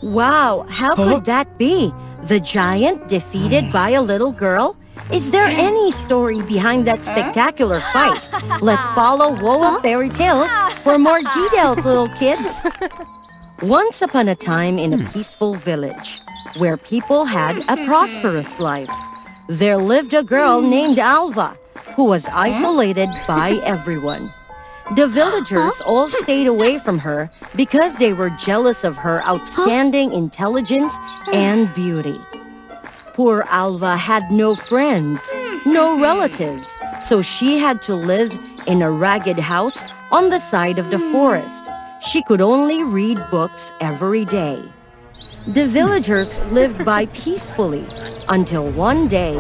Wow, how could that be? The giant defeated by a little girl? Is there any story behind that spectacular fight? Let's follow WOA Fairy Tales for more details, little kids. Once upon a time in a peaceful village, where people had a prosperous life, there lived a girl named Alva, who was isolated by everyone. The villagers all stayed away from her because they were jealous of her outstanding intelligence and beauty. Poor Alva had no friends, no relatives, so she had to live in a ragged house on the side of the forest. She could only read books every day. The villagers lived by peacefully until one day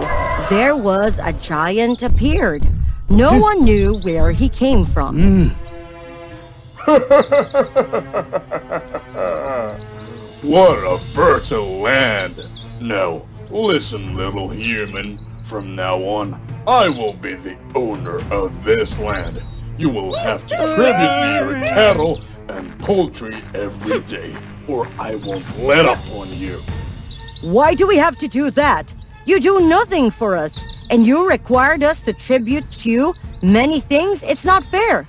there was a giant appeared. No one knew where he came from. What a fertile land! Now, listen, little human. From now on, I will be the owner of this land. You will have to tribute me your cattle and poultry every day, or I won't let up on you. Why do we have to do that? You do nothing for us, and you required us to tribute to you many things. It's not fair.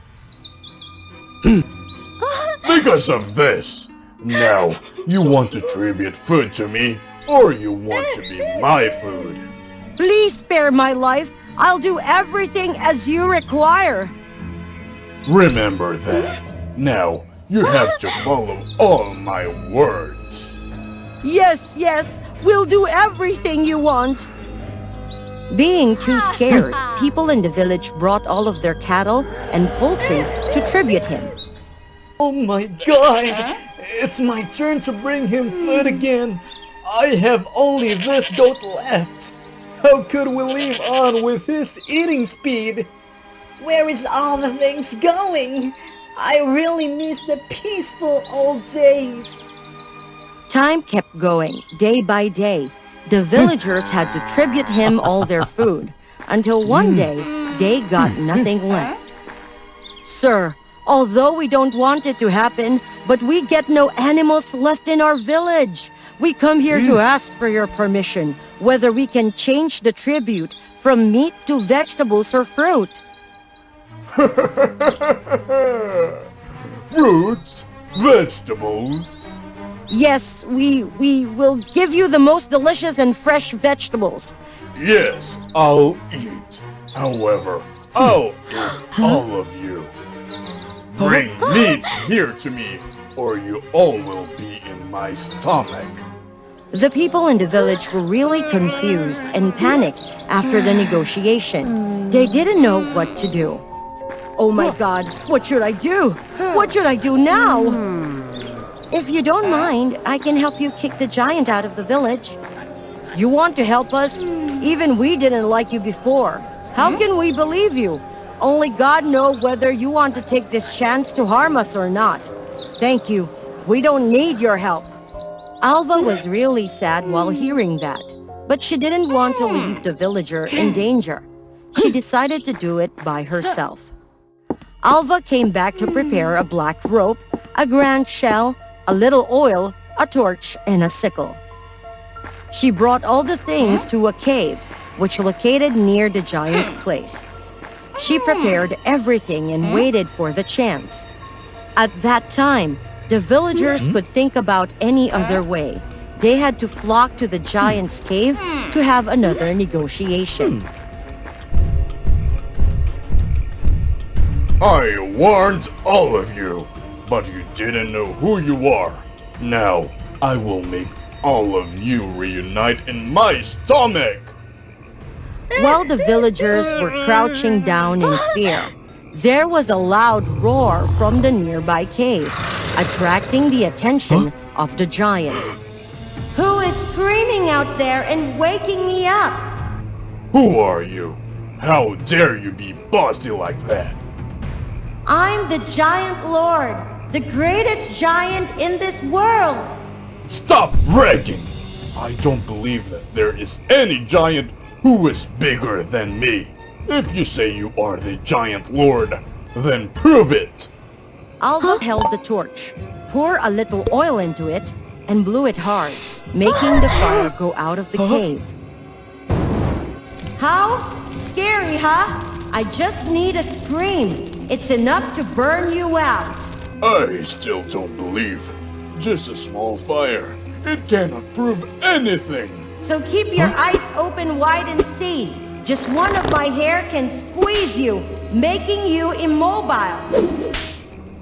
Because of this. Now, you want to tribute food to me, or you want to be my food? Please spare my life. I'll do everything as you require. Remember that. Now, you have to follow all my words. Yes, yes, we'll do everything you want. Being too scared, people in the village brought all of their cattle and poultry to tribute him. Oh my god! It's my turn to bring him food again. I have only this goat left. How could we live on with his eating speed? Where is all the things going? I really miss the peaceful old days. Time kept going, day by day. The villagers had to tribute him all their food, until one day, they got nothing left. Sir, although we don't want it to happen, but we get no animals left in our village. We come here to ask for your permission, whether we can change the tribute from meat to vegetables or fruit. Fruits? Vegetables? Yes, we will give you the most delicious and fresh vegetables. Yes, I'll eat. However, I'll eat all of you. Bring meat here to me, or you all will be in my stomach. The people in the village were really confused and panicked after the negotiation. They didn't know what to do. Oh my God, what should I do? What should I do now? If you don't mind, I can help you kick the giant out of the village. You want to help us? Even we didn't like you before. How can we believe you? Only God knows whether you want to take this chance to harm us or not. Thank you. We don't need your help. Alva was really sad while hearing that, but she didn't want to leave the villager in danger. She decided to do it by herself. Alva came back to prepare a black rope, a grand shell, a little oil, a torch, and a sickle. She brought all the things to a cave, which located near the giant's place. She prepared everything and waited for the chance. At that time, the villagers could think about any other way. They had to flock to the giant's cave to have another negotiation. I warned all of you, but you didn't know who you are. Now, I will make all of you reunite in my stomach! While the villagers were crouching down in fear, there was a loud roar from the nearby cave, attracting the attention of the giant. Who is screaming out there and waking me up? Who are you? How dare you be bossy like that? I'm the Giant Lord, the greatest giant in this world. Stop bragging! I don't believe that there is any giant who is bigger than me. If you say you are the Giant Lord, then prove it! Alva held the torch, poured a little oil into it, and blew it hard, making the fire go out of the cave. How? Scary, huh? I just need a scream. It's enough to burn you out. I still don't believe. Just a small fire. It cannot prove anything. So keep your eyes open wide and see. Just one of my hair can squeeze you, making you immobile.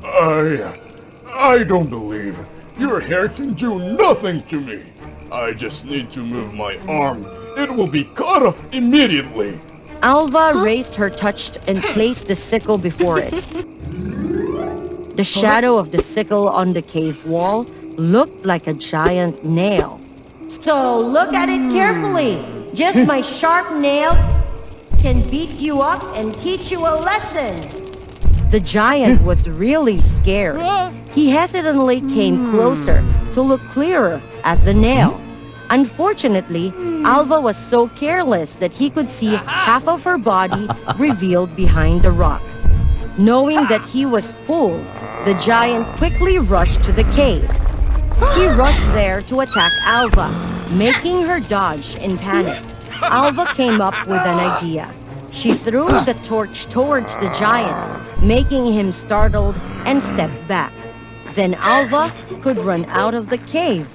I don't believe. Your hair can do nothing to me. I just need to move my arm. It will be cut off immediately. Alva raised her touch and placed the sickle before it. The shadow of the sickle on the cave wall looked like a giant nail. So look at it carefully. Just my sharp nail can beat you up and teach you a lesson. The giant was really scared. He hesitantly came closer to look clearer at the nail. Unfortunately, Alva was so careless that he could see half of her body revealed behind the rock. Knowing that he was fooled, the giant quickly rushed to the cave. He rushed there to attack Alva, making her dodge in panic. Alva came up with an idea. She threw the torch towards the giant, making him startled and stepped back. Then Alva could run out of the cave.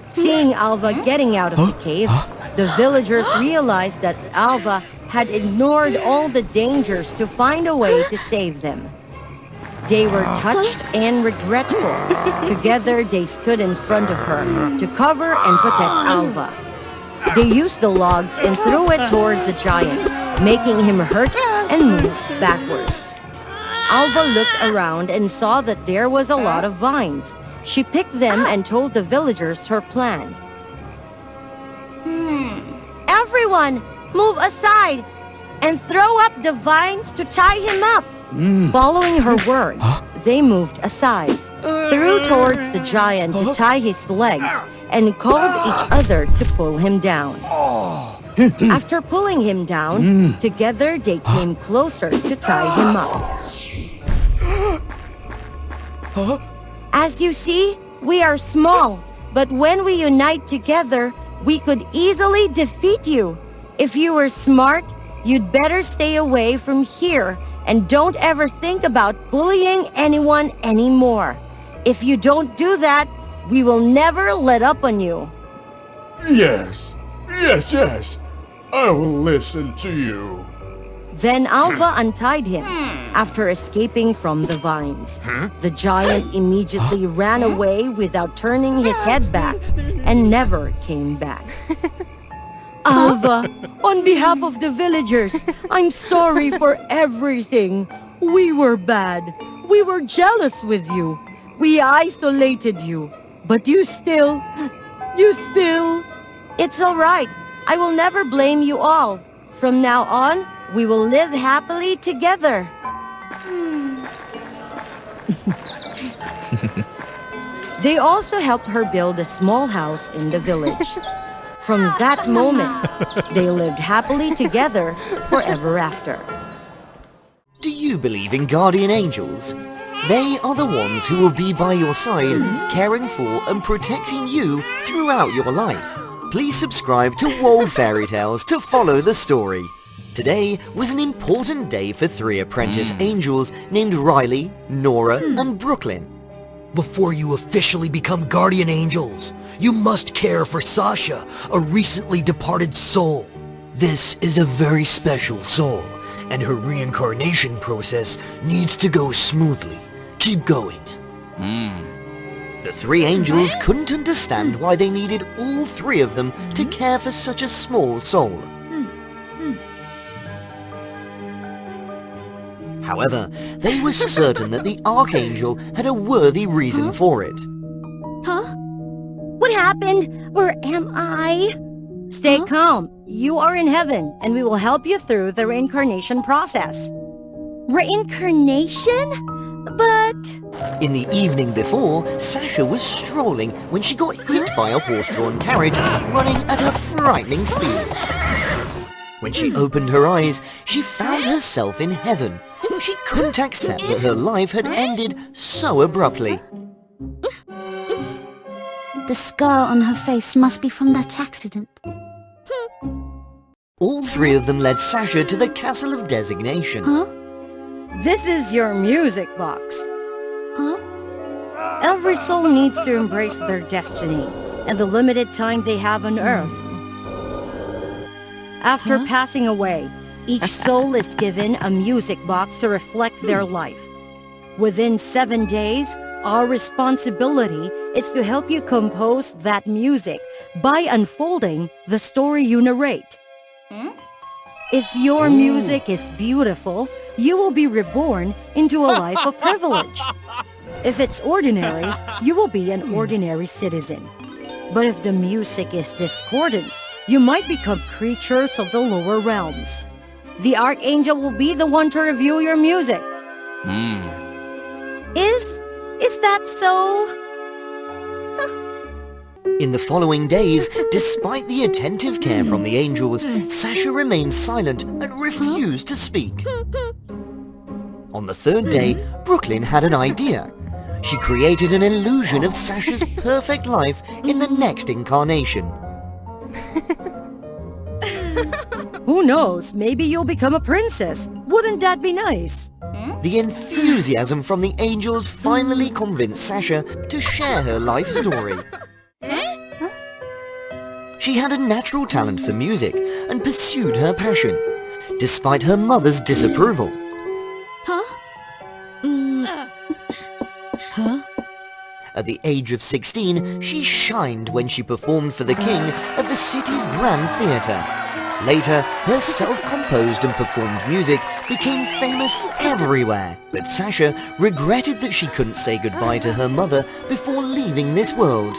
Seeing Alva getting out of the cave, the villagers realized that Alva had ignored all the dangers to find a way to save them. They were touched and regretful. Together, they stood in front of her to cover and protect Alva. They used the logs and threw it toward the giant, making him hurt and move backwards. Alva looked around and saw that there was a lot of vines. She picked them and told the villagers her plan. Everyone, move aside and throw up the vines to tie him up. Following her words, they moved aside, threw towards the giant to tie his legs, and called each other to pull him down. After pulling him down, together they came closer to tie him up. As you see, we are small, but when we unite together, we could easily defeat you. If you were smart, you'd better stay away from here and don't ever think about bullying anyone anymore. If you don't do that, we will never let up on you. Yes. I will listen to you. Then Alva untied him after escaping from the vines. The giant immediately ran away without turning his head back and never came back. Alva, on behalf of the villagers, I'm sorry for everything. We were bad. We were jealous with you. We isolated you. But you still... It's all right. I will never blame you all. From now on, we will live happily together. They also helped her build a small house in the village. From that moment, they lived happily together forever after. Do you believe in guardian angels? They are the ones who will be by your side, caring for and protecting you throughout your life. Please subscribe to WOA Fairy Tales to follow the story. Today was an important day for 3 apprentice angels named Riley, Nora, and Brooklyn. Before you officially become guardian angels, you must care for Sasha, a recently departed soul. This is a very special soul, and her reincarnation process needs to go smoothly. Keep going. The 3 angels couldn't understand why they needed all 3 of them to care for such a small soul. However, they were certain that the Archangel had a worthy reason for it. What happened? Where am I? Stay calm. You are in heaven, and we will help you through the reincarnation process. Reincarnation? But... In the evening before, Sasha was strolling when she got hit by a horse-drawn carriage running at a frightening speed. When she opened her eyes, she found herself in heaven. She couldn't accept that her life had ended so abruptly. The scar on her face must be from that accident. All three of them led Sasha to the Castle of Designation. Huh? This is your music box. Huh? Every soul needs to embrace their destiny and the limited time they have on Earth. After passing away, each soul is given a music box to reflect their life. Within 7 days, our responsibility is to help you compose that music by unfolding the story you narrate. If your music is beautiful, you will be reborn into a life of privilege. If it's ordinary, you will be an ordinary citizen. But if the music is discordant, you might become creatures of the lower realms. The Archangel will be the one to review your music. Is that so? In the following days, despite the attentive care from the angels, Sasha remained silent and refused to speak. On the third day, Brooklyn had an idea. She created an illusion of Sasha's perfect life in the next incarnation. Who knows, maybe you'll become a princess. Wouldn't that be nice? The enthusiasm from the angels finally convinced Sasha to share her life story. She had a natural talent for music and pursued her passion, despite her mother's disapproval. At the age of 16, she shined when she performed for the king at the city's Grand Theatre. Later, her self-composed and performed music became famous everywhere. But Sasha regretted that she couldn't say goodbye to her mother before leaving this world.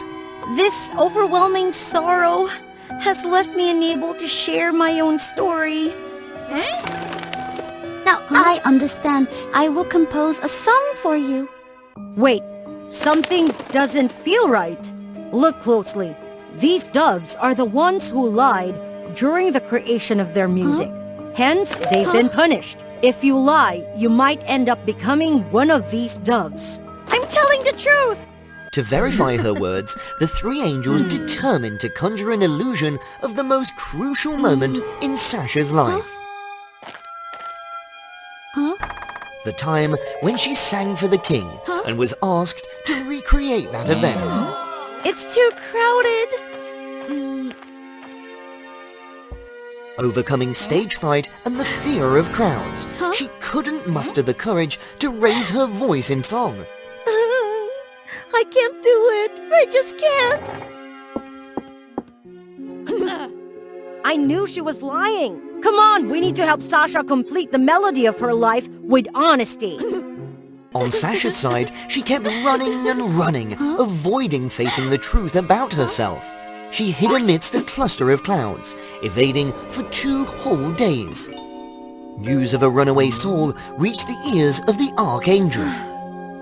This overwhelming sorrow has left me unable to share my own story. Now I understand. I will compose a song for you. Wait, something doesn't feel right. Look closely. These doves are the ones who lied during the creation of their music. Hence, they've been punished. If you lie, you might end up becoming one of these doves. I'm telling the truth! To verify her words, the three angels determined to conjure an illusion of the most crucial moment in Sasha's life. The time when she sang for the king and was asked to recreate that event. It's too crowded. Overcoming stage fright and the fear of crowds, she couldn't muster the courage to raise her voice in song. I can't do it. I just can't. I knew she was lying. Come on, we need to help Sasha complete the melody of her life with honesty. On Sasha's side, she kept running and running, avoiding facing the truth about herself. She hid amidst a cluster of clouds, evading for 2 whole days. News of a runaway soul reached the ears of the Archangel.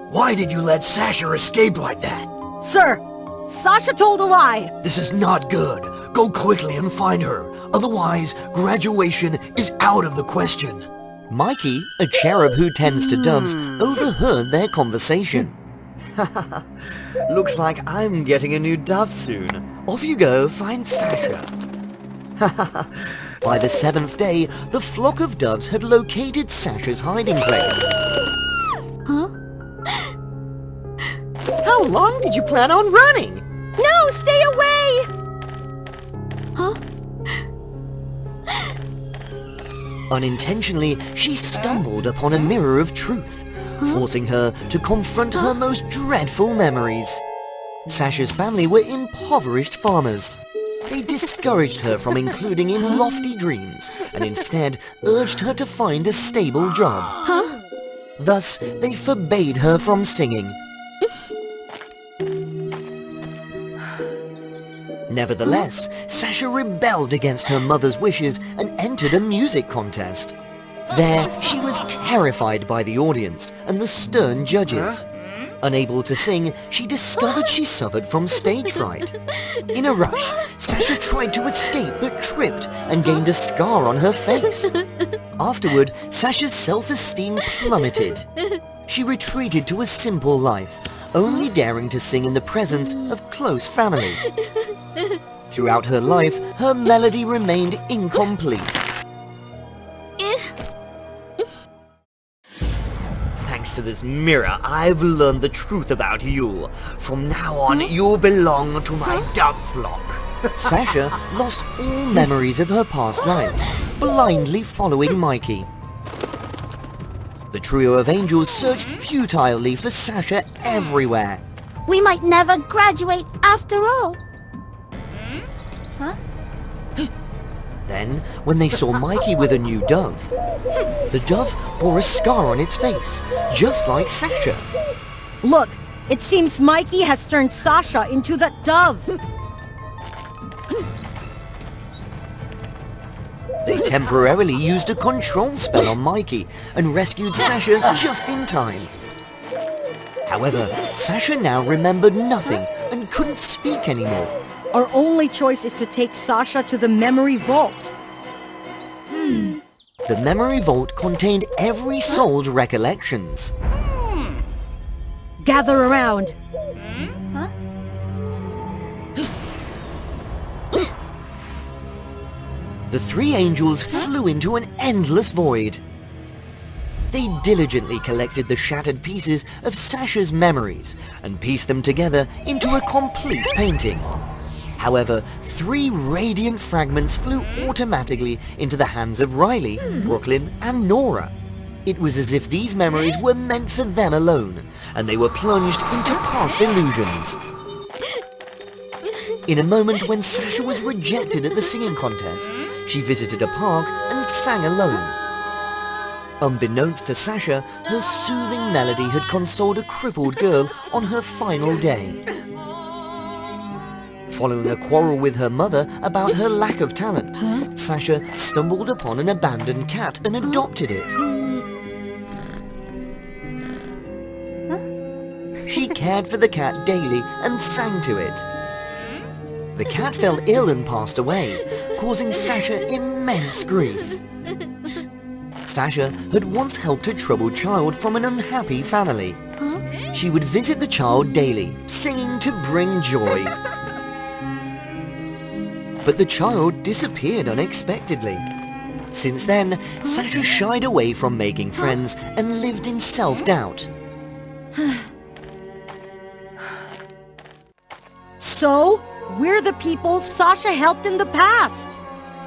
Why did you let Sasha escape like that? Sir, Sasha told a lie. This is not good. Go quickly and find her. Otherwise, graduation is out of the question. Mikey, a cherub who tends to doves, overheard their conversation. Looks like I'm getting a new dove soon. Off you go, find Sasha. By the 7th day, the flock of doves had located Sasha's hiding place. How long did you plan on running? No, stay away! Unintentionally, she stumbled upon a mirror of truth, forcing her to confront her most dreadful memories. Sasha's family were impoverished farmers. They discouraged her from including in lofty dreams and instead urged her to find a stable job. Thus, they forbade her from singing. Nevertheless, Sasha rebelled against her mother's wishes and entered a music contest. There, she was terrified by the audience and the stern judges. Unable to sing, she discovered she suffered from stage fright. In a rush, Sasha tried to escape but tripped and gained a scar on her face. Afterward, Sasha's self-esteem plummeted. She retreated to a simple life, only daring to sing in the presence of close family. Throughout her life, her melody remained incomplete. Thanks to this mirror, I've learned the truth about you. From now on, you belong to my dove flock. Sasha lost all memories of her past life, blindly following Mikey. The trio of angels searched futilely for Sasha everywhere. We might never graduate after all. Then, when they saw Mikey with a new dove, the dove bore a scar on its face, just like Sasha. Look, it seems Mikey has turned Sasha into that dove. They temporarily used a control spell on Mikey and rescued Sasha just in time. However, Sasha now remembered nothing and couldn't speak anymore. Our only choice is to take Sasha to the memory vault. The memory vault contained every soul's recollections. Gather around. The three angels flew into an endless void. They diligently collected the shattered pieces of Sasha's memories and pieced them together into a complete painting. However, 3 radiant fragments flew automatically into the hands of Riley, Brooklyn, and Nora. It was as if these memories were meant for them alone, and they were plunged into past illusions. In a moment when Sasha was rejected at the singing contest, she visited a park and sang alone. Unbeknownst to Sasha, her soothing melody had consoled a crippled girl on her final day. Following a quarrel with her mother about her lack of talent, Sasha stumbled upon an abandoned cat and adopted it. She cared for the cat daily and sang to it. The cat fell ill and passed away, causing Sasha immense grief. Sasha had once helped a troubled child from an unhappy family. She would visit the child daily, singing to bring joy. But the child disappeared unexpectedly. Since then, Sasha shied away from making friends and lived in self-doubt. So, we're the people Sasha helped in the past.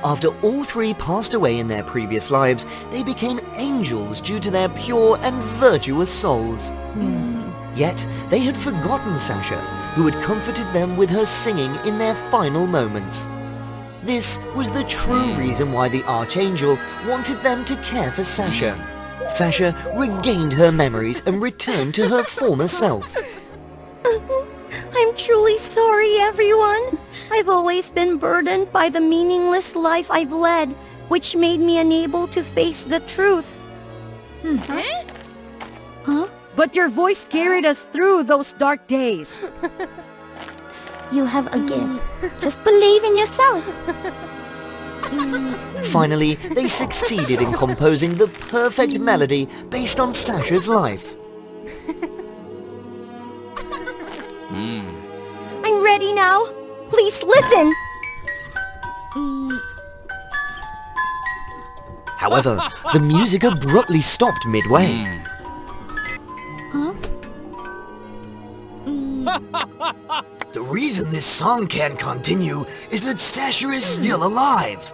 After all 3 passed away in their previous lives, they became angels due to their pure and virtuous souls. Yet, they had forgotten Sasha, who had comforted them with her singing in their final moments. This was the true reason why the Archangel wanted them to care for Sasha. Sasha regained her memories and returned to her former self. I'm truly sorry, everyone. I've always been burdened by the meaningless life I've led, which made me unable to face the truth. But your voice carried us through those dark days. You have a gift. Just believe in yourself. Finally, they succeeded in composing the perfect melody based on Sasha's life. I'm ready now. Please listen. However, the music abruptly stopped midway. The reason this song can't continue is that Sasha is still alive.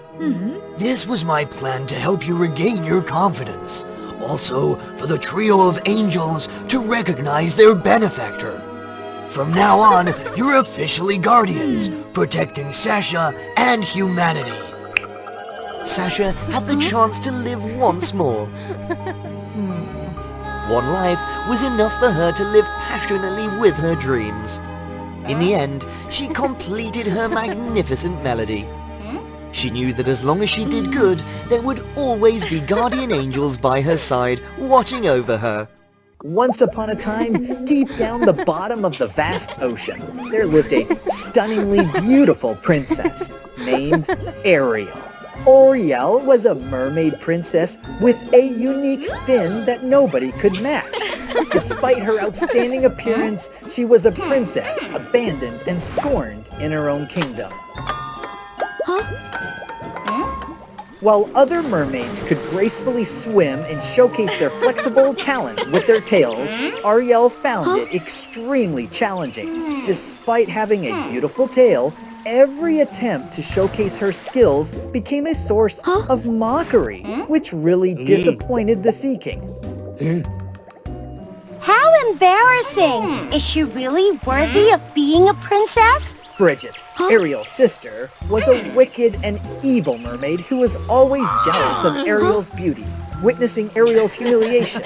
This was my plan to help you regain your confidence. Also, for the trio of angels to recognize their benefactor. From now on, you're officially guardians, protecting Sasha and humanity. Sasha had the chance to live once more. One life was enough for her to live passionately with her dreams. In the end, she completed her magnificent melody. She knew that as long as she did good, there would always be guardian angels by her side, watching over her. Once upon a time, deep down the bottom of the vast ocean, there lived a stunningly beautiful princess named Ariel. Ariel was a mermaid princess with a unique fin that nobody could match. Despite her outstanding appearance, she was a princess, abandoned and scorned in her own kingdom. While other mermaids could gracefully swim and showcase their flexible talents with their tails, Ariel found it extremely challenging. Despite having a beautiful tail, every attempt to showcase her skills became a source of mockery, which really disappointed the Sea King. How embarrassing! Is she really worthy of being a princess? Bridget, Ariel's sister, was a wicked and evil mermaid who was always jealous of Ariel's beauty. Witnessing Ariel's humiliation,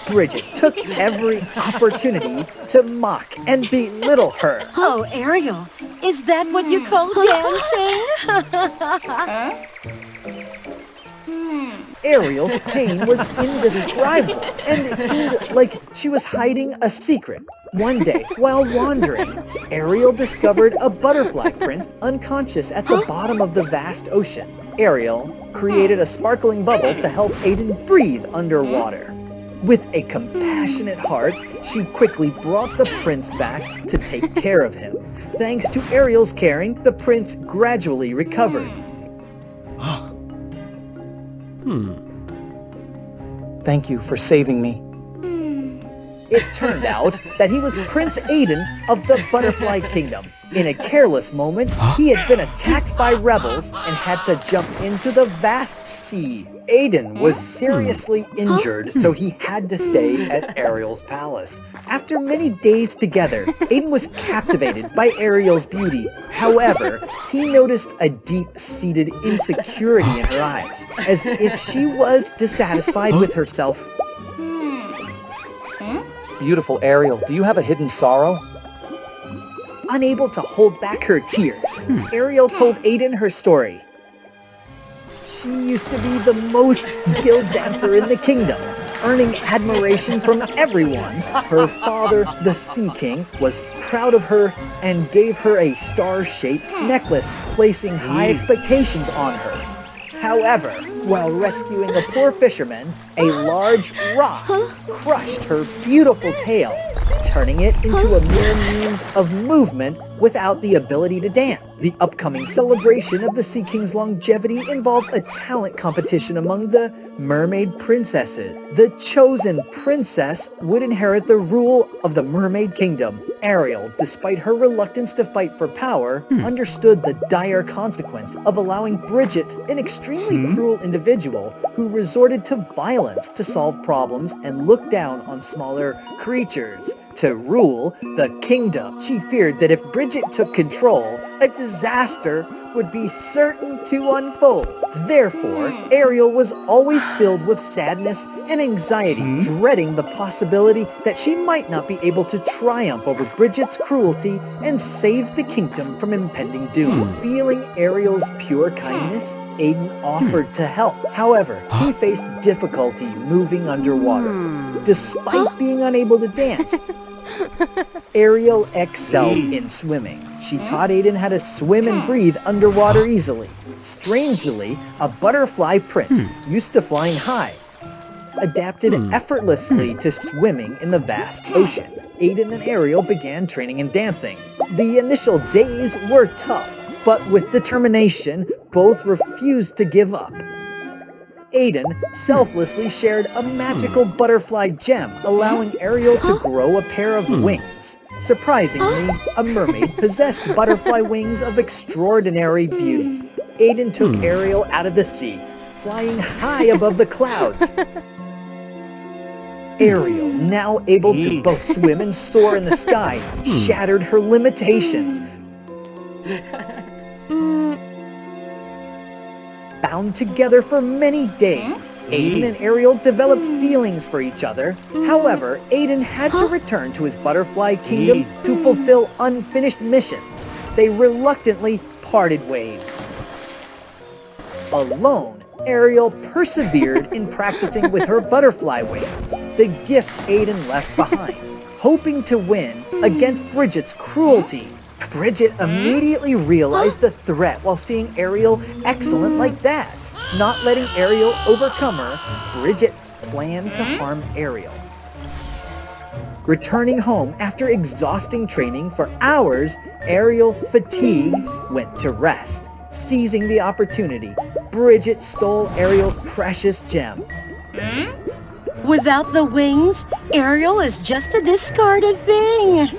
Bridget took every opportunity to mock and belittle her. Oh, Ariel, is that what you call dancing? Ariel's pain was indescribable, and it seemed like she was hiding a secret. One day, while wandering, Ariel discovered a butterfly prince unconscious at the bottom of the vast ocean. Ariel created a sparkling bubble to help Aiden breathe underwater. With a compassionate heart, she quickly brought the prince back to take care of him. Thanks to Ariel's caring, the prince gradually recovered. Thank you for saving me. It turned out that he was Prince Aiden of the Butterfly Kingdom. In a careless moment, he had been attacked by rebels and had to jump into the vast sea. Aiden was seriously injured, so he had to stay at Ariel's palace. After many days together, Aiden was captivated by Ariel's beauty. However, he noticed a deep-seated insecurity in her eyes, as if she was dissatisfied with herself. Beautiful Ariel, do you have a hidden sorrow? Unable to hold back her tears, Ariel told Aiden her story. She used to be the most skilled dancer in the kingdom, earning admiration from everyone. Her father, the Sea King, was proud of her and gave her a star-shaped necklace, placing high expectations on her. However, while rescuing a poor fisherman, a large rock crushed her beautiful tail, turning it into a mere means of movement without the ability to dance. The upcoming celebration of the Sea King's longevity involved a talent competition among the mermaid princesses. The chosen princess would inherit the rule of the Mermaid Kingdom. Ariel, despite her reluctance to fight for power, understood the dire consequence of allowing Bridget, an extremely cruel individual who resorted to violence to solve problems and look down on smaller creatures, to rule the kingdom. She feared that if Bridget took control, a disaster would be certain to unfold. Therefore, Ariel was always filled with sadness and anxiety, dreading the possibility that she might not be able to triumph over Bridget's cruelty and save the kingdom from impending doom. Feeling Ariel's pure kindness, Aiden offered to help. However, he faced difficulty moving underwater. Despite being unable to dance, Ariel excelled in swimming. She taught Aiden how to swim and breathe underwater easily. Strangely, a butterfly prince, used to flying high, adapted effortlessly to swimming in the vast ocean. Aiden and Ariel began training and dancing. The initial days were tough, but with determination, both refused to give up. Aiden selflessly shared a magical butterfly gem, allowing Ariel to grow a pair of wings. Surprisingly, a mermaid possessed butterfly wings of extraordinary beauty. Aiden took Ariel out of the sea, flying high above the clouds. Ariel, now able to both swim and soar in the sky, shattered her limitations. Bound together for many days, Aiden and Ariel developed feelings for each other. However, Aiden had to return to his butterfly kingdom to fulfill unfinished missions. They reluctantly parted ways. Alone, Ariel persevered in practicing with her butterfly wings, the gift Aiden left behind, hoping to win against Bridget's cruelty. Bridget immediately realized the threat while seeing Ariel excellent like that. Not letting Ariel overcome her, Bridget planned to harm Ariel. Returning home after exhausting training for hours, Ariel, fatigued, went to rest. Seizing the opportunity, Bridget stole Ariel's precious gem. Without the wings, Ariel is just a discarded thing.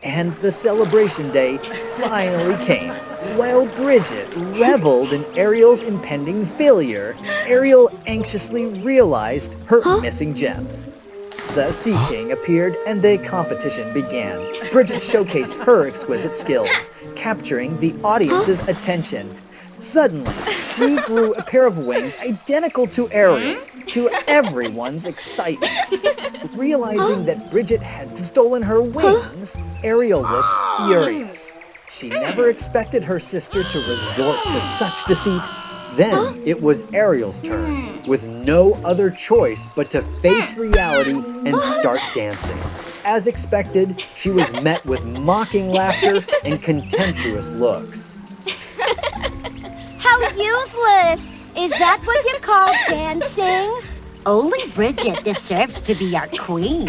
And the celebration day finally came. While Bridget reveled in Ariel's impending failure, Ariel anxiously realized her missing gem. The Sea King appeared and the competition began. Bridget showcased her exquisite skills, capturing the audience's attention. Suddenly, she grew a pair of wings identical to Ariel's, to everyone's excitement. Realizing that Bridget had stolen her wings, Ariel was furious. She never expected her sister to resort to such deceit. Then it was Ariel's turn, with no other choice but to face reality and start dancing. As expected, she was met with mocking laughter and contemptuous looks. How useless! Is that what you call dancing? Only Bridget deserves to be our queen.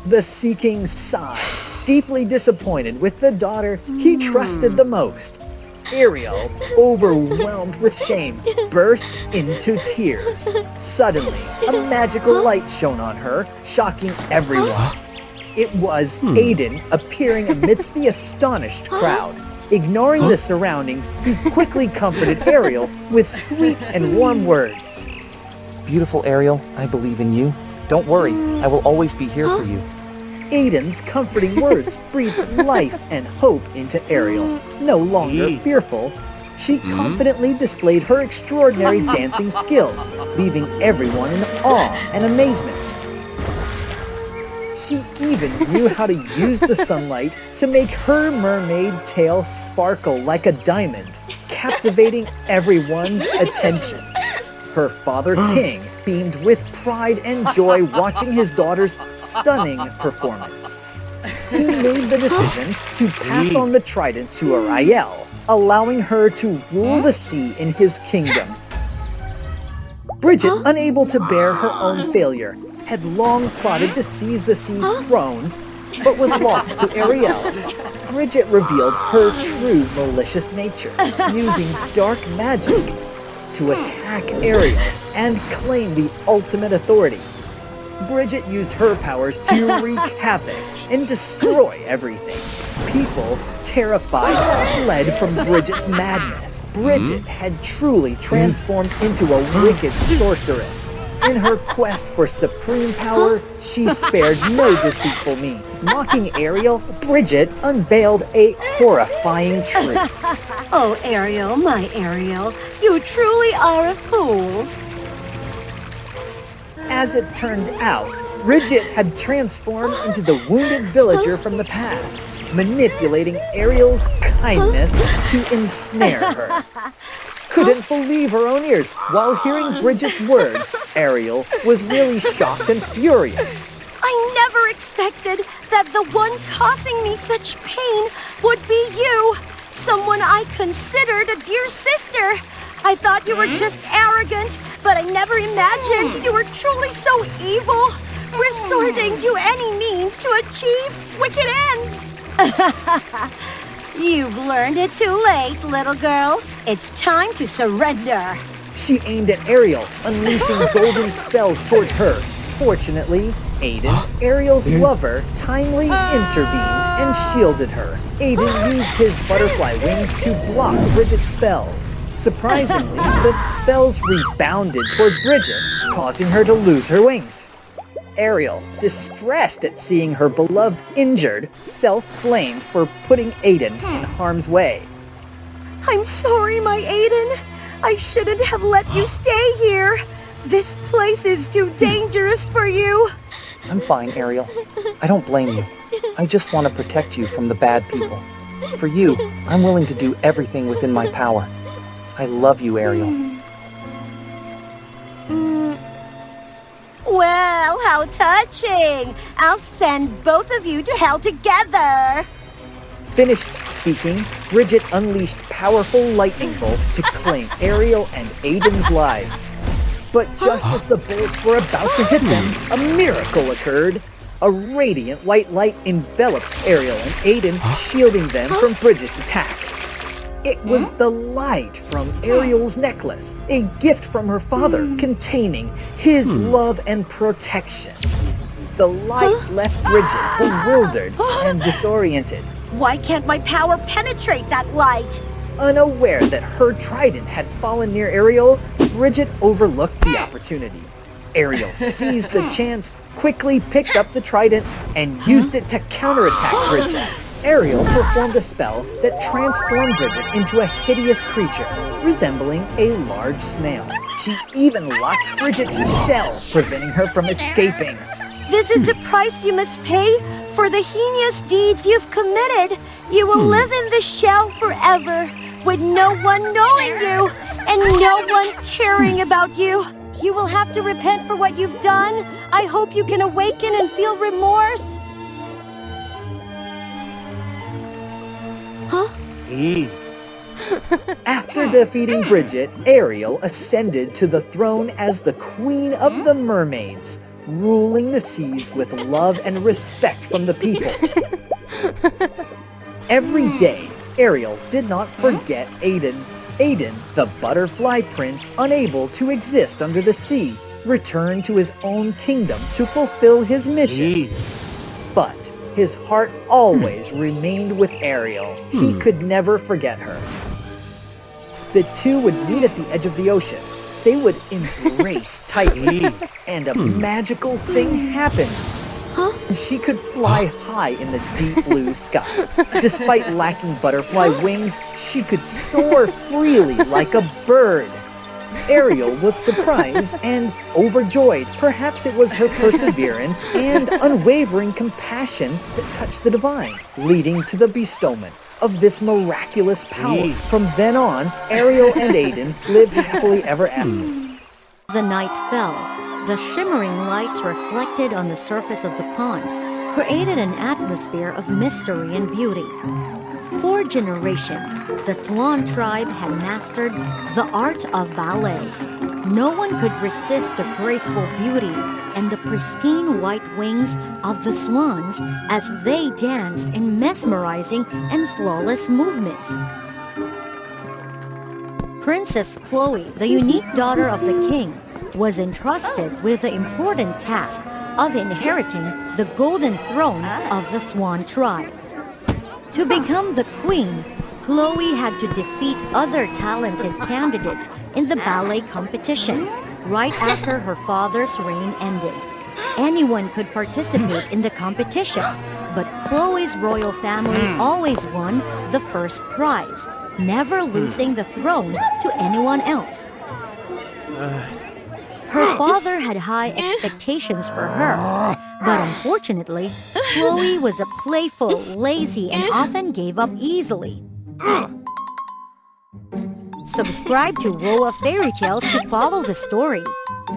The Sea King sighed, deeply disappointed with the daughter he trusted the most. Ariel, overwhelmed with shame, burst into tears. Suddenly, a magical light shone on her, shocking everyone. It was Aiden appearing amidst the astonished crowd. Ignoring the surroundings, he quickly comforted Ariel with sweet and warm words. Beautiful Ariel, I believe in you. Don't worry, I will always be here for you. Aiden's comforting words breathed life and hope into Ariel. No longer fearful, she confidently displayed her extraordinary dancing skills, leaving everyone in awe and amazement. She even knew how to use the sunlight to make her mermaid tail sparkle like a diamond, captivating everyone's attention. Her father King beamed with pride and joy watching his daughter's stunning performance. He made the decision to pass on the trident to Ariel, allowing her to rule the sea in his kingdom. Bridget, unable to bear her own failure, had long plotted to seize the sea's throne, but was lost to Ariel. Bridget revealed her true malicious nature, using dark magic to attack Ariel and claim the ultimate authority. Bridget used her powers to wreak havoc and destroy everything. People, terrified, fled from Bridget's madness. Bridget had truly transformed into a wicked sorceress. In her quest for supreme power, she spared no deceitful means. Mocking Ariel, Bridget unveiled a horrifying truth. Oh, Ariel, my Ariel, you truly are a fool. As it turned out, Bridget had transformed into the wounded villager from the past, manipulating Ariel's kindness to ensnare her. Couldn't believe her own ears. While hearing Bridget's words, Ariel was really shocked and furious. I never expected that the one causing me such pain would be you. Someone I considered a dear sister. I thought you were just arrogant, but I never imagined you were truly so evil, resorting to any means to achieve wicked ends. You've learned it too late, little girl. It's time to surrender. She aimed at Ariel, unleashing golden spells towards her. Fortunately, Aiden, Ariel's lover, timely intervened and shielded her. Aiden used his butterfly wings to block Bridget's spells. Surprisingly, the spells rebounded towards Bridget, causing her to lose her wings. Ariel, distressed at seeing her beloved injured, self-blamed for putting Aiden in harm's way. I'm sorry, my Aiden. I shouldn't have let you stay here. This place is too dangerous for you. I'm fine, Ariel. I don't blame you. I just want to protect you from the bad people. For you, I'm willing to do everything within my power. I love you, Ariel. Well, how touching. I'll send both of you to hell together. Finished speaking, Bridget unleashed powerful lightning bolts to claim Ariel and Aiden's lives. But just as the bullets were about to hit them, a miracle occurred. A radiant white light enveloped Ariel and Aiden, shielding them from Bridget's attack. It was the light from Ariel's necklace, a gift from her father containing his love and protection. The light left Bridget bewildered and disoriented. Why can't my power penetrate that light? Unaware that her trident had fallen near Ariel, Bridget overlooked the opportunity. Ariel seized the chance, quickly picked up the trident, and used it to counterattack Bridget. Ariel performed a spell that transformed Bridget into a hideous creature, resembling a large snail. She even locked Bridget's shell, preventing her from escaping. This is the price you must pay for the heinous deeds you've committed. You will live in the shell forever, with no one knowing you and no one caring about you. You will have to repent for what you've done. I hope you can awaken and feel remorse. After defeating Bridget, Ariel ascended to the throne as the Queen of the Mermaids, ruling the seas with love and respect from the people. Every day, Ariel did not forget Aiden. Aiden, the butterfly prince unable to exist under the sea, returned to his own kingdom to fulfill his mission. But his heart always remained with Ariel. He could never forget her. The two would meet at the edge of the ocean. They would embrace tightly, and a magical thing happened. She could fly high in the deep blue sky. Despite lacking butterfly wings, she could soar freely like a bird. Ariel was surprised and overjoyed. Perhaps it was her perseverance and unwavering compassion that touched the divine, leading to the bestowment of this miraculous power. From then on, Ariel and Aiden lived happily ever after. The night fell. The shimmering lights reflected on the surface of the pond created an atmosphere of mystery and beauty. For generations, the Swan tribe had mastered the art of ballet. No one could resist the graceful beauty and the pristine white wings of the swans as they danced in mesmerizing and flawless movements. Princess Chloe, the unique daughter of the king, was entrusted with the important task of inheriting the golden throne of the Swan tribe. To become the queen, Chloe had to defeat other talented candidates in the ballet competition right after her father's reign ended. Anyone could participate in the competition, but Chloe's royal family always won the first prize, never losing the throne to anyone else. Her father had high expectations for her, but unfortunately, Chloe was a playful, lazy, and often gave up easily. Subscribe to WOA Fairy Tales to follow the story.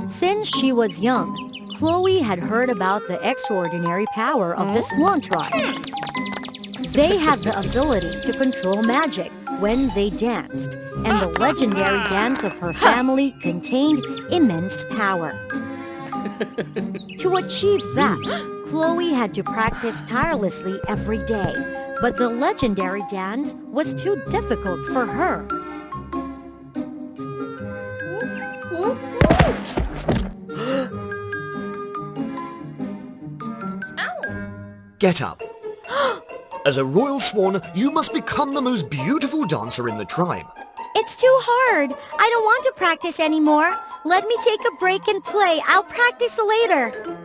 Since she was young, Chloe had heard about the extraordinary power of the Swan tribe. They had the ability to control magic when they danced, and the legendary dance of her family contained immense power. To achieve that, Chloe had to practice tirelessly every day, but the legendary dance was too difficult for her. Get up. As a royal swan, you must become the most beautiful dancer in the tribe. It's too hard. I don't want to practice anymore. Let me take a break and play. I'll practice later.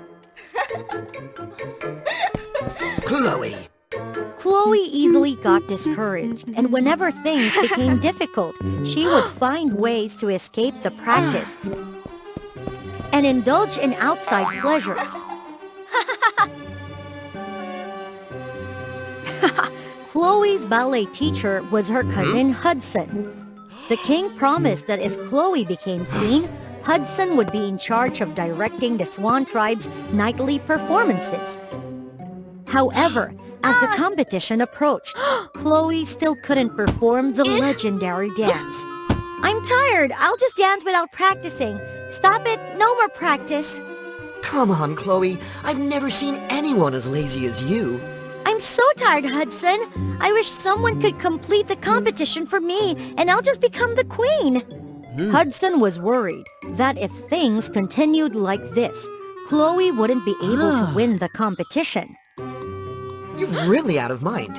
Chloe. Chloe easily got discouraged, and whenever things became difficult, she would find ways to escape the practice and indulge in outside pleasures. Chloe's ballet teacher was her cousin Hudson. The king promised that if Chloe became queen, Hudson would be in charge of directing the Swan tribe's nightly performances. However, as the competition approached, Chloe still couldn't perform the legendary dance. I'm tired. I'll just dance without practicing. Stop it. No more practice. Come on, Chloe. I've never seen anyone as lazy as you. I'm so tired, Hudson. I wish someone could complete the competition for me, and I'll just become the queen. Hudson was worried that if things continued like this, Chloe wouldn't be able to win the competition. You're really out of mind.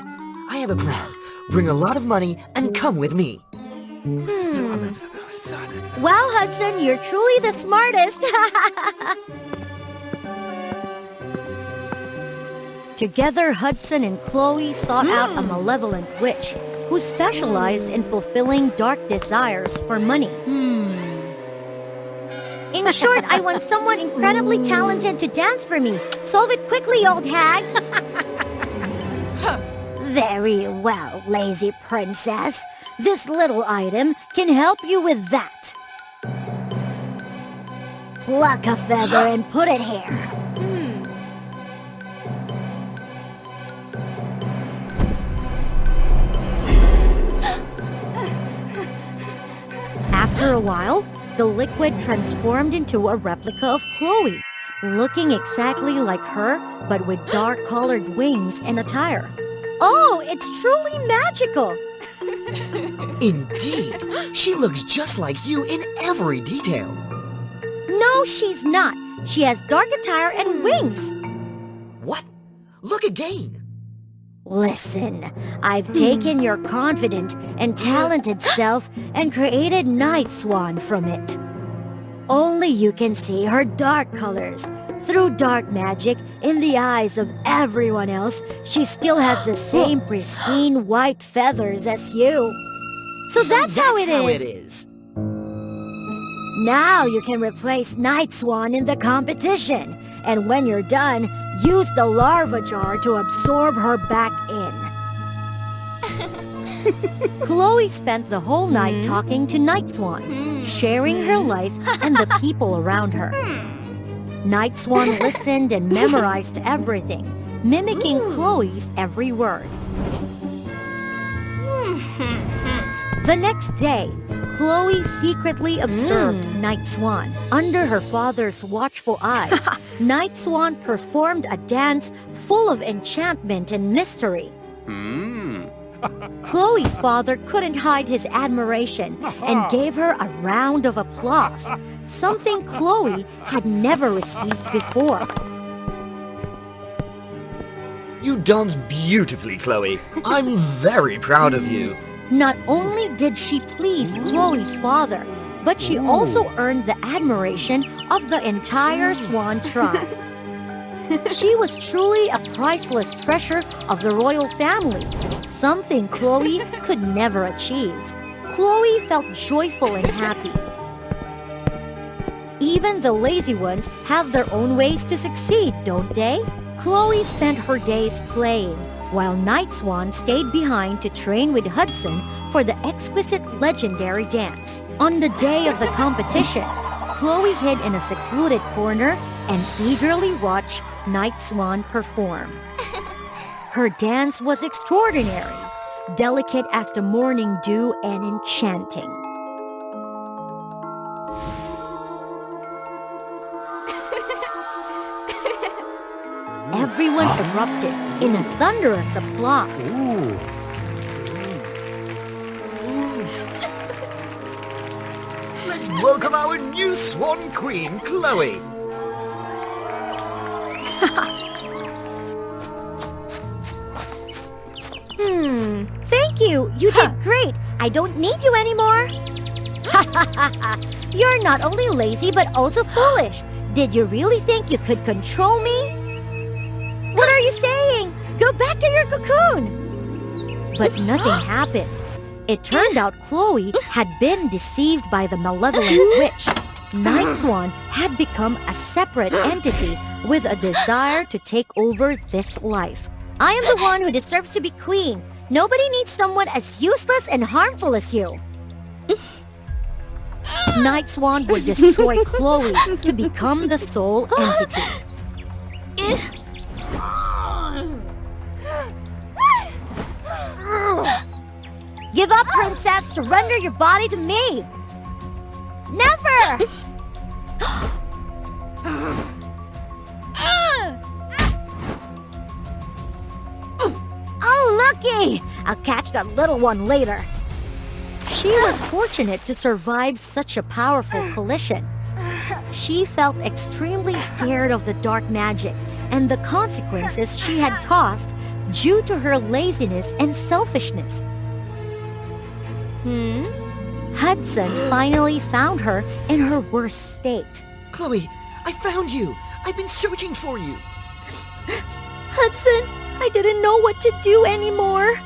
I have a plan. Bring a lot of money and come with me. Wow, Hudson, you're truly the smartest. Together, Hudson and Chloe sought out a malevolent witch who specialized in fulfilling dark desires for money. In short, I want someone incredibly talented to dance for me. Solve it quickly, old hag. Very well, lazy princess. This little item can help you with that. Pluck a feather and put it here. After a while, the liquid transformed into a replica of Chloe, looking exactly like her, but with dark-colored wings and attire. Oh, it's truly magical. Indeed. She looks just like you in every detail. No, she's not. She has dark attire and wings. What? Look again. Listen, I've taken your confident and talented self and created Night Swan from it. Only you can see her dark colors. Through dark magic, in the eyes of everyone else, she still has the same pristine white feathers as you. So that's how it is. Now you can replace Night Swan in the competition. And when you're done, use the larva jar to absorb her back in. Chloe spent the whole night talking to Night Swan, sharing her life and the people around her. Night Swan listened and memorized everything, mimicking Chloe's every word. The next day, Chloe secretly observed Night Swan. Under her father's watchful eyes, Night Swan performed a dance full of enchantment and mystery. Chloe's father couldn't hide his admiration and gave her a round of applause, something Chloe had never received before. You dance beautifully, Chloe. I'm very proud of you. Not only did she please Chloe's father, but she also earned the admiration of the entire Swan tribe. She was truly a priceless treasure of the royal family, something Chloe could never achieve. Chloe felt joyful and happy. Even the lazy ones have their own ways to succeed, don't they? Chloe spent her days playing, while Night Swan stayed behind to train with Hudson for the exquisite legendary dance. On the day of the competition, Chloe hid in a secluded corner and eagerly watched Night Swan perform. Her dance was extraordinary, delicate as the morning dew and enchanting. Everyone erupted in a thunderous applause. Let's welcome our new Swan Queen, Chloe. Thank you. You did great. I don't need you anymore. You're not only lazy but also foolish. Did you really think you could control me? What are you saying? Go back to your cocoon. But nothing happened. It turned out Chloe had been deceived by the malevolent witch. Night Swan had become a separate entity with a desire to take over this life. I am the one who deserves to be queen. Nobody needs someone as useless and harmful as you. Night Swan would destroy Chloe to become the sole entity. Give up, princess. Surrender your body to me. Never! Oh, looky! I'll catch the little one later. She was fortunate to survive such a powerful collision. She felt extremely scared of the dark magic and the consequences she had caused due to her laziness and selfishness. Hudson finally found her in her worst state. Chloe, I found you. I've been searching for you. Hudson, I didn't know what to do anymore.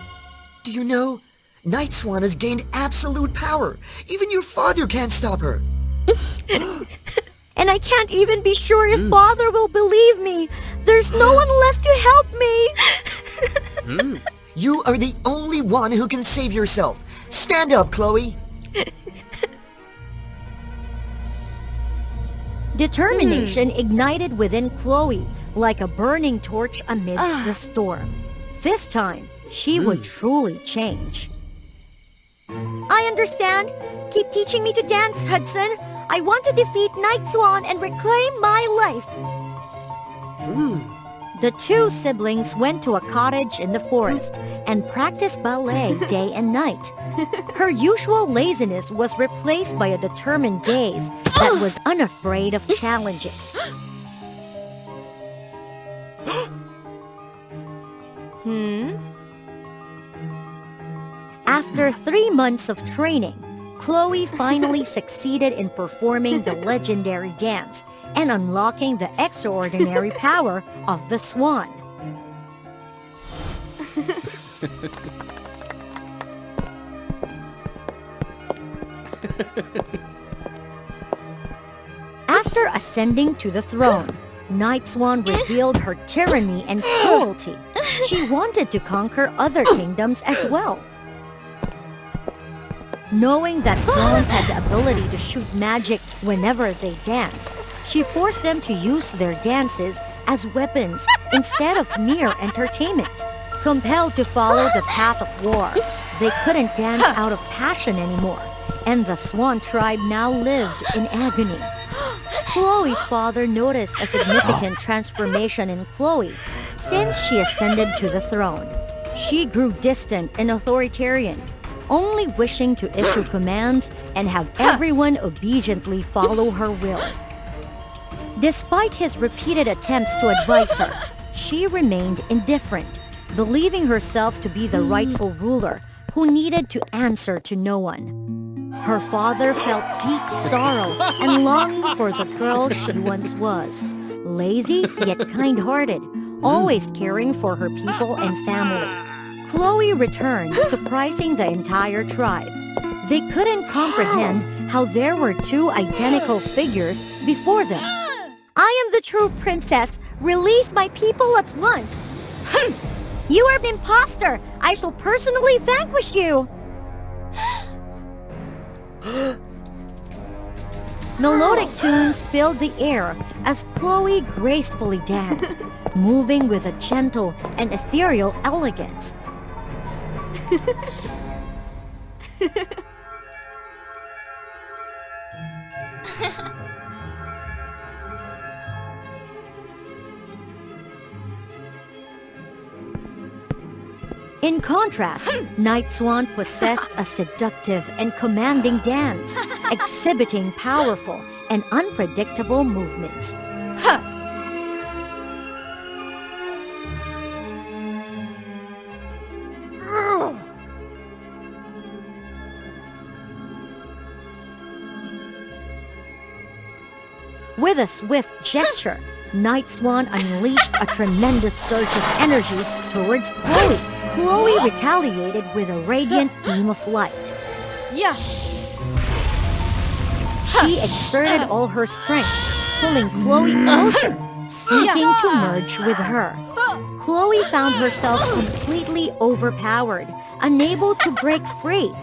Do you know? Night Swan has gained absolute power. Even your father can't stop her. And I can't even be sure if Father will believe me. There's no one left to help me. You are the only one who can save yourself. Stand up, Chloe. Determination ignited within Chloe like a burning torch amidst the storm. This time, she would truly change. I understand. Keep teaching me to dance, Hudson. I want to defeat Night Swan and reclaim my life. The two siblings went to a cottage in the forest and practiced ballet day and night. Her usual laziness was replaced by a determined gaze that was unafraid of challenges. After 3 months of training, Chloe finally succeeded in performing the legendary dance and unlocking the extraordinary power of the swan. After ascending to the throne, Night Swan revealed her tyranny and cruelty. She wanted to conquer other kingdoms as well. Knowing that swans had the ability to shoot magic whenever they danced, she forced them to use their dances as weapons instead of mere entertainment. Compelled to follow the path of war, they couldn't dance out of passion anymore, and the swan tribe now lived in agony. Chloe's father noticed a significant transformation in Chloe since she ascended to the throne. She grew distant and authoritarian, only wishing to issue commands and have everyone obediently follow her will. Despite his repeated attempts to advise her, she remained indifferent, believing herself to be the rightful ruler who needed to answer to no one. Her father felt deep sorrow and longing for the girl she once was, lazy yet kind-hearted, always caring for her people and family. Chloe returned, surprising the entire tribe. They couldn't comprehend how there were two identical figures before them. I am the true princess. Release my people at once. You are an imposter. I shall personally vanquish you. Melodic tunes filled the air as Chloe gracefully danced, moving with a gentle and ethereal elegance. In contrast, Night Swan possessed a seductive and commanding dance, exhibiting powerful and unpredictable movements. With a swift gesture, Night Swan unleashed a tremendous surge of energy towards Chloe. Chloe retaliated with a radiant beam of light. Yeah. She exerted all her strength, pulling Chloe closer, seeking to merge with her. Chloe found herself completely overpowered, unable to break free.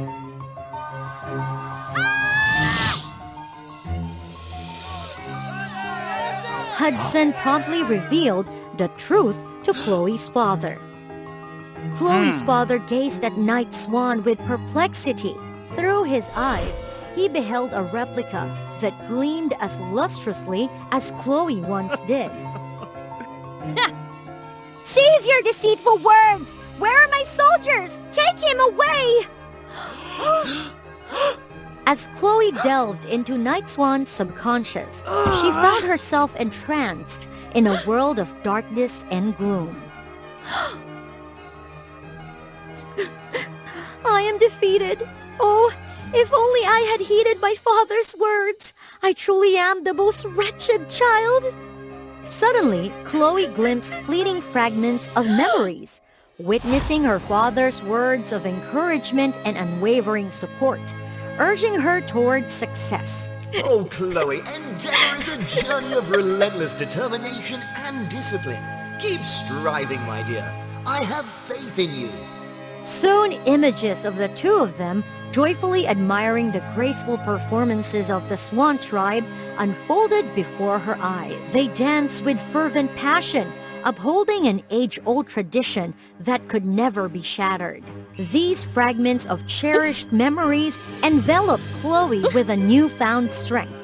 Hudson promptly revealed the truth to Chloe's father. Chloe's father gazed at Night Swan with perplexity. Through his eyes, he beheld a replica that gleamed as lustrously as Chloe once did. Cease your deceitful words! Where are my soldiers? Take him away! As Chloe delved into Night Swan's subconscious, she found herself entranced in a world of darkness and gloom. I am defeated. Oh, if only I had heeded my father's words. I truly am the most wretched child. Suddenly, Chloe glimpsed fleeting fragments of memories, witnessing her father's words of encouragement and unwavering support, urging her towards success. Oh, Chloe, endeavor is a journey of relentless determination and discipline. Keep striving, my dear. I have faith in you. Soon, images of the two of them, joyfully admiring the graceful performances of the Swan tribe, unfolded before her eyes. They danced with fervent passion, upholding an age-old tradition that could never be shattered. These fragments of cherished memories enveloped Chloe with a newfound strength.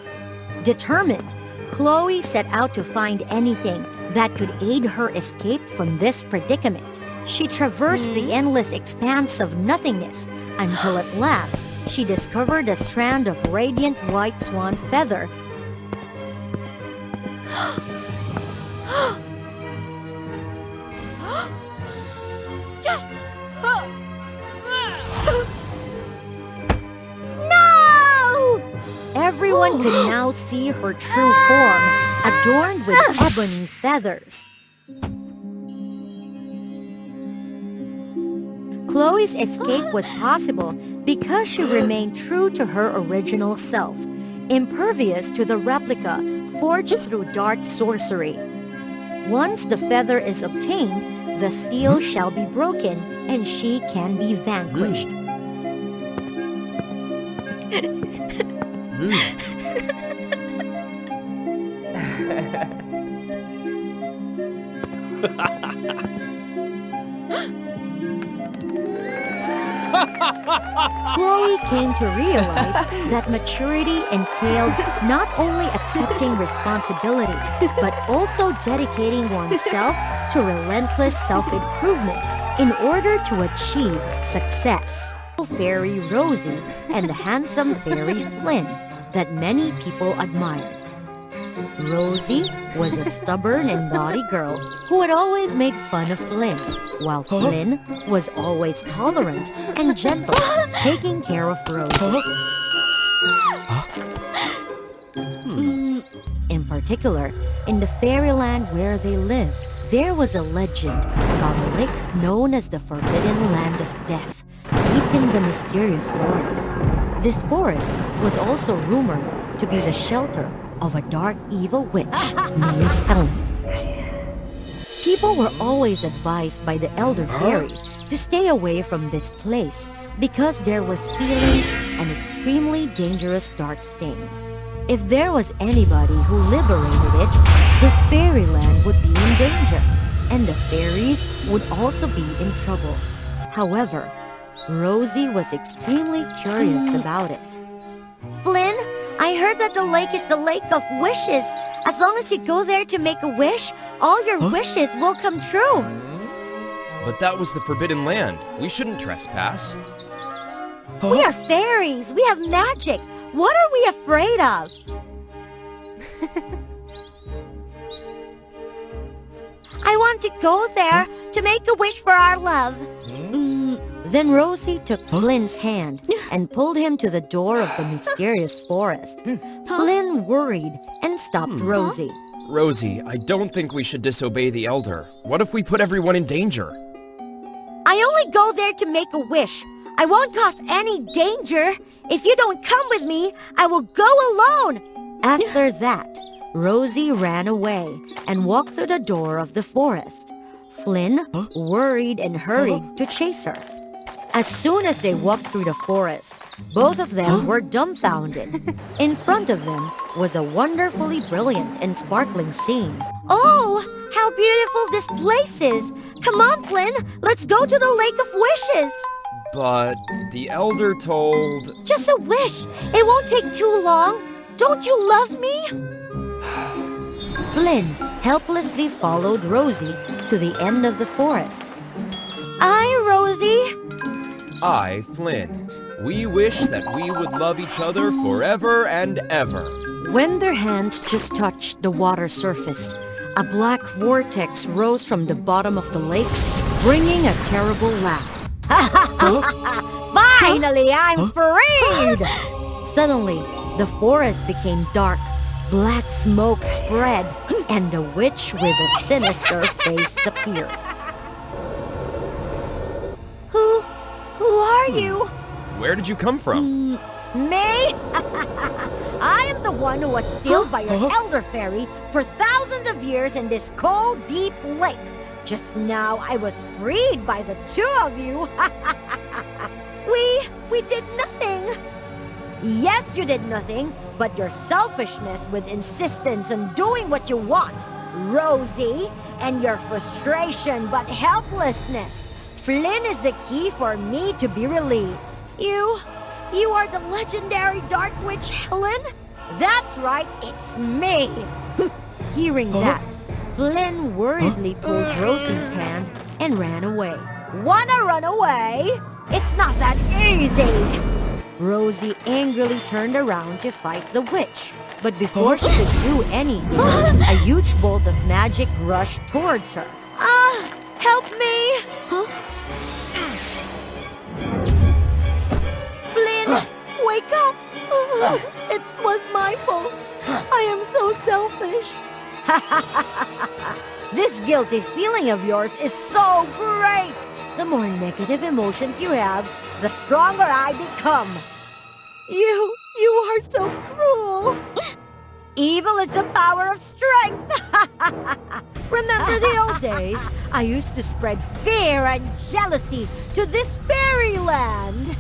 Determined, Chloe set out to find anything that could aid her escape from this predicament. She traversed the endless expanse of nothingness until at last she discovered a strand of radiant white swan feather. No! Everyone could now see her true form, adorned with ebony feathers. Chloe's escape was possible because she remained true to her original self, impervious to the replica forged through dark sorcery. Once the feather is obtained, the seal shall be broken and she can be vanquished. Chloe came to realize that maturity entailed not only accepting responsibility, but also dedicating oneself to relentless self-improvement in order to achieve success. Fairy Rosie and the handsome fairy Flynn that many people admired. Rosie was a stubborn and naughty girl who would always make fun of Flynn, while Flynn was always tolerant and gentle, taking care of Rosie. In particular, in the fairyland where they lived, there was a legend about a lake known as the Forbidden Land of Death, deep in the mysterious forest. This forest was also rumored to be the shelter of a dark evil witch named Helen. People were always advised by the elder fairy to stay away from this place because there was sealing an extremely dangerous dark thing. If there was anybody who liberated it, this fairyland would be in danger, and the fairies would also be in trouble. However, Rosie was extremely curious about it. Flynn, I heard that the lake is the lake of wishes. As long as you go there to make a wish, all your wishes will come true. But that was the Forbidden Land. We shouldn't trespass. We are fairies. We have magic. What are we afraid of? I want to go there to make a wish for our love. Then Rosie took Flynn's hand and pulled him to the door of the mysterious forest. Flynn worried and stopped Rosie. Rosie, I don't think we should disobey the Elder. What if we put everyone in danger? I only go there to make a wish. I won't cause any danger. If you don't come with me, I will go alone. After that, Rosie ran away and walked through the door of the forest. Flynn worried and hurried to chase her. As soon as they walked through the forest, both of them were dumbfounded. In front of them was a wonderfully brilliant and sparkling scene. Oh, how beautiful this place is. Come on, Flynn. Let's go to the Lake of Wishes. But the elder told... Just a wish. It won't take too long. Don't you love me? Flynn helplessly followed Rosie to the end of the forest. Rosie. I, Flynn, we wish that we would love each other forever and ever. When their hands just touched the water surface, a black vortex rose from the bottom of the lake, bringing a terrible laugh. Finally, I'm freed! Suddenly, the forest became dark. Black smoke spread, and the witch with a sinister face appeared. Who are you? Where did you come from? Me? I am the one who was sealed by your elder fairy for thousands of years in this cold, deep lake. Just now, I was freed by the two of you. We did nothing. Yes, you did nothing, but your selfishness with insistence on doing what you want, Rosie, and your frustration but helplessness. Flynn is the key for me to be released. You are the legendary Dark Witch Helen? That's right, it's me. Hearing that, Flynn worriedly pulled Rosie's hand and ran away. Wanna run away? It's not that easy. Rosie angrily turned around to fight the witch. But before she could do anything, a huge bolt of magic rushed towards her. Help me! Flynn, wake up! It was my fault. I am so selfish. This guilty feeling of yours is so great! The more negative emotions you have, the stronger I become. You are so cruel. Evil is the power of strength. Remember the old days? I used to spread fear and jealousy to this fairyland,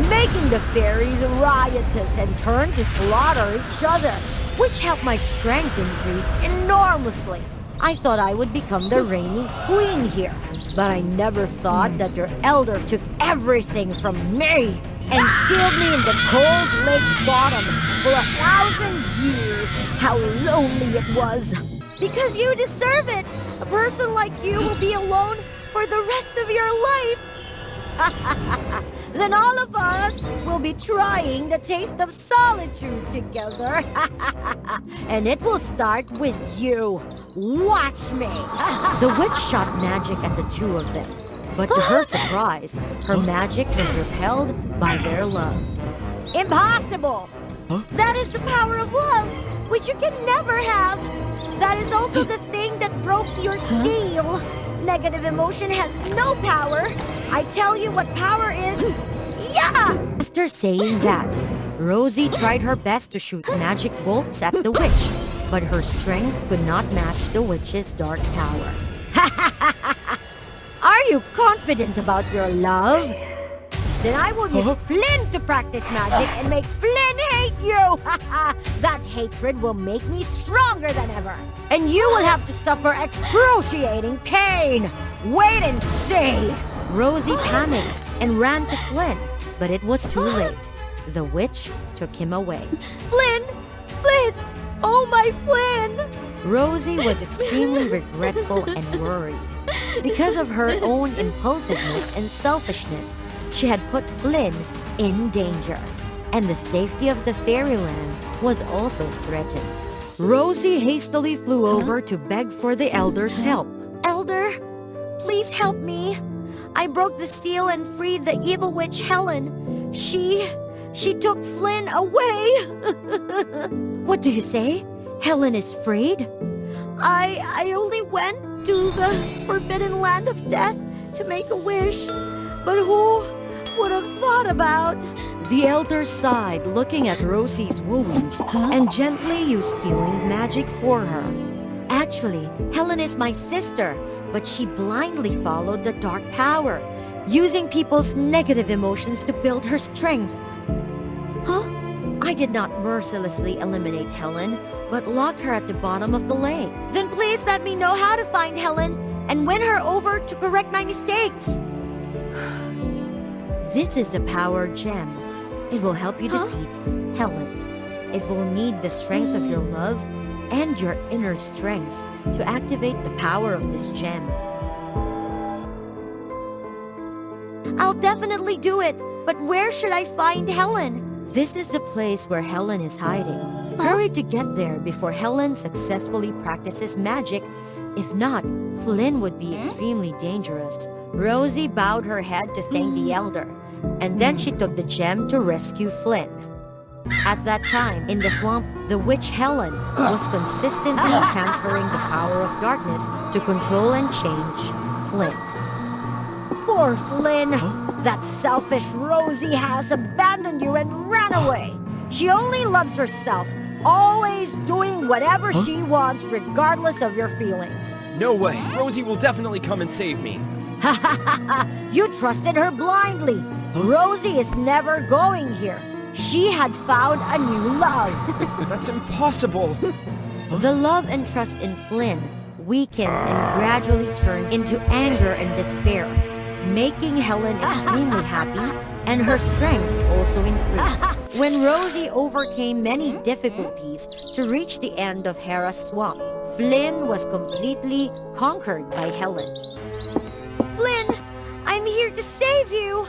making the fairies riotous and turn to slaughter each other, which helped my strength increase enormously. I thought I would become the reigning queen here, but I never thought that your elder took everything from me and sealed me in the cold lake bottom for 1,000 years. How lonely it was. Because you deserve it. A person like you will be alone for the rest of your life. Then all of us will be trying the taste of solitude together. And it will start with you. Watch me. The witch shot magic at the two of them. But to her surprise, her magic was repelled by their love. Impossible! That is the power of love, which you can never have. That is also the thing that broke your seal. Negative emotion has no power. I tell you what power is. Yeah! After saying that, Rosie tried her best to shoot magic bolts at the witch, but her strength could not match the witch's dark power. Are you confident about your love? Then I will use Flynn to practice magic and make Flynn hate you! That hatred will make me stronger than ever. And you will have to suffer excruciating pain. Wait and see! Rosie panicked and ran to Flynn, but it was too late. The witch took him away. Flynn! Flynn! Oh, my Flynn! Rosie was extremely regretful and worried. Because of her own impulsiveness and selfishness, she had put Flynn in danger, and the safety of the fairyland was also threatened. Rosie hastily flew over to beg for the elder's help. Elder, please help me. I broke the seal and freed the evil witch Helen. She took Flynn away. What do you say? Helen is freed? I only went to the forbidden land of death to make a wish. But who would have thought about? The elder sighed, looking at Rosie's wounds, and gently used healing magic for her. Actually, Helen is my sister, but she blindly followed the dark power, using people's negative emotions to build her strength. I did not mercilessly eliminate Helen, but locked her at the bottom of the lake. Then please let me know how to find Helen and win her over to correct my mistakes. This is a power gem. It will help you defeat Helen. It will need the strength of your love and your inner strengths to activate the power of this gem. I'll definitely do it, but where should I find Helen? This is the place where Helen is hiding. Hurry to get there before Helen successfully practices magic. If not, Flynn would be extremely dangerous. Rosie bowed her head to thank the elder, and then she took the gem to rescue Flynn. At that time, in the swamp, the witch Helen was consistently transferring the power of darkness to control and change Flynn. Poor Flynn! That selfish Rosie has abandoned you and ran away! She only loves herself, always doing whatever she wants regardless of your feelings. No way. Rosie will definitely come and save me. Ha ha ha ha! You trusted her blindly! Rosie is never going here. She had found a new love. That's impossible. The love and trust in Flynn weakened and gradually turned into anger and despair, making Helen extremely happy, and her strength also increased. When Rosie overcame many difficulties to reach the end of Hera's swamp, Flynn was completely conquered by Helen. Flynn, I'm here to save you.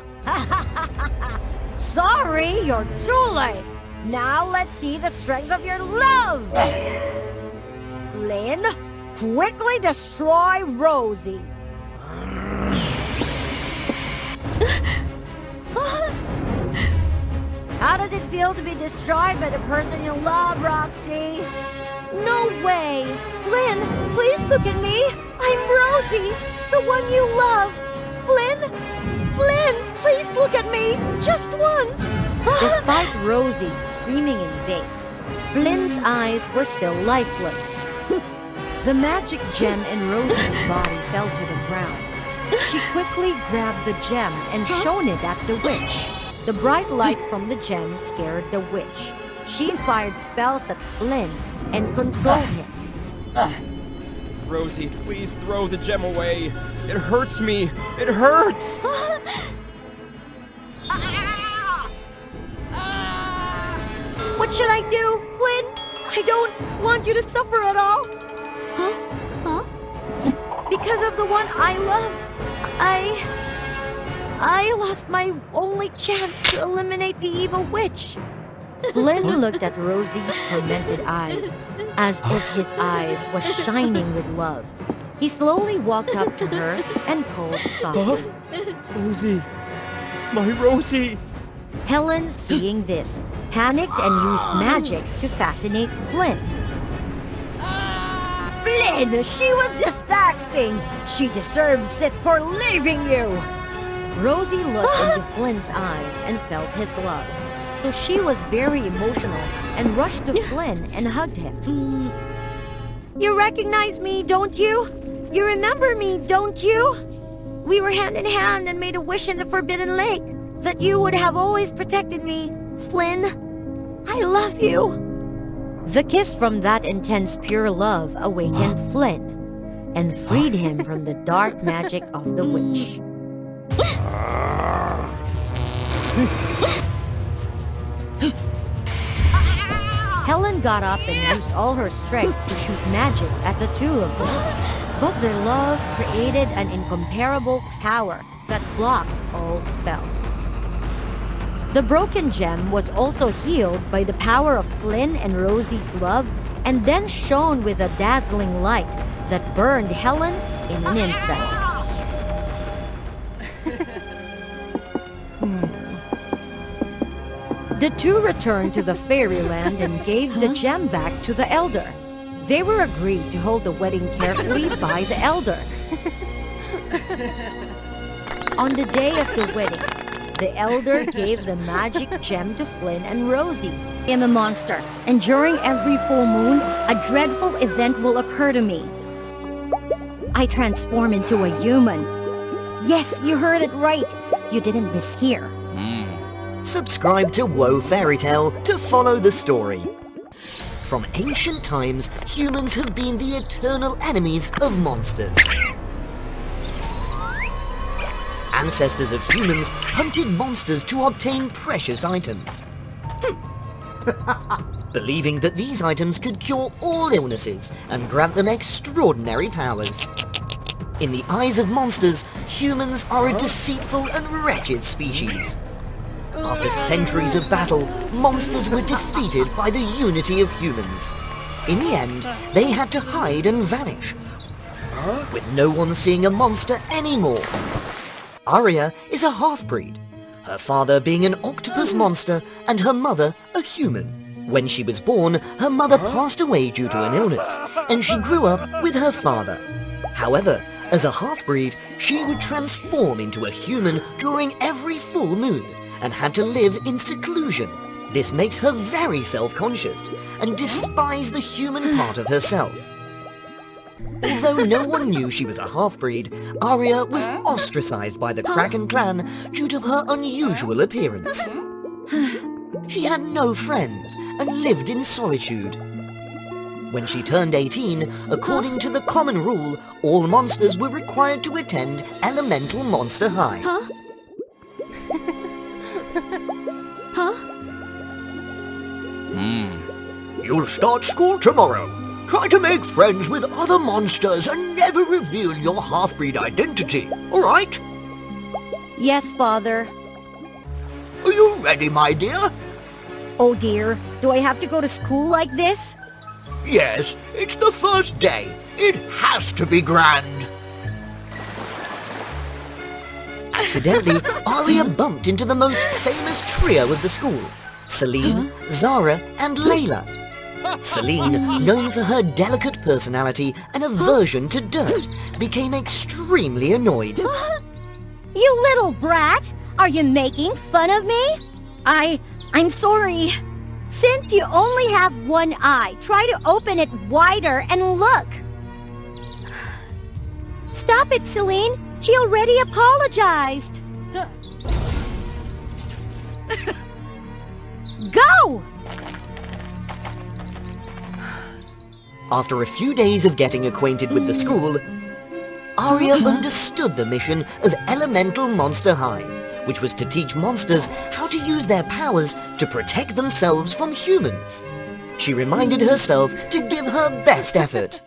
Sorry, you're too late. Now let's see the strength of your love. Flynn, quickly destroy Rosie. How does it feel to be destroyed by the person you love, Roxy? No way! Flynn, please look at me! I'm Rosie, the one you love! Flynn! Flynn, please look at me! Just once! Despite Rosie screaming in vain, Flynn's eyes were still lifeless. The magic gem in Rosie's body fell to the ground. She quickly grabbed the gem and shone it at the witch. The bright light from the gem scared the witch. She fired spells at Flynn and controlled him. Rosie, please throw the gem away. It hurts me. It hurts. What should I do, Flynn? I don't want you to suffer at all. Because of the one I love, I lost my only chance to eliminate the evil witch. Flynn looked at Rosie's tormented eyes, as if his eyes were shining with love. He slowly walked up to her and called softly. Rosie, my Rosie. Helen, seeing this, panicked and used magic to fascinate Flynn. Flynn, she was just acting. She deserves it for leaving you. Rosie looked into Flynn's eyes and felt his love. So she was very emotional and rushed to Flynn and hugged him. You recognize me, don't you? You remember me, don't you? We were hand in hand and made a wish in the Forbidden Lake that you would have always protected me. Flynn, I love you. The kiss from that intense pure love awakened Flynn and freed him from the dark magic of the witch. Helen got up and used all her strength to shoot magic at the two of them. But their love created an incomparable power that blocked all spells. The broken gem was also healed by the power of Flynn and Rosie's love, and then shone with a dazzling light that burned Helen in an instant. The two returned to the fairyland and gave the gem back to the elder. They were agreed to hold the wedding carefully by the elder. On the day of the wedding, the elder gave the magic gem to Flynn and Rosie. I am a monster, and during every full moon, a dreadful event will occur to me. I transform into a human. Yes, you heard it right. You didn't mishear. Subscribe to WOA Fairy Tale to follow the story. From ancient times, humans have been the eternal enemies of monsters. ancestors of humans hunted monsters to obtain precious items. Believing that these items could cure all illnesses and grant them extraordinary powers. In the eyes of monsters, humans are a deceitful and wretched species. After centuries of battle, monsters were defeated by the unity of humans. In the end, they had to hide and vanish, with no one seeing a monster anymore. Aria is a half-breed, her father being an octopus monster and her mother a human. When she was born, her mother passed away due to an illness, and she grew up with her father. However, as a half-breed, she would transform into a human during every full moon, and had to live in seclusion. This makes her very self-conscious, and despise the human part of herself. Although no one knew she was a half-breed, Aria was ostracized by the Kraken clan due to her unusual appearance. She had no friends and lived in solitude. When she turned 18, according to the common rule, all monsters were required to attend Elemental Monster High. You'll start school tomorrow. Try to make friends with other monsters and never reveal your half-breed identity, all right? Yes, Father. Are you ready, my dear? Oh dear, do I have to go to school like this? Yes, it's the first day. It has to be grand. Accidentally, Aria bumped into the most famous trio of the school, Celine, Zara, and Layla. Celine, known for her delicate personality and aversion to dirt, became extremely annoyed. You little brat! Are you making fun of me? I'm sorry. Since you only have one eye, try to open it wider and look. Stop it, Celine. She already apologized. Go! After a few days of getting acquainted with the school, Aria understood the mission of Elemental Monster High, which was to teach monsters how to use their powers to protect themselves from humans. She reminded herself to give her best effort.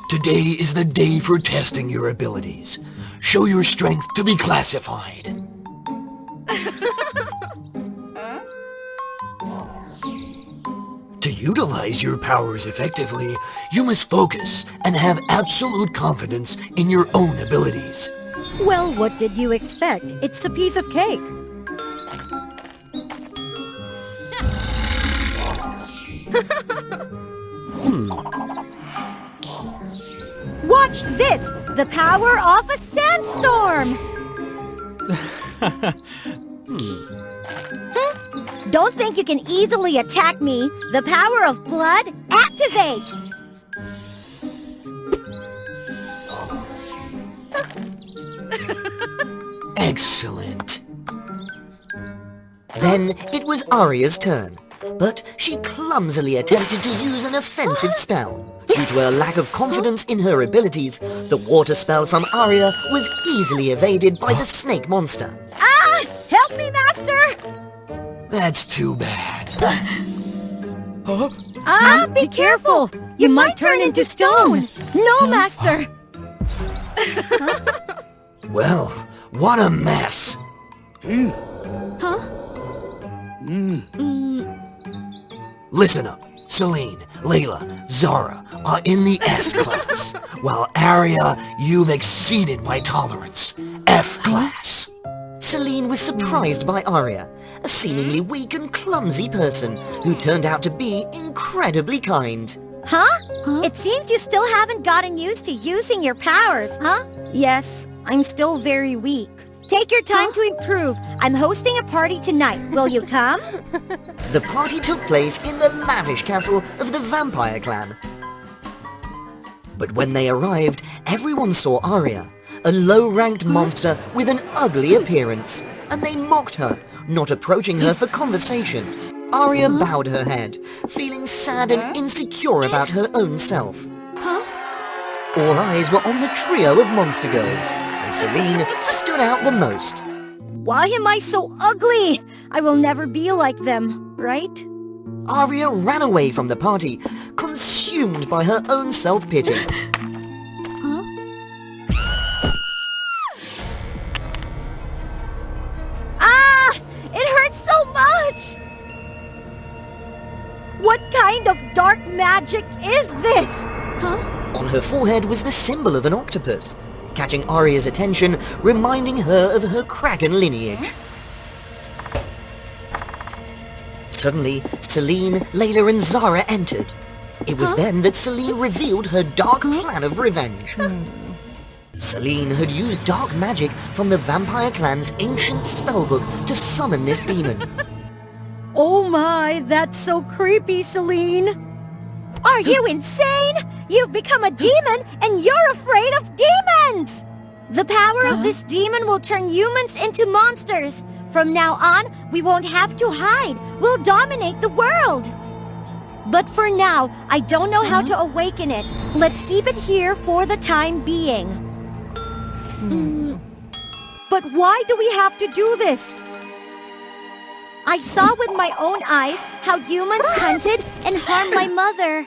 Today is the day for testing your abilities. Show your strength to be classified. To utilize your powers effectively, you must focus and have absolute confidence in your own abilities. Well, what did you expect? It's a piece of cake. Watch this! The power of a sandstorm! Don't think you can easily attack me. The power of blood, activate! Excellent. Then it was Aria's turn, but she clumsily attempted to use an offensive spell. Due to her lack of confidence in her abilities, the water spell from Aria was easily evaded by the snake monster. Ah! Help me, Master! That's too bad. Be careful! You might turn into stone! No, Master! Well, what a mess. Listen up. Celine, Layla, Zara are in the S class, while Aria, you've exceeded my tolerance. F class. Celine was surprised by Aria, a seemingly weak and clumsy person who turned out to be incredibly kind. It seems you still haven't gotten used to using your powers, huh? Yes, I'm still very weak. Take your time to improve. I'm hosting a party tonight. Will you come? The party took place in the lavish castle of the vampire clan. But when they arrived, everyone saw Aria, a low-ranked monster with an ugly appearance, and they mocked her, not approaching her for conversation. Aria bowed her head, feeling sad and insecure about her own self. All eyes were on the trio of monster girls, and Celine stood out the most. Why am I so ugly? I will never be like them, right? Aria ran away from the party, consumed by her own self-pity. Ah! It hurts so much! What kind of dark magic is this? On her forehead was the symbol of an octopus, catching Aria's attention, reminding her of her Kraken lineage. Suddenly, Celine, Layla and Zara entered. It was then that Celine revealed her dark plan of revenge. Celine had used dark magic from the vampire clan's ancient spellbook to summon this demon. Oh my, that's so creepy, Celine. Are you insane? You've become a demon and you're afraid of demons! The power of this demon will turn humans into monsters. From now on, we won't have to hide. We'll dominate the world. But for now, I don't know how to awaken it. Let's keep it here for the time being. But why do we have to do this? I saw with my own eyes how humans hunted and harmed my mother.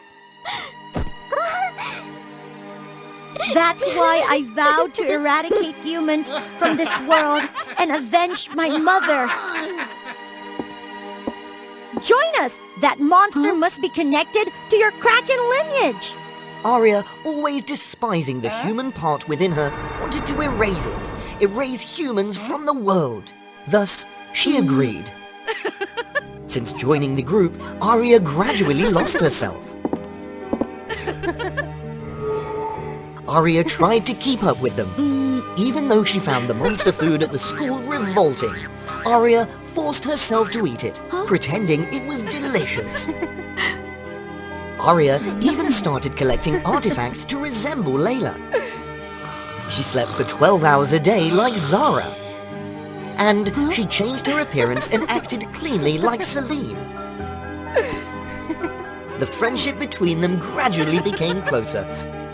That's why I vowed to eradicate humans from this world and avenge my mother. Join us! That monster must be connected to your Kraken lineage! Aria, always despising the human part within her, wanted to erase it, erase humans from the world. Thus, she agreed. Since joining the group, Aria gradually lost herself. Aria tried to keep up with them. Even though she found the monster food at the school revolting, Aria forced herself to eat it, pretending it was delicious. Aria even started collecting artifacts to resemble Layla. She slept for 12 hours a day like Zara. And she changed her appearance and acted cleanly like Celine. The friendship between them gradually became closer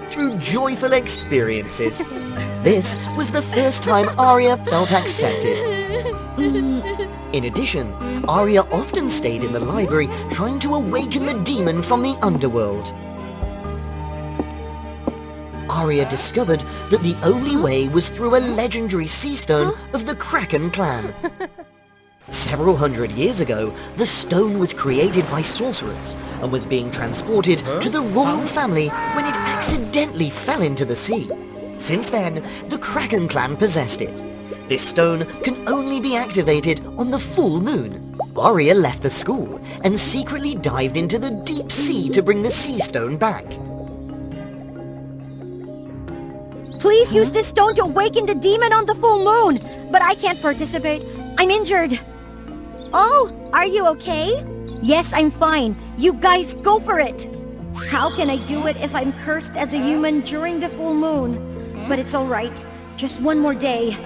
through joyful experiences. This was the first time Aria felt accepted. In addition, Aria often stayed in the library trying to awaken the demon from the underworld. Aria discovered that the only way was through a legendary sea stone of the Kraken clan. Several hundred years ago, the stone was created by sorcerers and was being transported to the royal family when it accidentally fell into the sea. Since then, the Kraken clan possessed it. This stone can only be activated on the full moon. Aria left the school and secretly dived into the deep sea to bring the sea stone back. Please use this stone to awaken the demon on the full moon, but I can't participate. I'm injured. Oh, are you okay? Yes, I'm fine. You guys go for it. How can I do it if I'm cursed as a human during the full moon? But it's all right. Just one more day.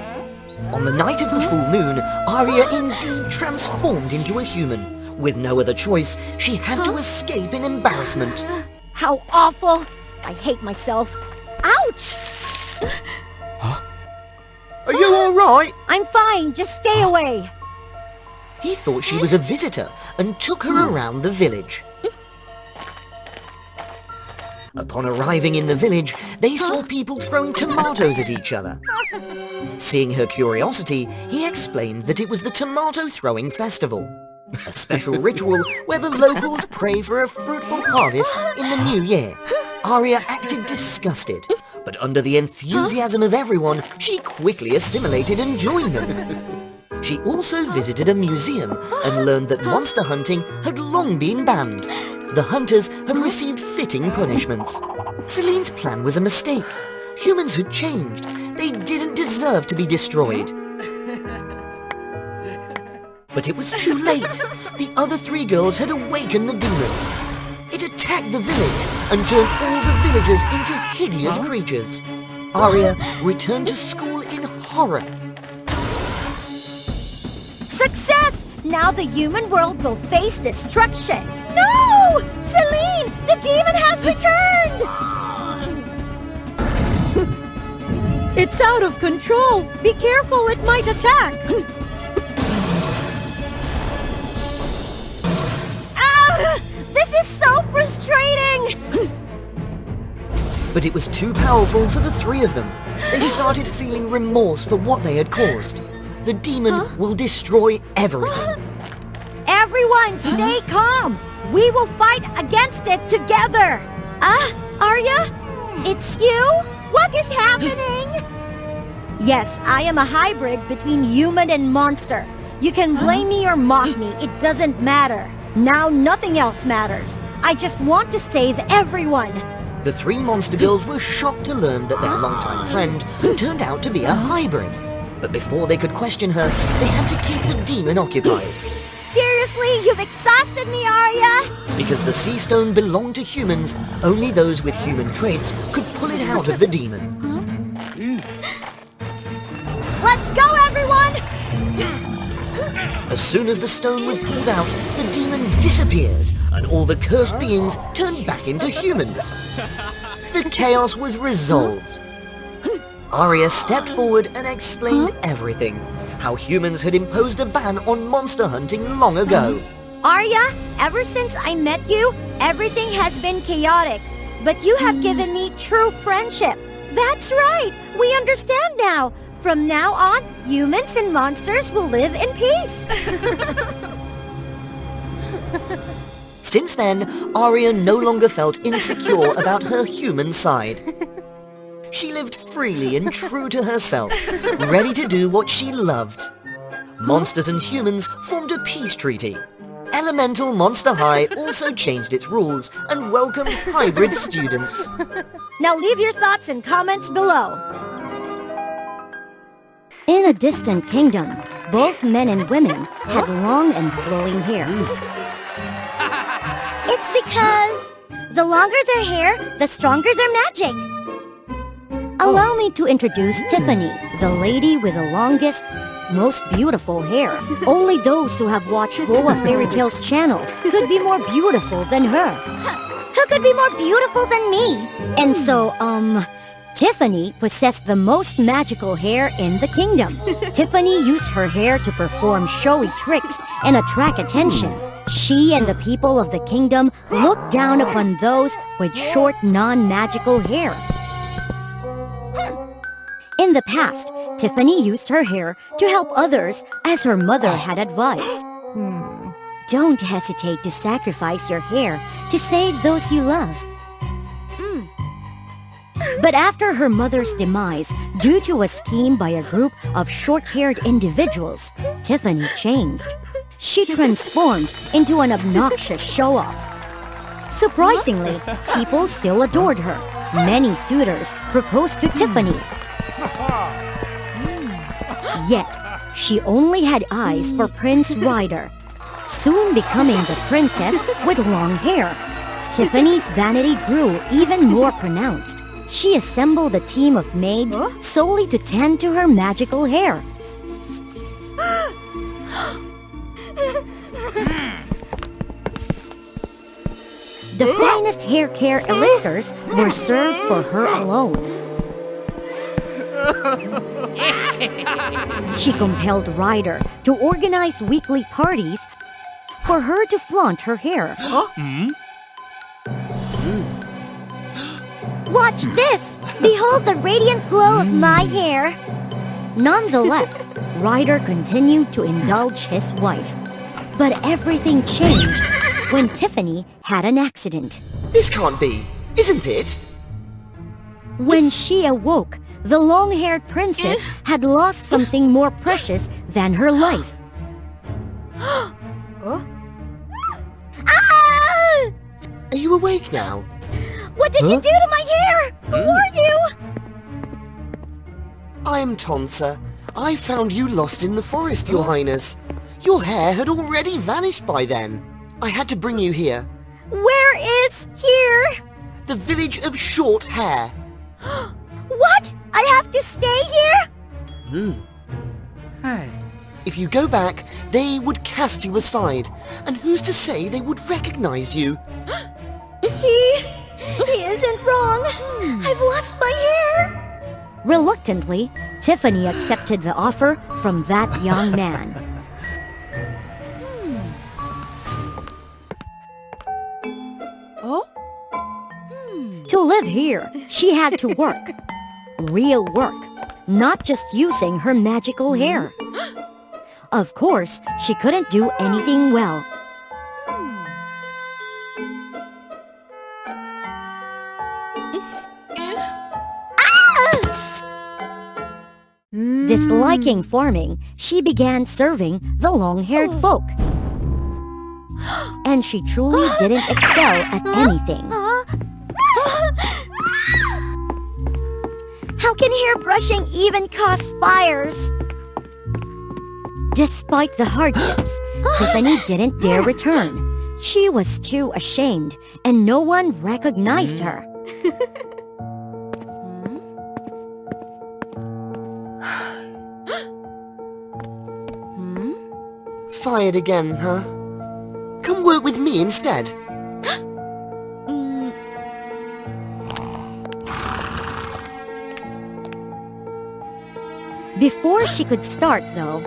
On the night of the full moon, Aria indeed transformed into a human. With no other choice, she had to escape in embarrassment. How awful! I hate myself. Ouch! Are you alright? I'm fine, just stay away. He thought she was a visitor and took her around the village. Upon arriving in the village, they saw people throwing tomatoes at each other. Seeing her curiosity, he explained that it was the tomato throwing festival, a special ritual where the locals pray for a fruitful harvest in the new year. Aria acted disgusted, but under the enthusiasm of everyone, she quickly assimilated and joined them. She also visited a museum and learned that monster hunting had long been banned. The hunters had received fitting punishments. Celine's plan was a mistake. Humans had changed. They didn't deserve to be destroyed. But it was too late. The other three girls had awakened the demon. It attacked the village and turned all the villagers into hideous creatures. Aria returned to school in horror. Success! Now the human world will face destruction. No! Celine! The demon has returned! It's out of control! Be careful, it might attack! Ah! This is so frustrating! But it was too powerful for the three of them. They started feeling remorse for what they had caused. The demon will destroy everything. Everyone, stay calm! We will fight against it together! Arya? It's you? What is happening? Yes, I am a hybrid between human and monster. You can blame me or mock me, it doesn't matter. Now nothing else matters. I just want to save everyone. The three monster girls were shocked to learn that their longtime friend turned out to be a hybrid. But before they could question her, they had to keep the demon occupied. Seriously, you've exhausted me, Arya! Because the sea stone belonged to humans, only those with human traits could pull it out of the demon. Let's go, everyone! As soon as the stone was pulled out, the demon disappeared, and all the cursed beings turned back into humans. The chaos was resolved. Arya stepped forward and explained everything. How humans had imposed a ban on monster hunting long ago. Arya, ever since I met you, everything has been chaotic. But you have given me true friendship. That's right! We understand now. From now on, humans and monsters will live in peace. Since then, Arya no longer felt insecure about her human side. She lived freely and true to herself, ready to do what she loved. Monsters and humans formed a peace treaty. Elemental Monster High also changed its rules and welcomed hybrid students. Now leave your thoughts and comments below. In a distant kingdom, both men and women had long and flowing hair. It's because the longer their hair, the stronger their magic. Allow me to introduce Tiffany, the lady with the longest, most beautiful hair. Only those who have watched WOA Fairy Tales channel could be more beautiful than her. Who could be more beautiful than me? And so, Tiffany possessed the most magical hair in the kingdom. Tiffany used her hair to perform showy tricks and attract attention. She and the people of the kingdom looked down upon those with short, non-magical hair. In the past, Tiffany used her hair to help others as her mother had advised. Don't hesitate to sacrifice your hair to save those you love. But after her mother's demise, due to a scheme by a group of short-haired individuals, Tiffany changed. She transformed into an obnoxious show-off. Surprisingly, people still adored her. Many suitors proposed to Tiffany. Yet, she only had eyes for Prince Ryder, soon becoming the princess with long hair. Tiffany's vanity grew even more pronounced. She assembled a team of maids solely to tend to her magical hair. The finest hair care elixirs were served for her alone. She compelled Ryder to organize weekly parties for her to flaunt her hair. Watch this! Behold the radiant glow of my hair. Nonetheless, Ryder continued to indulge his wife. But everything changed when Tiffany had an accident. This can't be, isn't it? When she awoke, the long-haired princess had lost something more precious than her life. Ah! Are you awake now? What did you do to my hair? Who are you? I'm Tonsa. I found you lost in the forest, Your Highness. Your hair had already vanished by then. I had to bring you here. Where is here? The village of Short Hair. What? I have to stay here? If you go back, they would cast you aside. And who's to say they would recognize you? He isn't wrong. I've lost my hair. Reluctantly, Tiffany accepted the offer from that young man. To live here, she had to work. Real work, not just using her magical hair. Of course, she couldn't do anything well. Disliking farming, she began serving the long-haired folk. And she truly didn't excel at anything. How can hair brushing even cause fires? Despite the hardships, Tiffany didn't dare return. She was too ashamed, and no one recognized her. Fired again, huh? Come work with me instead. Before she could start, though...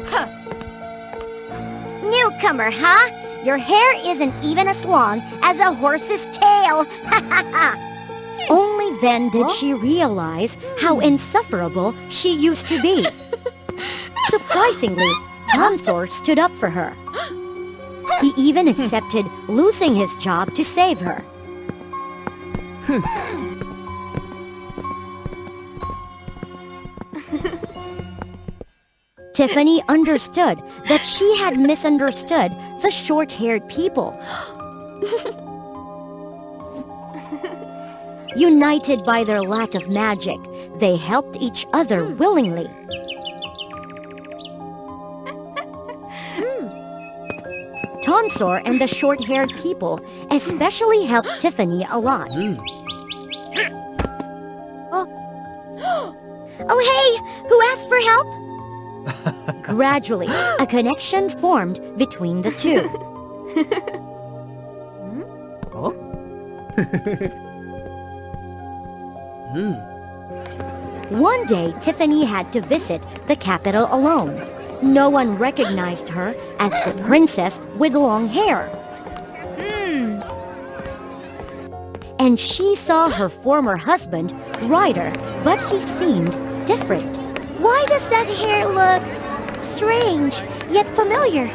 Newcomer, huh? Your hair isn't even as long as a horse's tail! Only then did she realize how insufferable she used to be. Surprisingly, Tonsor stood up for her. He even accepted losing his job to save her. Tiffany understood that she had misunderstood the short-haired people. United by their lack of magic, they helped each other willingly. Tonsor and the short-haired people especially helped Tiffany a lot. Oh hey, who asked for help? Gradually, a connection formed between the two. One day, Tiffany had to visit the capital alone. No one recognized her as the princess with long hair. And she saw her former husband, Ryder, but he seemed different. Why does that hair look strange, yet familiar?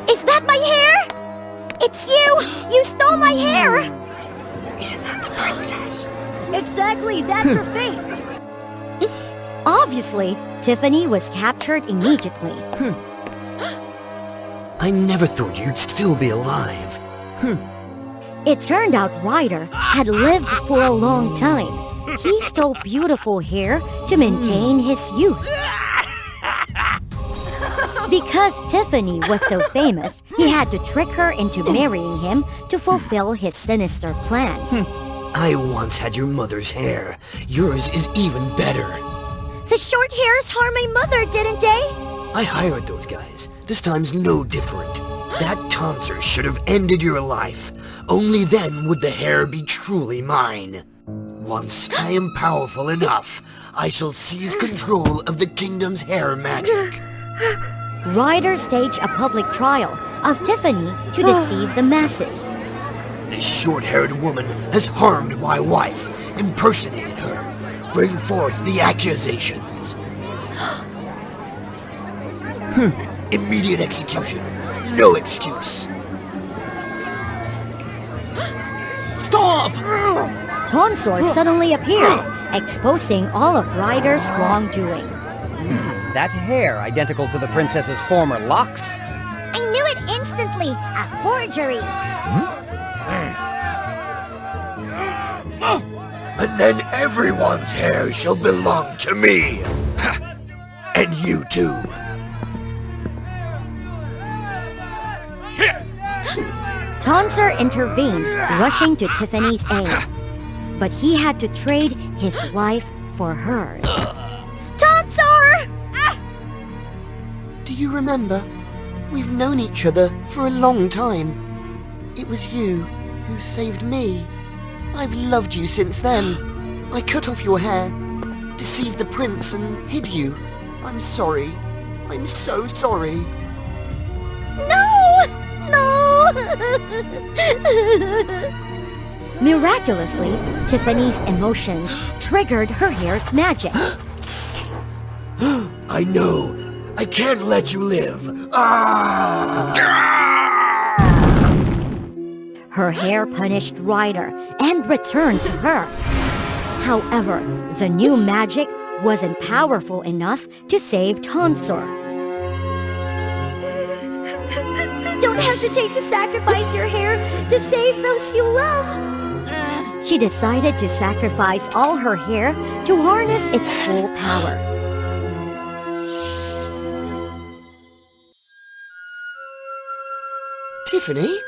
Is that my hair? It's you! You stole my hair! Isn't that the princess? Exactly, that's her face. Obviously, Tiffany was captured immediately. I never thought you'd still be alive. It turned out Ryder had lived for a long time. He stole beautiful hair to maintain his youth. Because Tiffany was so famous, he had to trick her into marrying him to fulfill his sinister plan. I once had your mother's hair. Yours is even better. The short hairs harmed my mother, didn't they? I hired those guys. This time's no different. That tonsor should have ended your life. Only then would the hair be truly mine. Once I am powerful enough, I shall seize control of the kingdom's hair magic. Ryder staged a public trial of Tiffany to deceive the masses. This short-haired woman has harmed my wife, impersonated her. Bring forth the accusations. Immediate execution. No excuse. Stop! Tonsor suddenly appeared, exposing all of Ryder's wrongdoing. That hair identical to the princess's former locks? I knew it instantly! A forgery! And then everyone's hair shall belong to me. And you too. Tonsor intervened, rushing to Tiffany's aid. But he had to trade his life for hers. Tonsor! Do you remember? We've known each other for a long time. It was you who saved me. I've loved you since then. I cut off your hair deceived the prince and hid you. I'm sorry. I'm so sorry. No! No! Miraculously, Tiffany's emotions triggered her hair's magic. I know. I can't let you live. Ah! Her hair punished Ryder and returned to her. However, the new magic wasn't powerful enough to save Tonsor. Don't hesitate to sacrifice your hair to save those you love. She decided to sacrifice all her hair to harness its full power. Tiffany?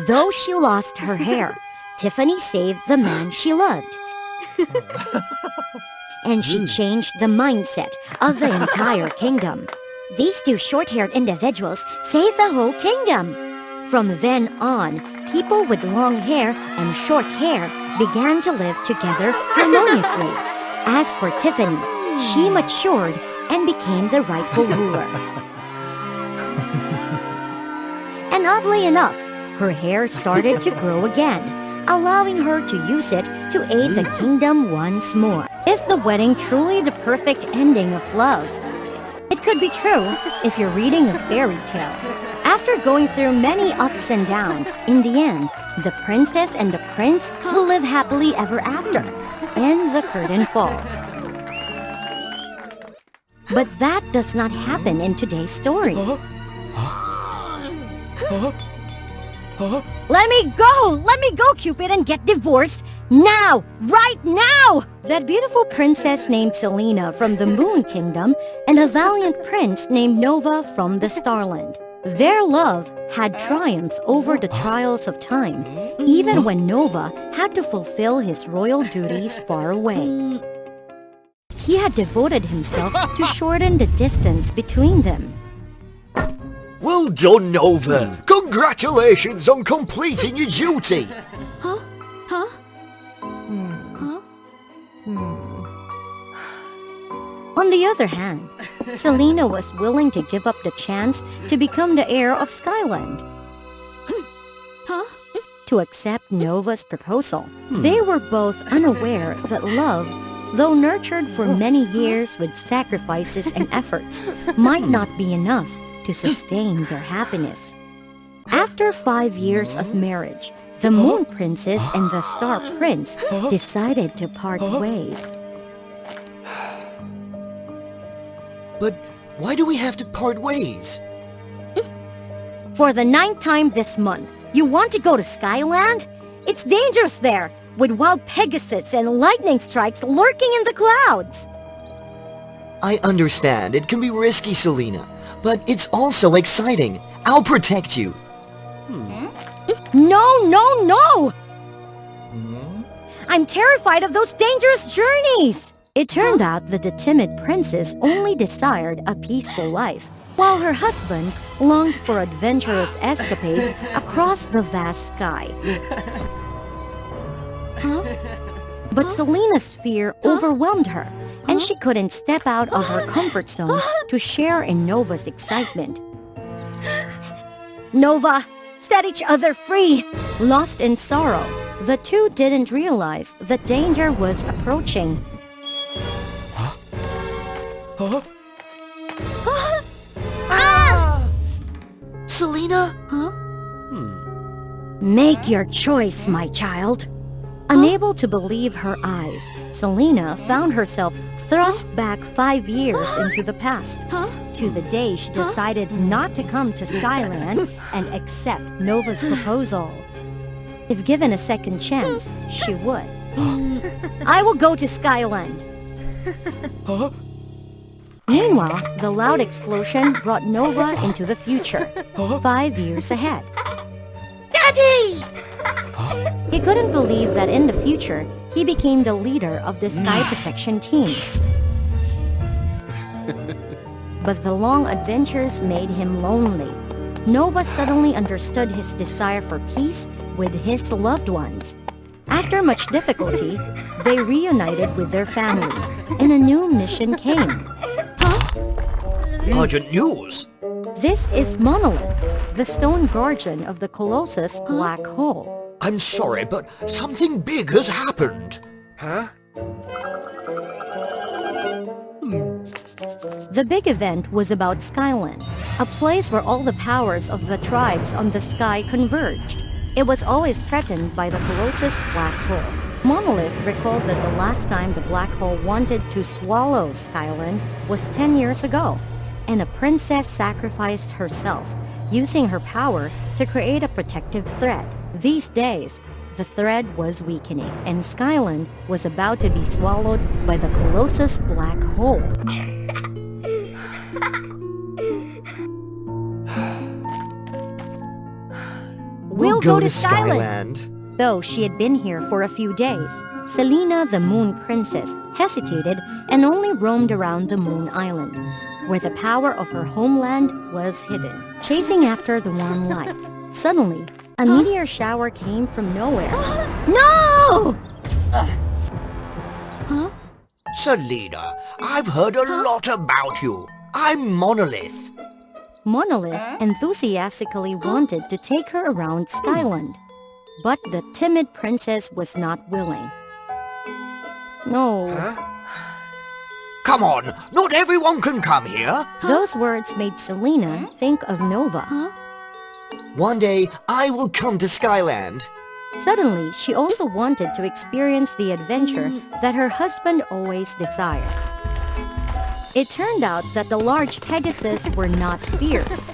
Though she lost her hair, Tiffany saved the man she loved. And she changed the mindset of the entire kingdom. These two short-haired individuals saved the whole kingdom. From then on, people with long hair and short hair began to live together harmoniously. As for Tiffany, she matured and became the rightful ruler. And oddly enough, her hair started to grow again, allowing her to use it to aid the kingdom once more. Is the wedding truly the perfect ending of love? It could be true if you're reading a fairy tale. After going through many ups and downs, in the end, the princess and the prince will live happily ever after, and the curtain falls. But that does not happen in today's story. Let me go! Let me go, Cupid, and get divorced now! Right now! That beautiful princess named Selena from the Moon Kingdom and a valiant prince named Nova from the Starland. Their love had triumphed over the trials of time, even when Nova had to fulfill his royal duties far away. He had devoted himself to shorten the distance between them. Well done, Nova. Congratulations on completing your duty. On the other hand, Selena was willing to give up the chance to become the heir of Skyland. To accept Nova's proposal, they were both unaware that love, though nurtured for many years with sacrifices and efforts, might not be enough to sustain their happiness. After 5 years of marriage, the Moon Princess and the Star Prince decided to part ways. But why do we have to part ways? For the 9th time this month, you want to go to Skyland? It's dangerous there, with wild Pegasus and lightning strikes lurking in the clouds. I understand. It can be risky, Selena. But it's also exciting. I'll protect you. No, no, no! I'm terrified of those dangerous journeys! It turned out that the timid princess only desired a peaceful life, while her husband longed for adventurous escapades across the vast sky. But Selena's fear overwhelmed her, and she couldn't step out of her comfort zone to share in Nova's excitement. Nova, set each other free! Lost in sorrow, the two didn't realize that danger was approaching. Selena? Make your choice, my child. Unable to believe her eyes, Selena found herself thrust back 5 years into the past, to the day she decided not to come to Skyland and accept Nova's proposal. If given a second chance, she would. I will go to Skyland. Meanwhile, the loud explosion brought Nova into the future, 5 years ahead. Daddy! He couldn't believe that in the future, he became the leader of the Sky Protection Team. But the long adventures made him lonely. Nova suddenly understood his desire for peace with his loved ones. After much difficulty, they reunited with their family, and a new mission came. Urgent news! This is Monolith, the stone guardian of the Colossus black hole. I'm sorry, but something big has happened. The big event was about Skyland, a place where all the powers of the tribes on the sky converged. It was always threatened by the Colossus black hole. Monolith recalled that the last time the black hole wanted to swallow Skyland was 10 years ago, and a princess sacrificed herself, using her power to create a protective thread. These days, the thread was weakening, and Skyland was about to be swallowed by the Colossus black hole. We'll go to Skyland. Though she had been here for a few days, Selena, the Moon Princess, hesitated and only roamed around the Moon Island, where the power of her homeland was hidden, chasing after the warm light. Suddenly, a meteor shower came from nowhere. No! Selena, I've heard a lot about you. I'm Monolith. Monolith enthusiastically wanted to take her around Skyland, but the timid princess was not willing. No. Come on, not everyone can come here. Those words made Selena think of Nova. One day, I will come to Skyland. Suddenly, she also wanted to experience the adventure that her husband always desired. It turned out that the large Pegasus were not fierce.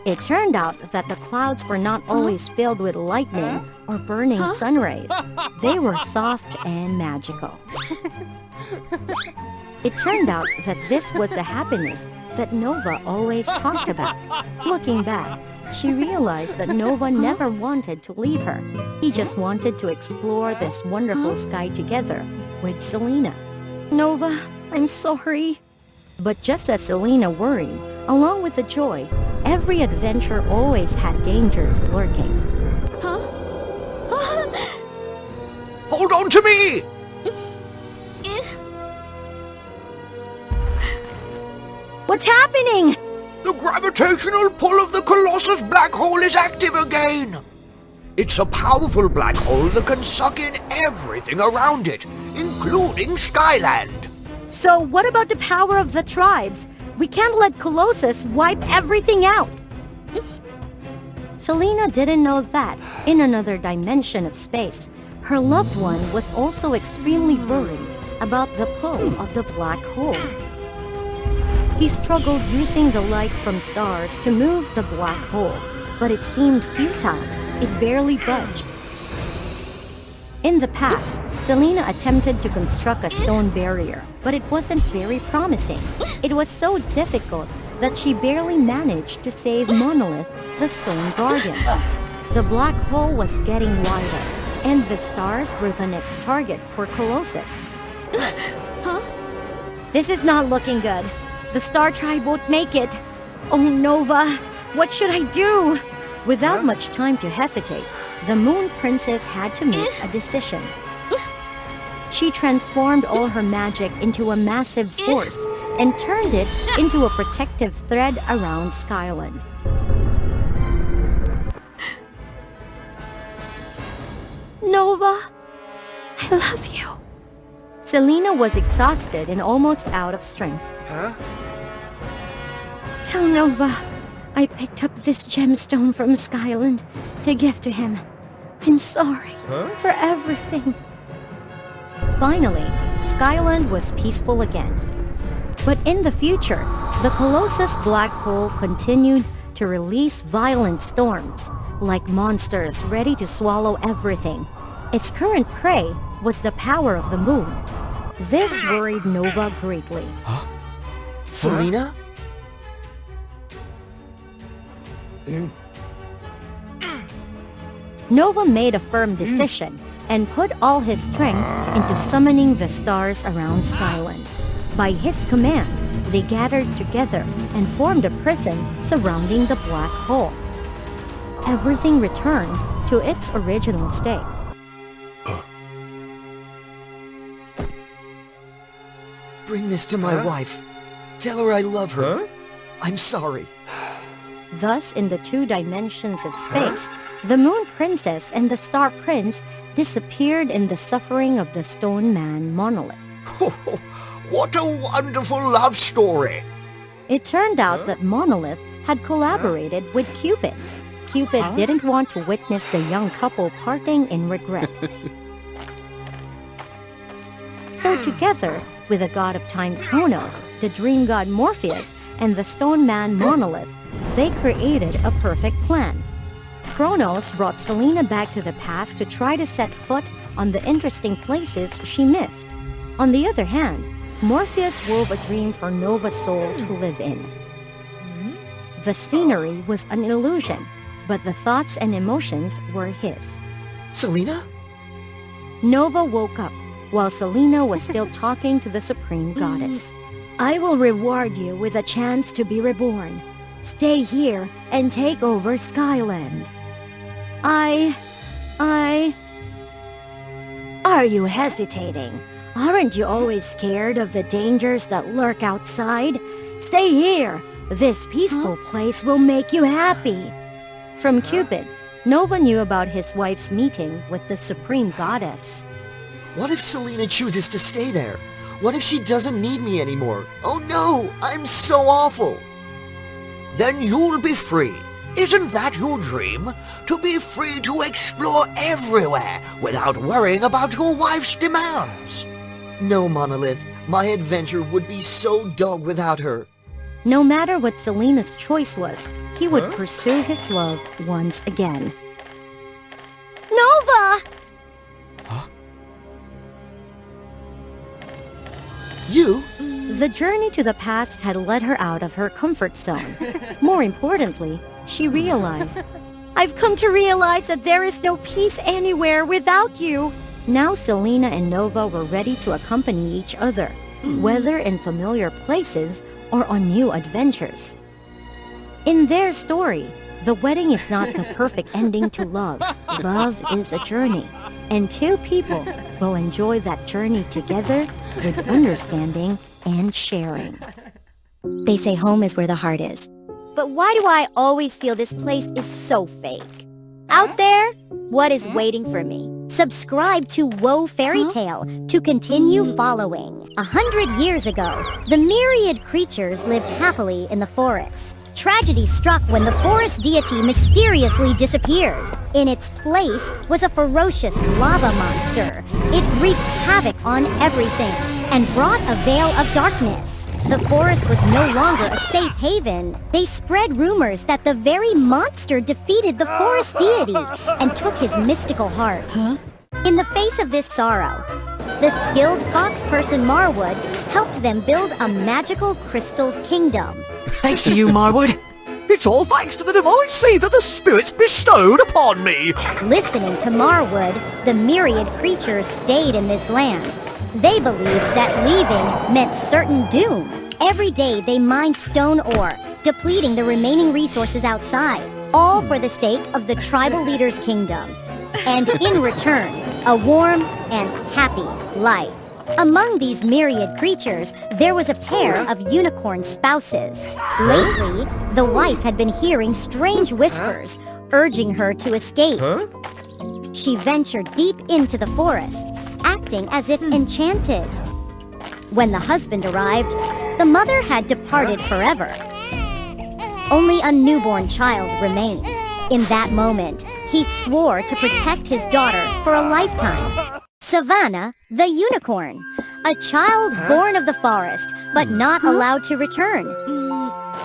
It turned out that the clouds were not always filled with lightning or burning sun rays. They were soft and magical. It turned out that this was the happiness that Nova always talked about. Looking back, she realized that Nova never wanted to leave her. He just wanted to explore this wonderful sky together with Selena. Nova, I'm sorry. But just as Selena worried, along with the joy, every adventure always had dangers lurking. Hold on to me! What's happening? The gravitational pull of the Colossus black hole is active again. It's a powerful black hole that can suck in everything around it, including Skyland. So what about the power of the tribes? We can't let Colossus wipe everything out. Selena didn't know that, in another dimension of space, her loved one was also extremely worried about the pull of the black hole. He struggled using the light from stars to move the black hole, but it seemed futile. It barely budged. In the past, Selena attempted to construct a stone barrier, but it wasn't very promising. It was so difficult that she barely managed to save Monolith, the stone guardian. The black hole was getting wider, and the stars were the next target for Colossus. This is not looking good. The Star Tribe won't make it. Oh, Nova, what should I do? Without much time to hesitate, the Moon Princess had to make a decision. She transformed all her magic into a massive force and turned it into a protective thread around Skyland. Nova, I love you. Selena was exhausted and almost out of strength. Tell Nova I picked up this gemstone from Skyland to give to him. I'm sorry for everything. Finally, Skyland was peaceful again. But in the future, the Colossus black hole continued to release violent storms, like monsters ready to swallow everything. Its current prey was the power of the moon. This worried Nova greatly. Selena? Nova made a firm decision and put all his strength into summoning the stars around Skyland. By his command, they gathered together and formed a prison surrounding the black hole. Everything returned to its original state. bring this to my wife. Tell her I love her. I'm sorry. Thus, in the 2 dimensions of space, the Moon Princess and the Star Prince disappeared in the suffering of the Stone Man monolith. What a wonderful love story! It turned out that Monolith had collaborated with Cupid. Cupid didn't want to witness the young couple parting in regret. So together, with the god of time Kronos, the dream god Morpheus, and the Stone Man Monolith, they created a perfect plan. Kronos brought Selena back to the past to try to set foot on the interesting places she missed. On the other hand, Morpheus wove a dream for Nova's soul to live in. The scenery was an illusion, but the thoughts and emotions were his. Selena? Nova woke up while Selena was still talking to the Supreme Goddess. I will reward you with a chance to be reborn. Stay here and take over Skyland. Are you hesitating? Aren't you always scared of the dangers that lurk outside? Stay here. This peaceful place will make you happy. From Cupid, Nova knew about his wife's meeting with the Supreme Goddess. What if Selena chooses to stay there? What if she doesn't need me anymore? Oh no, I'm so awful. Then you'll be free. Isn't that your dream? To be free to explore everywhere without worrying about your wife's demands. No, Monolith. My adventure would be so dull without her. No matter what Selena's choice was, he would pursue his love once again. Nova! You? The journey to the past had led her out of her comfort zone. More importantly, she realized, I've come to realize that there is no peace anywhere without you. Now Selena and Nova were ready to accompany each other, whether in familiar places or on new adventures. In their story, the wedding is not the perfect ending to love. Love is a journey, and 2 people will enjoy that journey together with understanding and sharing. They say home is where the heart is. But why do I always feel this place is so fake? Out there, what is waiting for me? Subscribe to WOA Fairy Tale to continue following. 100 years ago, the myriad creatures lived happily in the forest. Tragedy struck when the forest deity mysteriously disappeared. In its place was a ferocious lava monster. It wreaked havoc on everything and brought a veil of darkness. The forest was no longer a safe haven. They spread rumors that the very monster defeated the forest deity and took his mystical heart. In the face of this sorrow, the skilled fox person Marwood helped them build a magical crystal kingdom. Thanks to you, Marwood. It's all thanks to the divine seed that the spirits bestowed upon me. Listening to Marwood, the myriad creatures stayed in this land. They believed that leaving meant certain doom. Every day they mined stone ore, depleting the remaining resources outside, all for the sake of the tribal leader's kingdom. And in return, a warm and happy life. Among these myriad creatures, there was a pair of unicorn spouses. Lately, the wife had been hearing strange whispers, urging her to escape. She ventured deep into the forest, acting as if enchanted. When the husband arrived, the mother had departed forever. Only a newborn child remained. In that moment, he swore to protect his daughter for a lifetime. Savannah, the unicorn, a child born of the forest, but not allowed to return.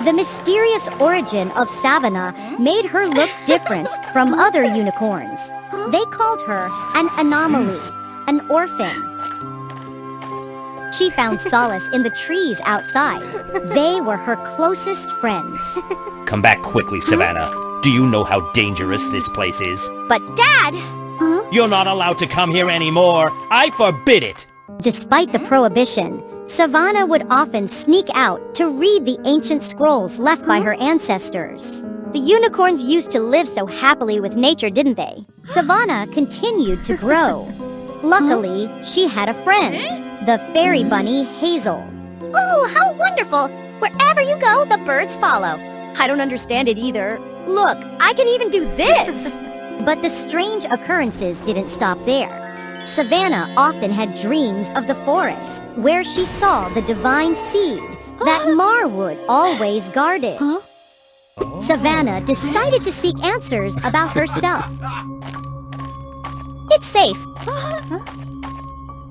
The mysterious origin of Savannah made her look different from other unicorns. They called her an anomaly, an orphan. She found solace in the trees outside. They were her closest friends. Come back quickly, Savannah. Do you know how dangerous this place is? But Dad! You're not allowed to come here anymore. I forbid it. Despite the prohibition, Savannah would often sneak out to read the ancient scrolls left by her ancestors. The unicorns used to live so happily with nature, didn't they? Savannah continued to grow. Luckily, she had a friend, the fairy bunny Hazel. Oh, how wonderful! Wherever you go, the birds follow. I don't understand it either. Look, I can even do this! But the strange occurrences didn't stop there. Savannah often had dreams of the forest, where she saw the divine seed that Marwood always guarded. Savannah decided to seek answers about herself. It's safe.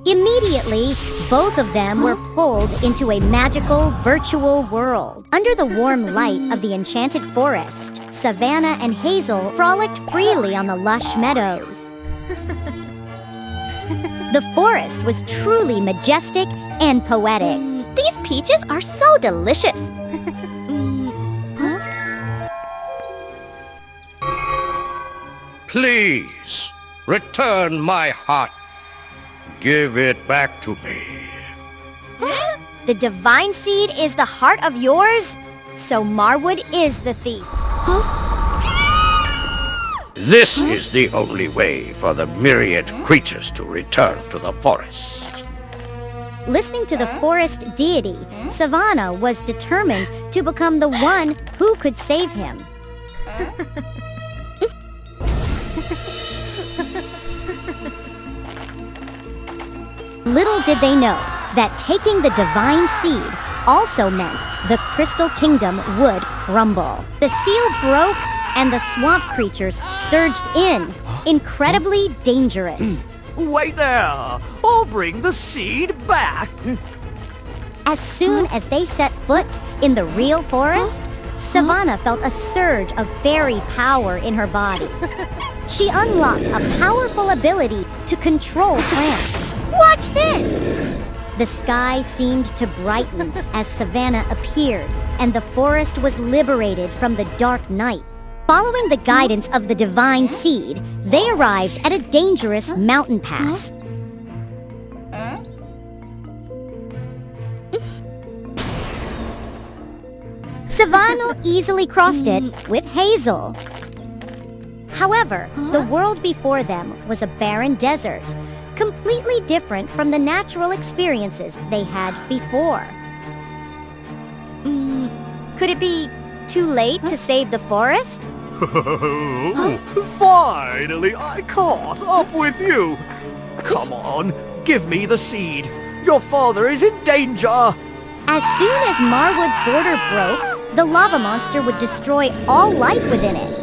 Immediately, both of them were pulled into a magical, virtual world. Under the warm light of the enchanted forest, Savannah and Hazel frolicked freely on the lush meadows. The forest was truly majestic and poetic. These peaches are so delicious. Please, return my heart. Give it back to me. The divine seed is the heart of yours? So Marwood is the thief. This is the only way for the myriad creatures to return to the forest. Listening to the forest deity, Savannah was determined to become the one who could save him. Little did they know that taking the divine seed also meant the Crystal Kingdom would crumble. The seal broke and the swamp creatures surged in, incredibly dangerous. Wait there! I'll bring the seed back! As soon as they set foot in the real forest, Savannah felt a surge of fairy power in her body. She unlocked a powerful ability to control plants. Watch this! The sky seemed to brighten as Savannah appeared, and the forest was liberated from the dark night. Following the guidance of the divine seed, they arrived at a dangerous mountain pass. Savannah easily crossed it with Hazel. However, the world before them was a barren desert, completely different from the natural experiences they had before. Could it be too late to save the forest? Finally, I caught up with you! Come on, give me the seed! Your father is in danger! As soon as Marwood's border broke, the lava monster would destroy all life within it.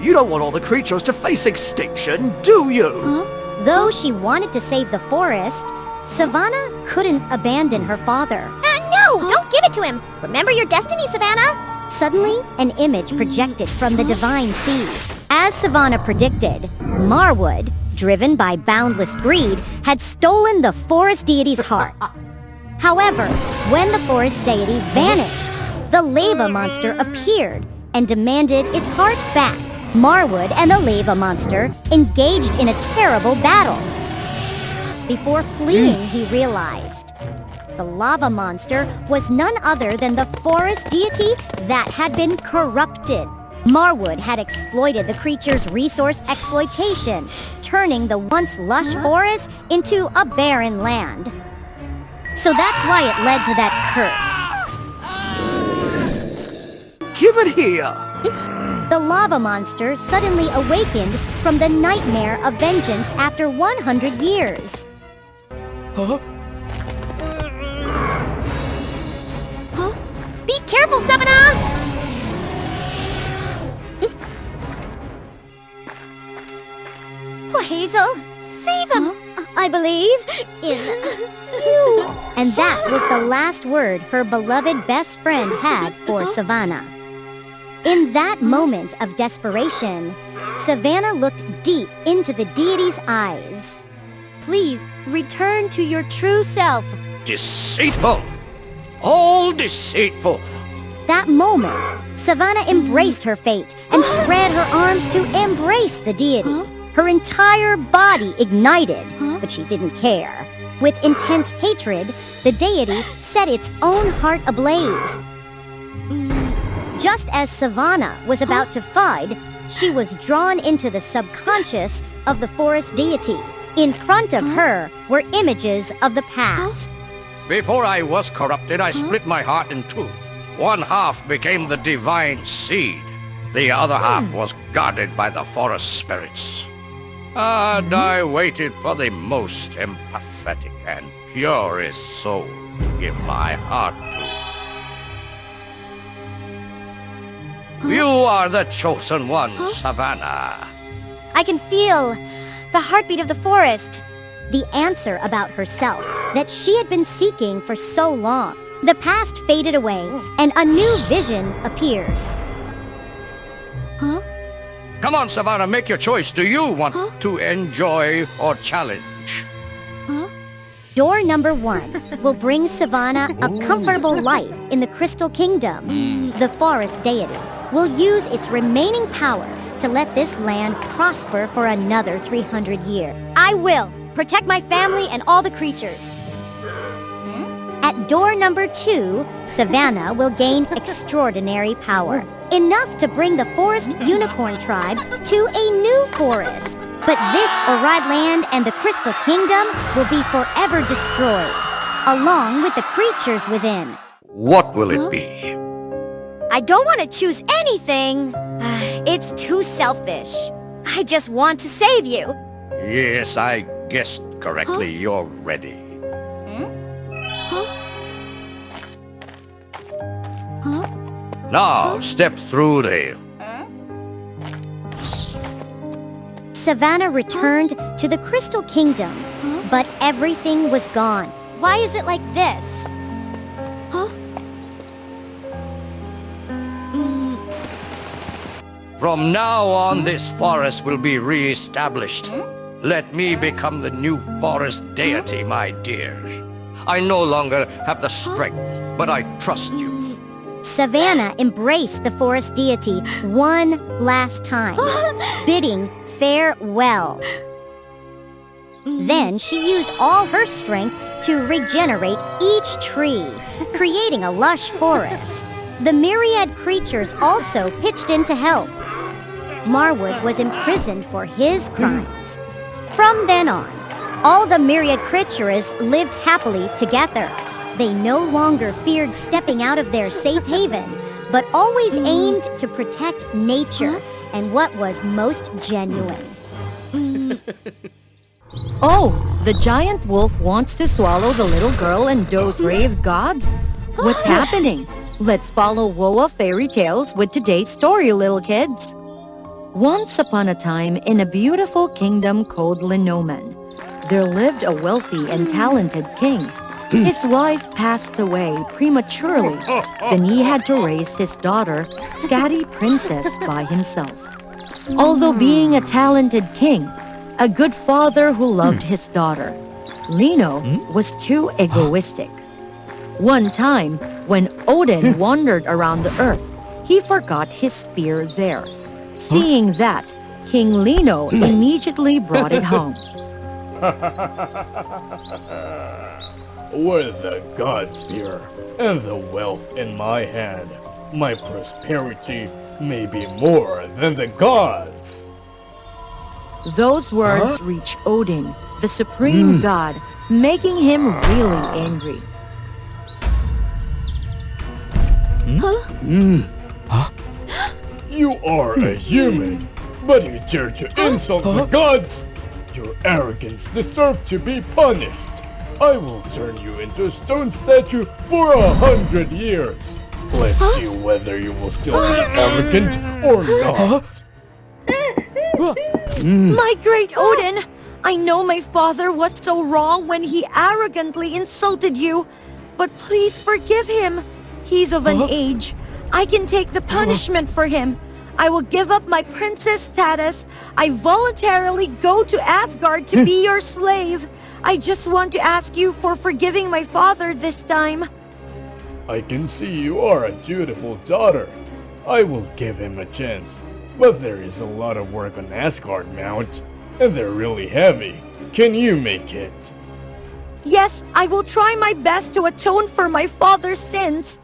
You don't want all the creatures to face extinction, do you? Though she wanted to save the forest, Savannah couldn't abandon her father. No! Don't give it to him! Remember your destiny, Savannah! Suddenly, an image projected from the divine seed. As Savannah predicted, Marwood, driven by boundless greed, had stolen the forest deity's heart. However, when the forest deity vanished, the lava monster appeared and demanded its heart back. Marwood and the lava monster engaged in a terrible battle. Before fleeing, he realized the lava monster was none other than the forest deity that had been corrupted. Marwood had exploited the creature's resource exploitation, turning the once lush forest into a barren land. So that's why it led to that curse. Give it here! The lava monster suddenly awakened from the nightmare of vengeance after 100 years. Be careful, Savannah! Oh, Hazel, save him! I believe in you. And that was the last word her beloved best friend had for Savannah. In that moment of desperation, Savannah looked deep into the deity's eyes. Please return to your true self. Deceitful! All deceitful! That moment, Savannah embraced her fate and spread her arms to embrace the deity. Her entire body ignited, but she didn't care. With intense hatred, the deity set its own heart ablaze. Just as Savannah was about to fight, she was drawn into the subconscious of the forest deity. In front of her were images of the past. Before I was corrupted, I split my heart in two. One half became the divine seed. The other half was guarded by the forest spirits. And I waited for the most empathetic and purest soul to give my heart to. You are the chosen one, Savannah. I can feel the heartbeat of the forest. The answer about herself that she had been seeking for so long. The past faded away, and a new vision appeared. Huh? Come on, Savannah, make your choice. Do you want to enjoy or challenge? Huh? Door number 1 will bring Savannah a comfortable life in the Crystal Kingdom. The forest deity will use its remaining power to let this land prosper for another 300 years. I will protect my family and all the creatures. At door number 2, Savannah will gain extraordinary power. Enough to bring the Forest Unicorn Tribe to a new forest. But this Oride land and the Crystal Kingdom will be forever destroyed, along with the creatures within. What will it be? I don't want to choose anything. It's too selfish. I just want to save you. Yes, I guessed correctly. You're ready. Now, step through the... Savannah returned to the Crystal Kingdom, but everything was gone. Why is it like this? From now on, this forest will be re-established. Let me become the new forest deity, my dear. I no longer have the strength, but I trust you. Savannah embraced the forest deity one last time, bidding farewell. Then she used all her strength to regenerate each tree, creating a lush forest. The myriad creatures also pitched in to help. Marwood was imprisoned for his crimes. From then on, all the myriad creatures lived happily together. They no longer feared stepping out of their safe haven, but always aimed to protect nature and what was most genuine. Oh, the giant wolf wants to swallow the little girl and those brave gods? What's happening? Let's follow WOA Fairy Tales with today's story, little kids. Once upon a time, in a beautiful kingdom called Linoman, there lived a wealthy and talented king. His wife passed away prematurely, then he had to raise his daughter, Scatty Princess, by himself. Although being a talented king, a good father who loved his daughter, Lino was too egoistic. One time, when Odin wandered around the earth, he forgot his spear there. Seeing that, King Lino immediately brought it home. With the god spear and the wealth in my hand, my prosperity may be more than the gods. Those words reach Odin, the supreme god, making him really angry. You are a human, but you dare to insult the gods? Your arrogance deserves to be punished. I will turn you into a stone statue for 100 years. Let's see whether you will still be arrogant or not. My great Odin! I know my father was so wrong when he arrogantly insulted you, but please forgive him. He's of an age. I can take the punishment for him. I will give up my princess status. I voluntarily go to Asgard to be your slave. I just want to ask you for forgiving my father this time. I can see you are a dutiful daughter. I will give him a chance. But there is a lot of work on Asgard Mount, and they're really heavy. Can you make it? Yes, I will try my best to atone for my father's sins.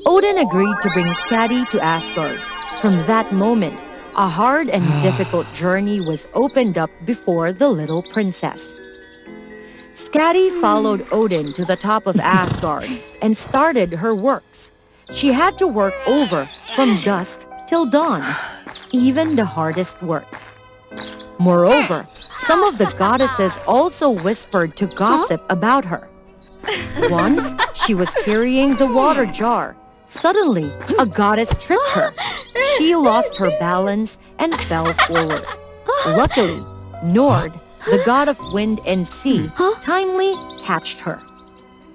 Odin agreed to bring Skadi to Asgard. From that moment, a hard and difficult journey was opened up before the little princess. Skadi followed Odin to the top of Asgard and started her works. She had to work over from dusk till dawn, even the hardest work. Moreover, some of the goddesses also whispered to gossip about her. Once, she was carrying the water jar. Suddenly, a goddess tripped her. She lost her balance and fell forward. Luckily, Nord, the god of wind and sea, timely catched her.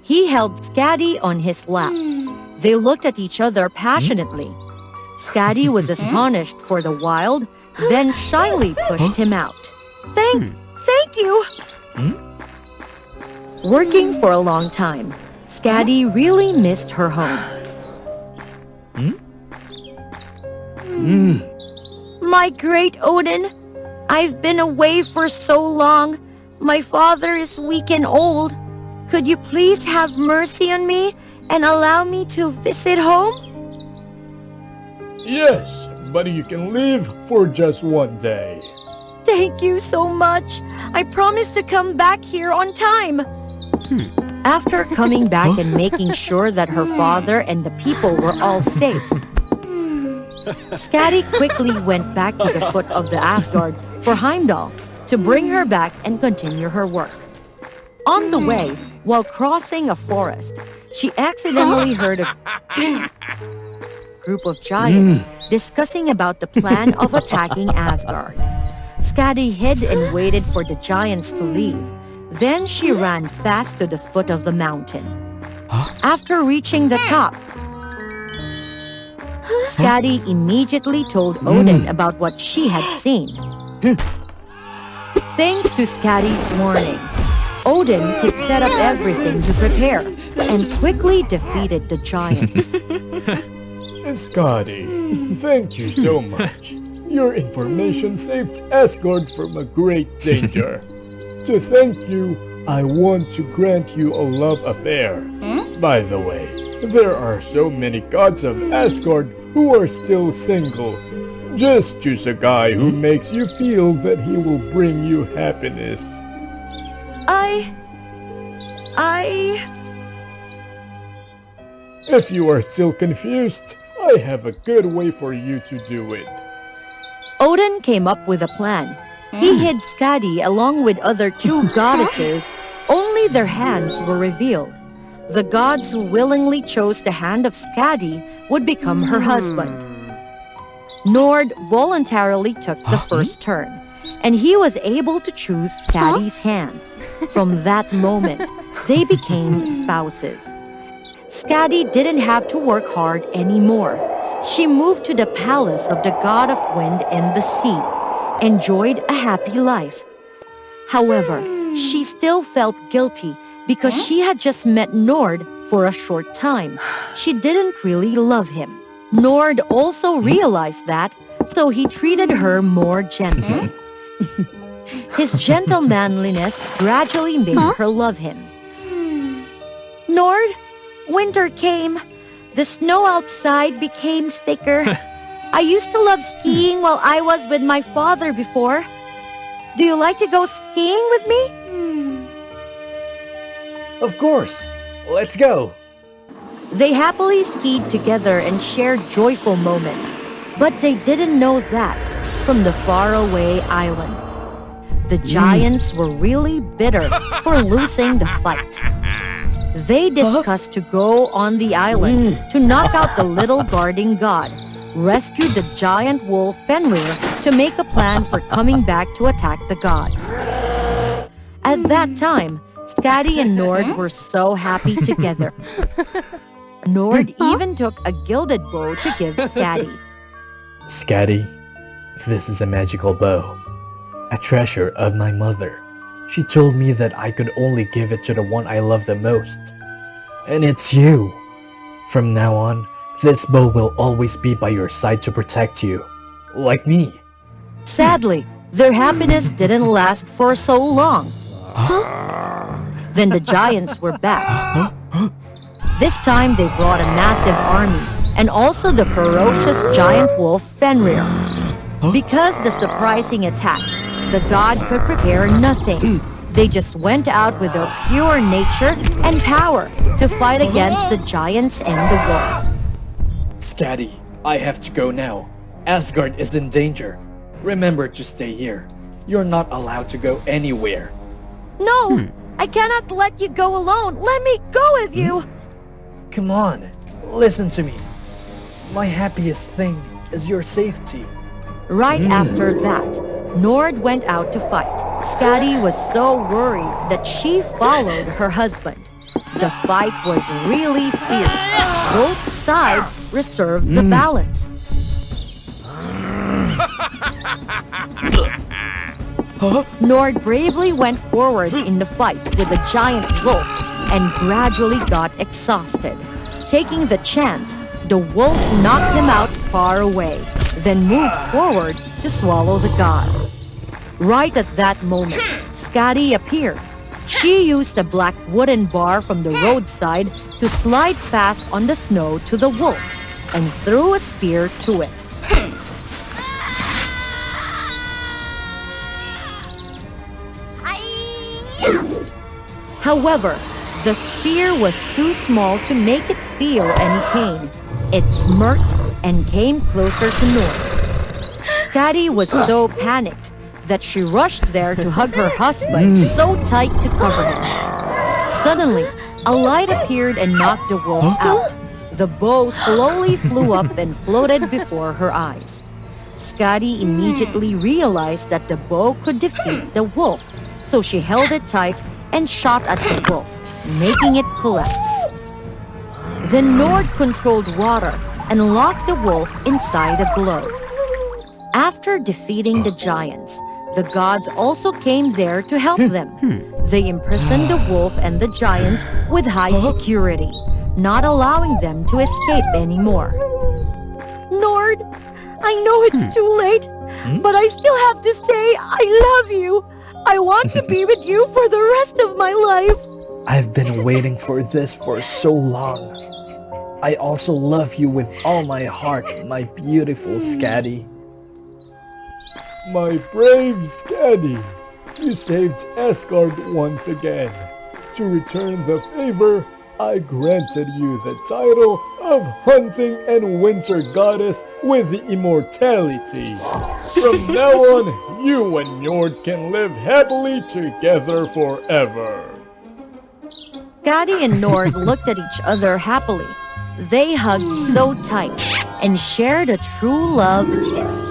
He held Skadi on his lap. They looked at each other passionately. Skadi was astonished for the while, then shyly pushed him out. Thank you! Working for a long time, Skadi really missed her home. My great Odin, I've been away for so long. My father is weak and old. Could you please have mercy on me and allow me to visit home? Yes, but you can leave for just one day. Thank you so much. I promise to come back here on time. After coming back and making sure that her father and the people were all safe, Skadi quickly went back to the foot of the Asgard for Heimdall to bring her back and continue her work. On the way, while crossing a forest, she accidentally heard a group of giants discussing about the plan of attacking Asgard. Skadi hid and waited for the giants to leave. Then she ran fast to the foot of the mountain. After reaching the top, Skadi immediately told Odin about what she had seen. Thanks to Skadi's warning, Odin could set up everything to prepare and quickly defeated the giants. Skadi, thank you so much. Your information saved Asgard from a great danger. To thank you, I want to grant you a love affair. By the way, there are so many gods of Asgard who are still single. Just choose a guy who makes you feel that he will bring you happiness. If you are still confused, I have a good way for you to do it. Odin came up with a plan. He hid Skadi along with other two goddesses, only their hands were revealed. The gods who willingly chose the hand of Skadi would become her husband. Nord voluntarily took the first turn, and he was able to choose Skadi's hand. From that moment, they became spouses. Skadi didn't have to work hard anymore. She moved to the palace of the god of wind and the sea, enjoyed a happy life. However, she still felt guilty because she had just met Nord for a short time. She didn't really love him. Nord also realized that, so he treated her more gently. His gentle manliness gradually made her love him. Nord, winter came. The snow outside became thicker. I used to love skiing while I was with my father before. Do you like to go skiing with me? Of course. Let's go. They happily skied together and shared joyful moments, but they didn't know that from the faraway island, the giants were really bitter for losing the fight. They discussed to go on the island to knock out the little guarding god, rescue the giant wolf Fenrir to make a plan for coming back to attack the gods. At that time, Skadi and Nord were so happy together. Nord even took a gilded bow to give Skadi. Skadi, this is a magical bow, a treasure of my mother. She told me that I could only give it to the one I love the most. And it's you. From now on, this bow will always be by your side to protect you. Like me. Sadly, their happiness didn't last for so long. Then the giants were back. This time they brought a massive army, and also the ferocious giant wolf Fenrir. Because the surprising attack, the god could prepare nothing. They just went out with their pure nature and power to fight against the giants and the wolf. Scatty, I have to go now. Asgard is in danger. Remember to stay here. You're not allowed to go anywhere. No, I cannot let you go alone. Let me go with you. Come on, listen to me. My happiest thing is your safety. Right after that, Nord went out to fight. Skadi was so worried that she followed her husband. The fight was really fierce. Both sides reserved the balance. Nord bravely went forward in the fight with a giant wolf and gradually got exhausted. Taking the chance, the wolf knocked him out far away, then moved forward to swallow the god. Right at that moment, Skadi appeared. She used a black wooden bar from the roadside to slide fast on the snow to the wolf and threw a spear to it. However, the spear was too small to make it feel any pain. It smirked and came closer to Nord. Skadi was so panicked that she rushed there to hug her husband so tight to cover him. Suddenly, a light appeared and knocked the wolf out. The bow slowly flew up and floated before her eyes. Skadi immediately realized that the bow could defeat the wolf, so she held it tight and shot at the wolf, making it collapse. Then Nord controlled water and locked the wolf inside a globe. After defeating the giants, the gods also came there to help them. They imprisoned the wolf and the giants with high security, not allowing them to escape anymore. Nord, I know it's too late, but I still have to say I love you. I want to be with you for the rest of my life. I've been waiting for this for so long. I also love you with all my heart, my beautiful Skadi. My brave Skadi, you saved Asgard once again. To return the favor, I granted you the title of Hunting and Winter Goddess with immortality. From now on, you and Njord can live happily together forever. Skadi and Nord looked at each other happily. They hugged so tight and shared a true love kiss.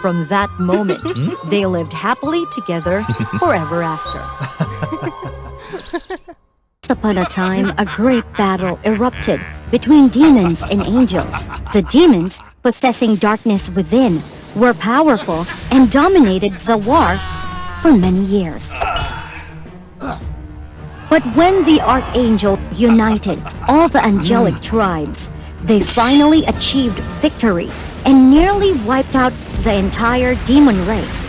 From that moment, they lived happily together forever after. Once upon a time, a great battle erupted between demons and angels. The demons, possessing darkness within, were powerful and dominated the war for many years. But when the Archangel united all the angelic tribes, they finally achieved victory and nearly wiped out the entire demon race.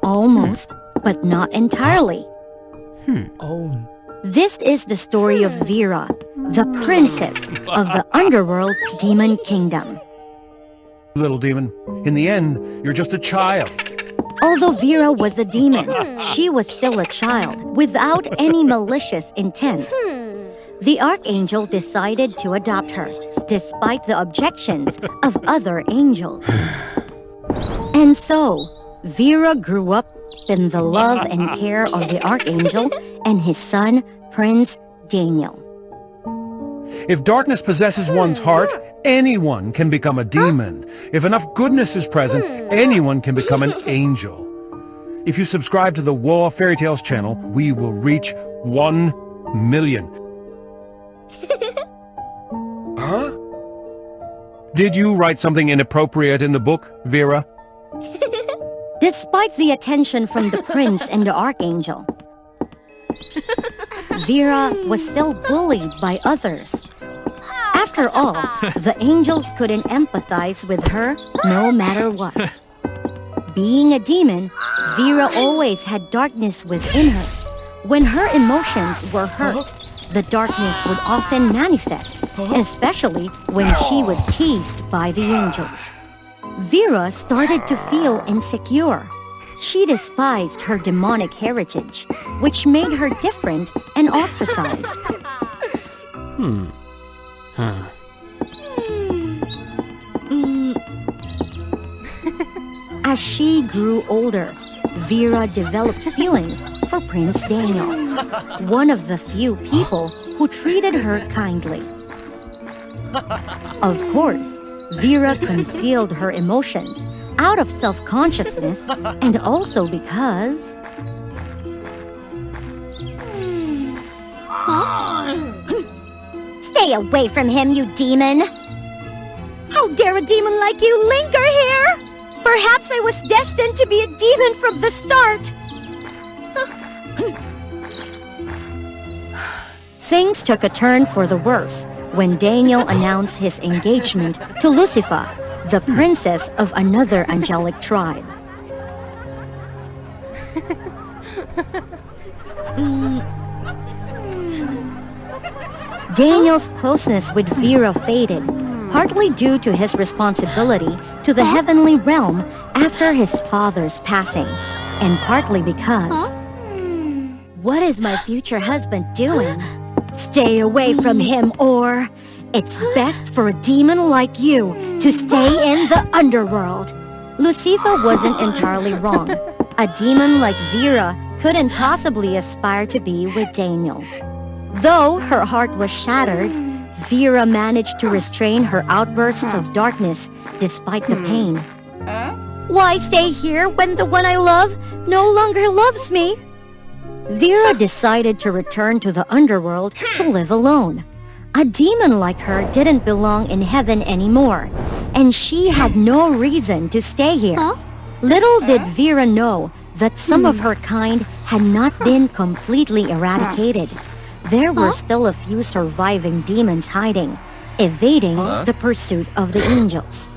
Almost, but not entirely. This is the story of Vera, the princess of the underworld demon kingdom. Little demon, in the end, you're just a child. Although Vera was a demon, she was still a child, without any malicious intent. The Archangel decided to adopt her, despite the objections of other angels. And so, Vera grew up in the love and care of the Archangel and his son, Prince Daniel. If darkness possesses one's heart, anyone can become a demon. If enough goodness is present, anyone can become an angel. If you subscribe to the WOA Fairy Tales channel, we will reach 1 million. Huh? Did you write something inappropriate in the book, Vera? Despite the attention from the prince and the Archangel, Vera was still bullied by others. After all, the angels couldn't empathize with her no matter what. Being a demon, Vera always had darkness within her. When her emotions were hurt, the darkness would often manifest, especially when she was teased by the angels. Vera started to feel insecure. She despised her demonic heritage, which made her different and ostracized. As she grew older, Vera developed feelings for Prince Daniel, one of the few people who treated her kindly. Of course, Vera concealed her emotions out of self-consciousness and also because... Stay away from him, you demon! How dare a demon like you linger here? Perhaps I was destined to be a demon from the start! Things took a turn for the worse when Daniel announced his engagement to Lucifer, the princess of another angelic tribe. Daniel's closeness with Vera faded, partly due to his responsibility to the heavenly realm after his father's passing, and partly because... What is my future husband doing? Stay away from him, or it's best for a demon like you to stay in the underworld. Lucifer wasn't entirely wrong. A demon like Vera couldn't possibly aspire to be with Daniel. Though her heart was shattered, Vera managed to restrain her outbursts of darkness despite the pain. Why stay here when the one I love no longer loves me? Vera decided to return to the underworld to live alone. A demon like her didn't belong in heaven anymore, and she had no reason to stay here. Little did Vera know that some of her kind had not been completely eradicated. There were still a few surviving demons hiding, evading the pursuit of the angels.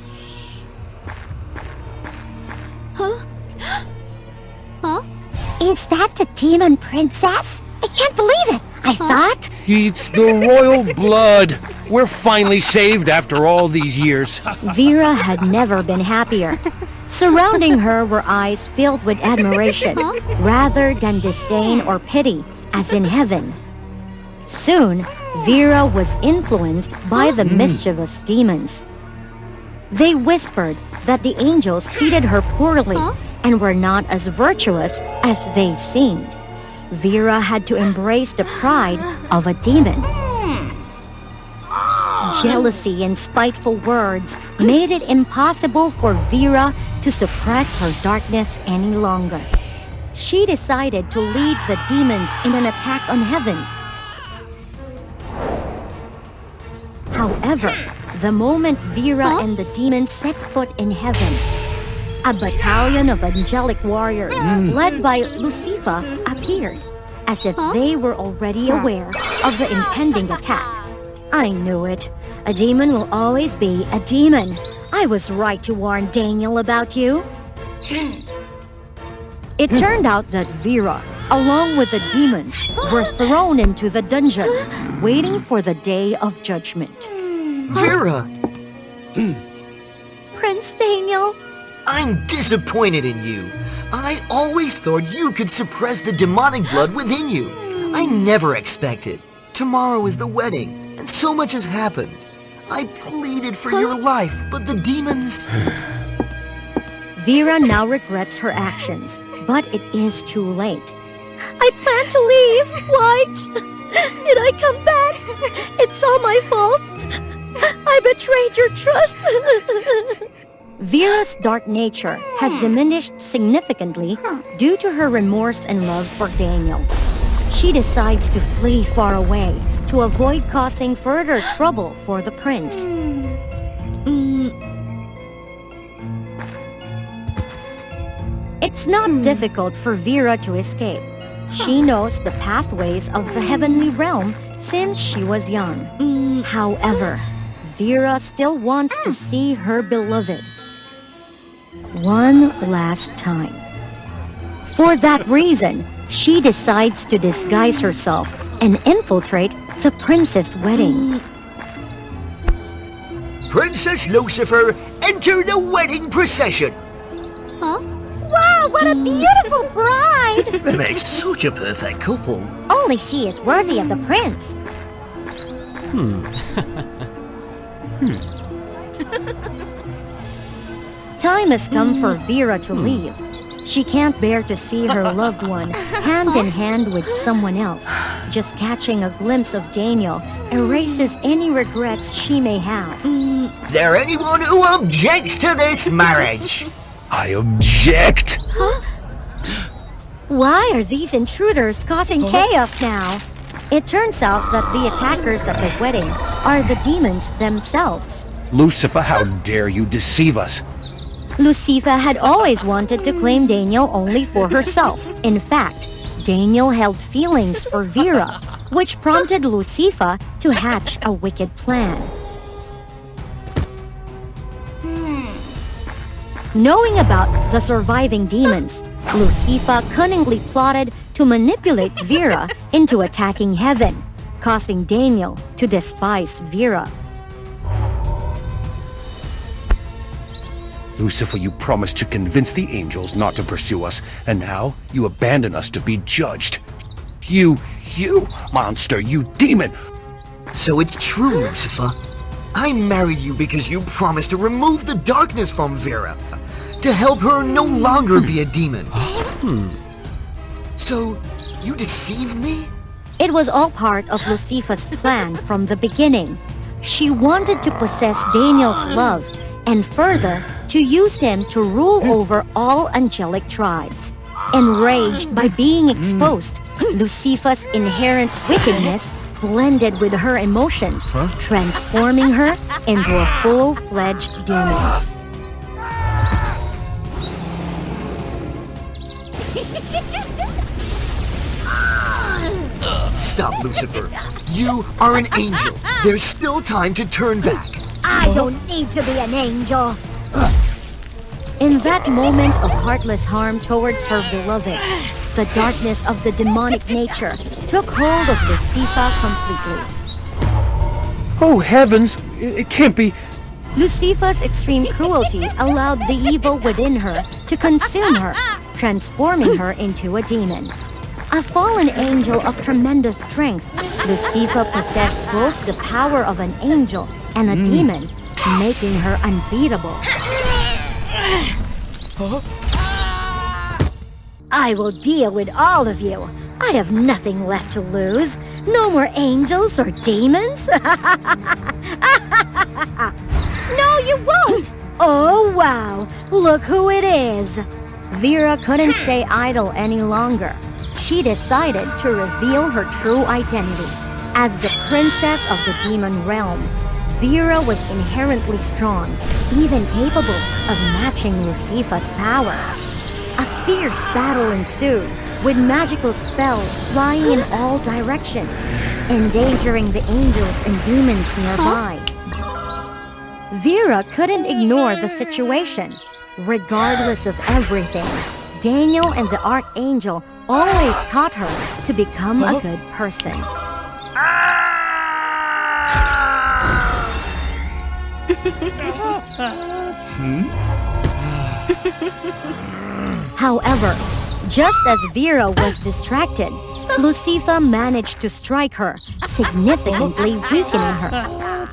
Is that the demon princess? I can't believe it! I thought... It's the royal blood. We're finally saved after all these years. Vera had never been happier. Surrounding her were eyes filled with admiration, rather than disdain or pity, as in heaven. Soon, Vera was influenced by the mischievous demons. They whispered that the angels treated her poorly and were not as virtuous as they seemed. Vera had to embrace the pride of a demon. Jealousy and spiteful words made it impossible for Vera to suppress her darkness any longer. She decided to lead the demons in an attack on heaven. However, the moment Vera and the demons set foot in heaven, a battalion of angelic warriors led by Lucifer appeared, as if they were already aware of the impending attack. I knew it. A demon will always be a demon. I was right to warn Daniel about you. It turned out that Vera, along with the demons, were thrown into the dungeon, waiting for the day of judgment. Vera! Prince Daniel? I'm disappointed in you. I always thought you could suppress the demonic blood within you. I never expected. Tomorrow is the wedding, and so much has happened. I pleaded for your life, but the demons... Vera now regrets her actions, but it is too late. I plan to leave. Why did I come back? It's all my fault. I betrayed your trust. Vera's dark nature has diminished significantly due to her remorse and love for Daniel. She decides to flee far away to avoid causing further trouble for the prince. It's not difficult for Vera to escape. She knows the pathways of the heavenly realm since she was young. However, Vera still wants to see her beloved one last time. For that reason, she decides to disguise herself and infiltrate the princess' wedding. Princess Lucifer, enter the wedding procession. Huh? Wow, what a beautiful bride! They make such a perfect couple. Only she is worthy of the prince. Time has come for Vera to leave. She can't bear to see her loved one hand in hand with someone else. Just catching a glimpse of Daniel erases any regrets she may have. Is there anyone who objects to this marriage? I object! Huh? Why are these intruders causing chaos now? It turns out that the attackers of the wedding are the demons themselves. Lucifer, how dare you deceive us? Lucifer had always wanted to claim Daniel only for herself. In fact, Daniel held feelings for Vera, which prompted Lucifer to hatch a wicked plan. Knowing about the surviving demons, Lucifer cunningly plotted to manipulate Vera into attacking heaven, causing Daniel to despise Vera. Lucifer, you promised to convince the angels not to pursue us, and now you abandon us to be judged. You monster, you demon! So it's true, Lucifer. I married you because you promised to remove the darkness from Vera, to help her no longer be a demon. So, you deceived me? It was all part of Lucifer's plan from the beginning. She wanted to possess Daniel's love, and further, to use him to rule over all angelic tribes. Enraged by being exposed, Lucifer's inherent wickedness blended with her emotions, transforming her into a full-fledged demon. Stop, Lucifer. You are an angel. There's still time to turn back. I don't need to be an angel. In that moment of heartless harm towards her beloved, the darkness of the demonic nature took hold of Lucifer completely. Oh heavens, it can't be... Lucifer's extreme cruelty allowed the evil within her to consume her, transforming her into a demon. A fallen angel of tremendous strength, Lucifer possessed both the power of an angel and a demon, making her unbeatable. I will deal with all of you. I have nothing left to lose. No more angels or demons. No, you won't! Oh, wow. Look who it is. Vera couldn't stay idle any longer. She decided to reveal her true identity. As the princess of the demon realm, Vera was inherently strong, even capable of matching Lucifer's power. A fierce battle ensued, with magical spells flying in all directions, endangering the angels and demons nearby. Vera couldn't ignore the situation. Regardless of everything, Daniel and the Archangel always taught her to become a good person. However, just as Vera was distracted, Lucifer managed to strike her, significantly weakening her.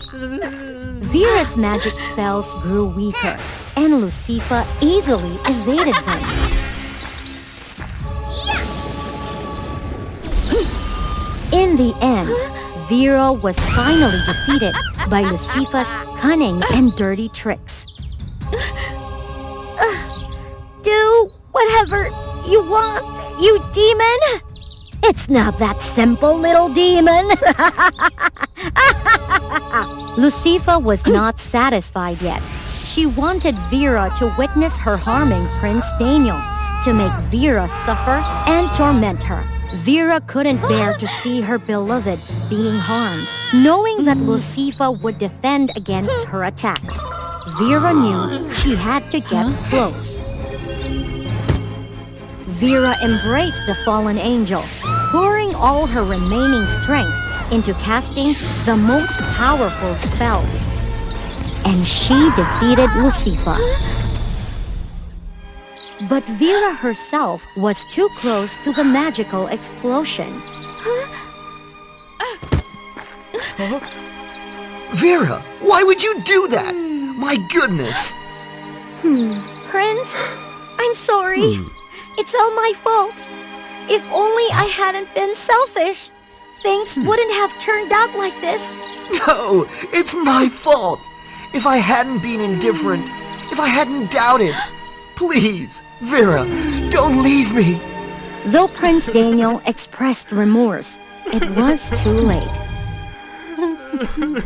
Vera's magic spells grew weaker, and Lucifer easily evaded them. In the end, Vera was finally defeated by Lucifer's cunning and dirty tricks. Do whatever you want, you demon! It's not that simple, little demon! Lucifer was not satisfied yet. She wanted Vera to witness her harming Prince Daniel, to make Vera suffer and torment her. Vera couldn't bear to see her beloved being harmed. Knowing that Lucifer would defend against her attacks, Vera knew she had to get close. Vera embraced the fallen angel, pouring all her remaining strength into casting the most powerful spell. And she defeated Lucifer. But Vera herself was too close to the magical explosion. Vera, why would you do that? My goodness! Prince, I'm sorry. It's all my fault. If only I hadn't been selfish, things wouldn't have turned out like this. No, it's my fault. If I hadn't been indifferent, if I hadn't doubted, please, Vera, don't leave me. Though Prince Daniel expressed remorse, it was too late.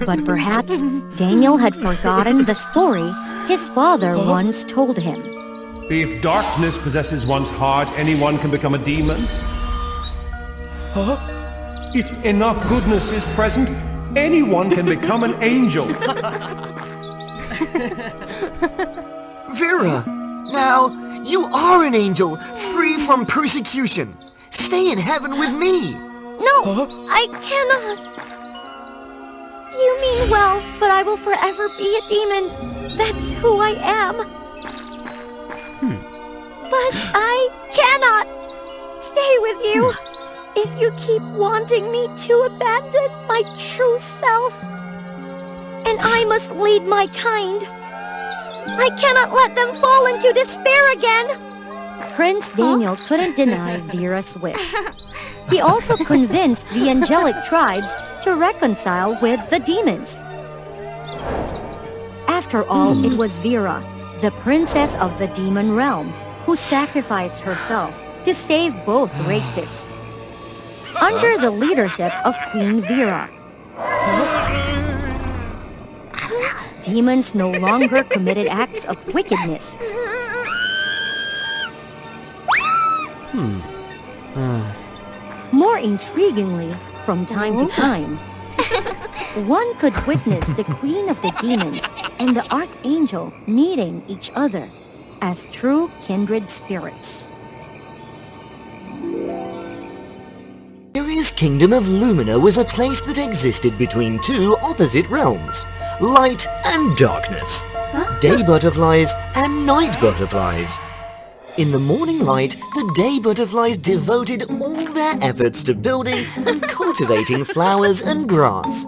But perhaps Daniel had forgotten the story his father once told him. If darkness possesses one's heart, anyone can become a demon. If enough goodness is present, anyone can become an angel. Vera, now, you are an angel, free from persecution. Stay in heaven with me. No, I cannot. You mean well, but I will forever be a demon. That's who I am. But I cannot stay with you if you keep wanting me to abandon my true self. And I must lead my kind. I cannot let them fall into despair again. Prince Daniel couldn't deny Vera's wish. He also convinced the angelic tribes to reconcile with the demons. After all, it was Vera, the princess of the demon realm, who sacrificed herself to save both races. Under the leadership of Queen Vera, demons no longer committed acts of wickedness. More intriguingly, from time to time, one could witness the Queen of the Demons and the Archangel meeting each other as true kindred spirits. Fairy's kingdom of Lumina was a place that existed between two opposite realms, light and darkness, day butterflies and night butterflies. In the morning light, the day butterflies devoted all their efforts to building and cultivating flowers and grass.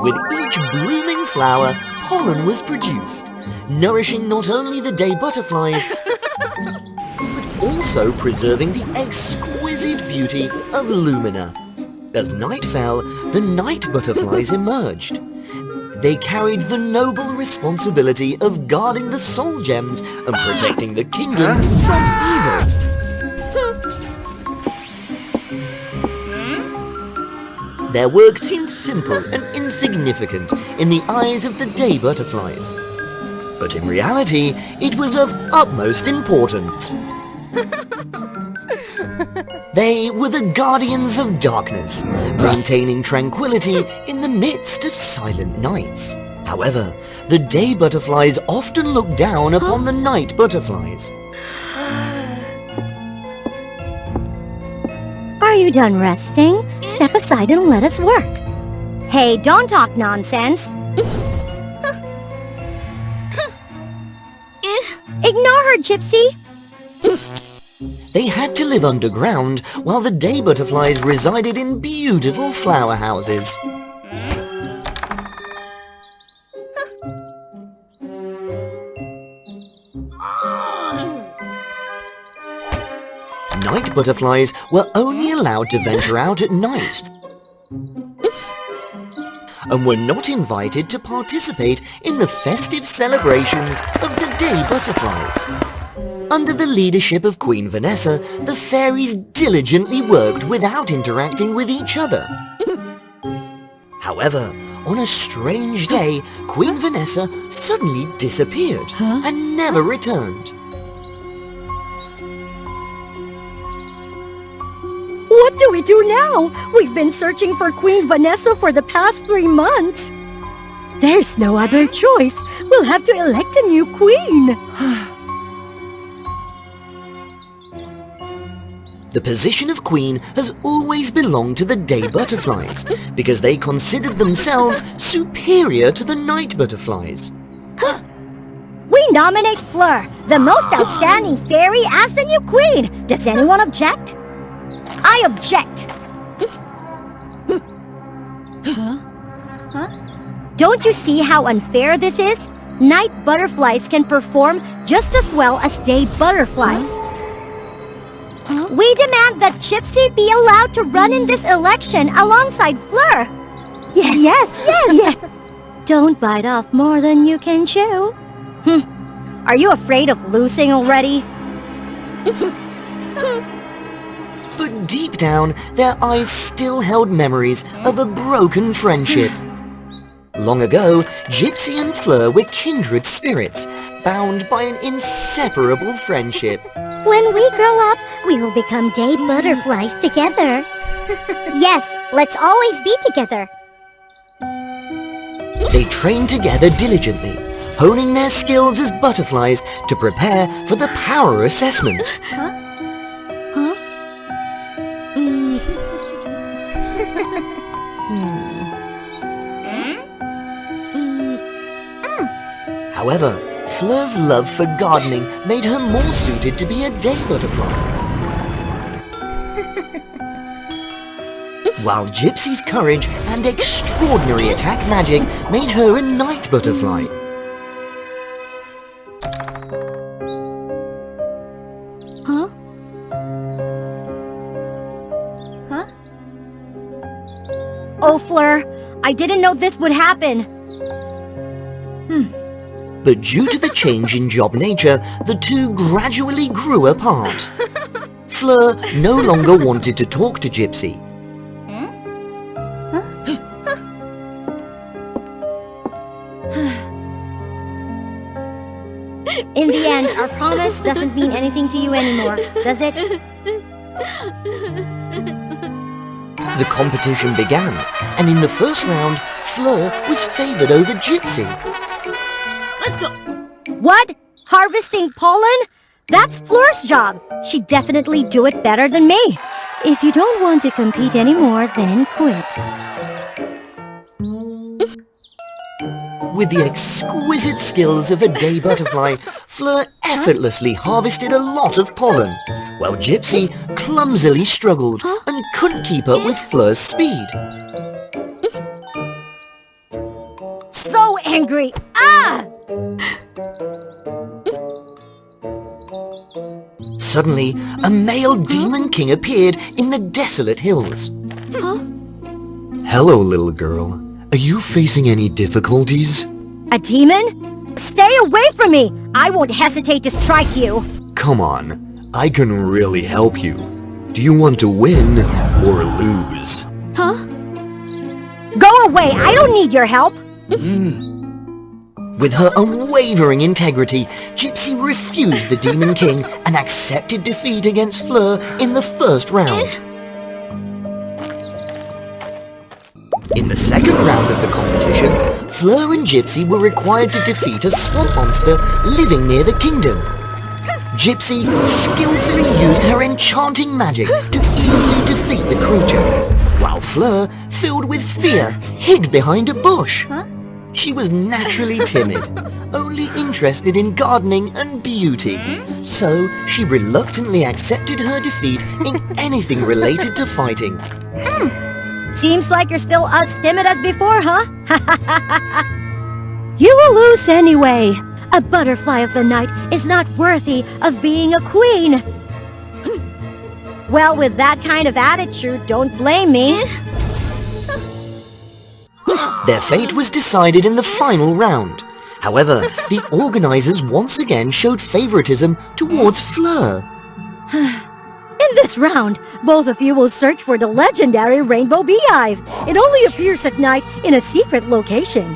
With each blooming flower, pollen was produced, nourishing not only the day butterflies, but also preserving the exquisite beauty of Lumina. As night fell, the night butterflies emerged. They carried the noble responsibility of guarding the soul gems and protecting the kingdom from evil. Their work seemed simple and insignificant in the eyes of the day butterflies. But in reality, it was of utmost importance. They were the guardians of darkness, maintaining tranquility in the midst of silent nights. However, the day butterflies often looked down upon the night butterflies. Are you done resting? Step aside and let us work. Hey, don't talk nonsense. Ignore her, Gypsy. They had to live underground while the day butterflies resided in beautiful flower houses. Night butterflies were only allowed to venture out at night and were not invited to participate in the festive celebrations of the day butterflies. Under the leadership of Queen Vanessa, the fairies diligently worked without interacting with each other. However, on a strange day, Queen Vanessa suddenly disappeared and never returned. What do we do now? We've been searching for Queen Vanessa for the past 3 months. There's no other choice. We'll have to elect a new queen. The position of queen has always belonged to the day butterflies, because they considered themselves superior to the night butterflies. We nominate Fleur, the most outstanding fairy, as the new queen. Does anyone object? I object. Don't you see how unfair this is? Night butterflies can perform just as well as day butterflies. We demand that Gypsy be allowed to run in this election alongside Fleur. Yes. Don't bite off more than you can chew. Are you afraid of losing already? But deep down, their eyes still held memories of a broken friendship. Long ago, Gypsy and Fleur were kindred spirits, bound by an inseparable friendship. When we grow up, we will become day butterflies together. Yes, let's always be together. They trained together diligently, honing their skills as butterflies to prepare for the power assessment. However, Fleur's love for gardening made her more suited to be a day butterfly. While Gypsy's courage and extraordinary attack magic made her a night butterfly. Oh, Fleur, I didn't know this would happen. But due to the change in job nature, the two gradually grew apart. Fleur no longer wanted to talk to Gypsy. In the end, our promise doesn't mean anything to you anymore, does it? The competition began, and in the first round, Fleur was favored over Gypsy. Let's go. What? Harvesting pollen? That's Fleur's job. She'd definitely do it better than me. If you don't want to compete anymore, then quit. With the exquisite skills of a day butterfly, Fleur effortlessly harvested a lot of pollen, while Gypsy clumsily struggled and couldn't keep up with Fleur's speed. So angry! Ah! Suddenly, a male demon king appeared in the desolate hills. Hello, little girl. Are you facing any difficulties? A demon? Stay away from me! I won't hesitate to strike you. Come on, I can really help you. Do you want to win or lose? Go away! I don't need your help! With her unwavering integrity, Gypsy refused the Demon King and accepted defeat against Fleur in the first round. In the second round of the competition, Fleur and Gypsy were required to defeat a swamp monster living near the kingdom. Gypsy skillfully used her enchanting magic to easily defeat the creature, while Fleur, filled with fear, hid behind a bush. She was naturally timid, only interested in gardening and beauty, so she reluctantly accepted her defeat in anything related to fighting. Seems like you're still as timid as before, huh? You will lose anyway. A butterfly of the night is not worthy of being a queen. Well, with that kind of attitude, don't blame me. Their fate was decided in the final round. However, the organizers once again showed favoritism towards Fleur. In this round, both of you will search for the legendary Rainbow Beehive. It only appears at night in a secret location.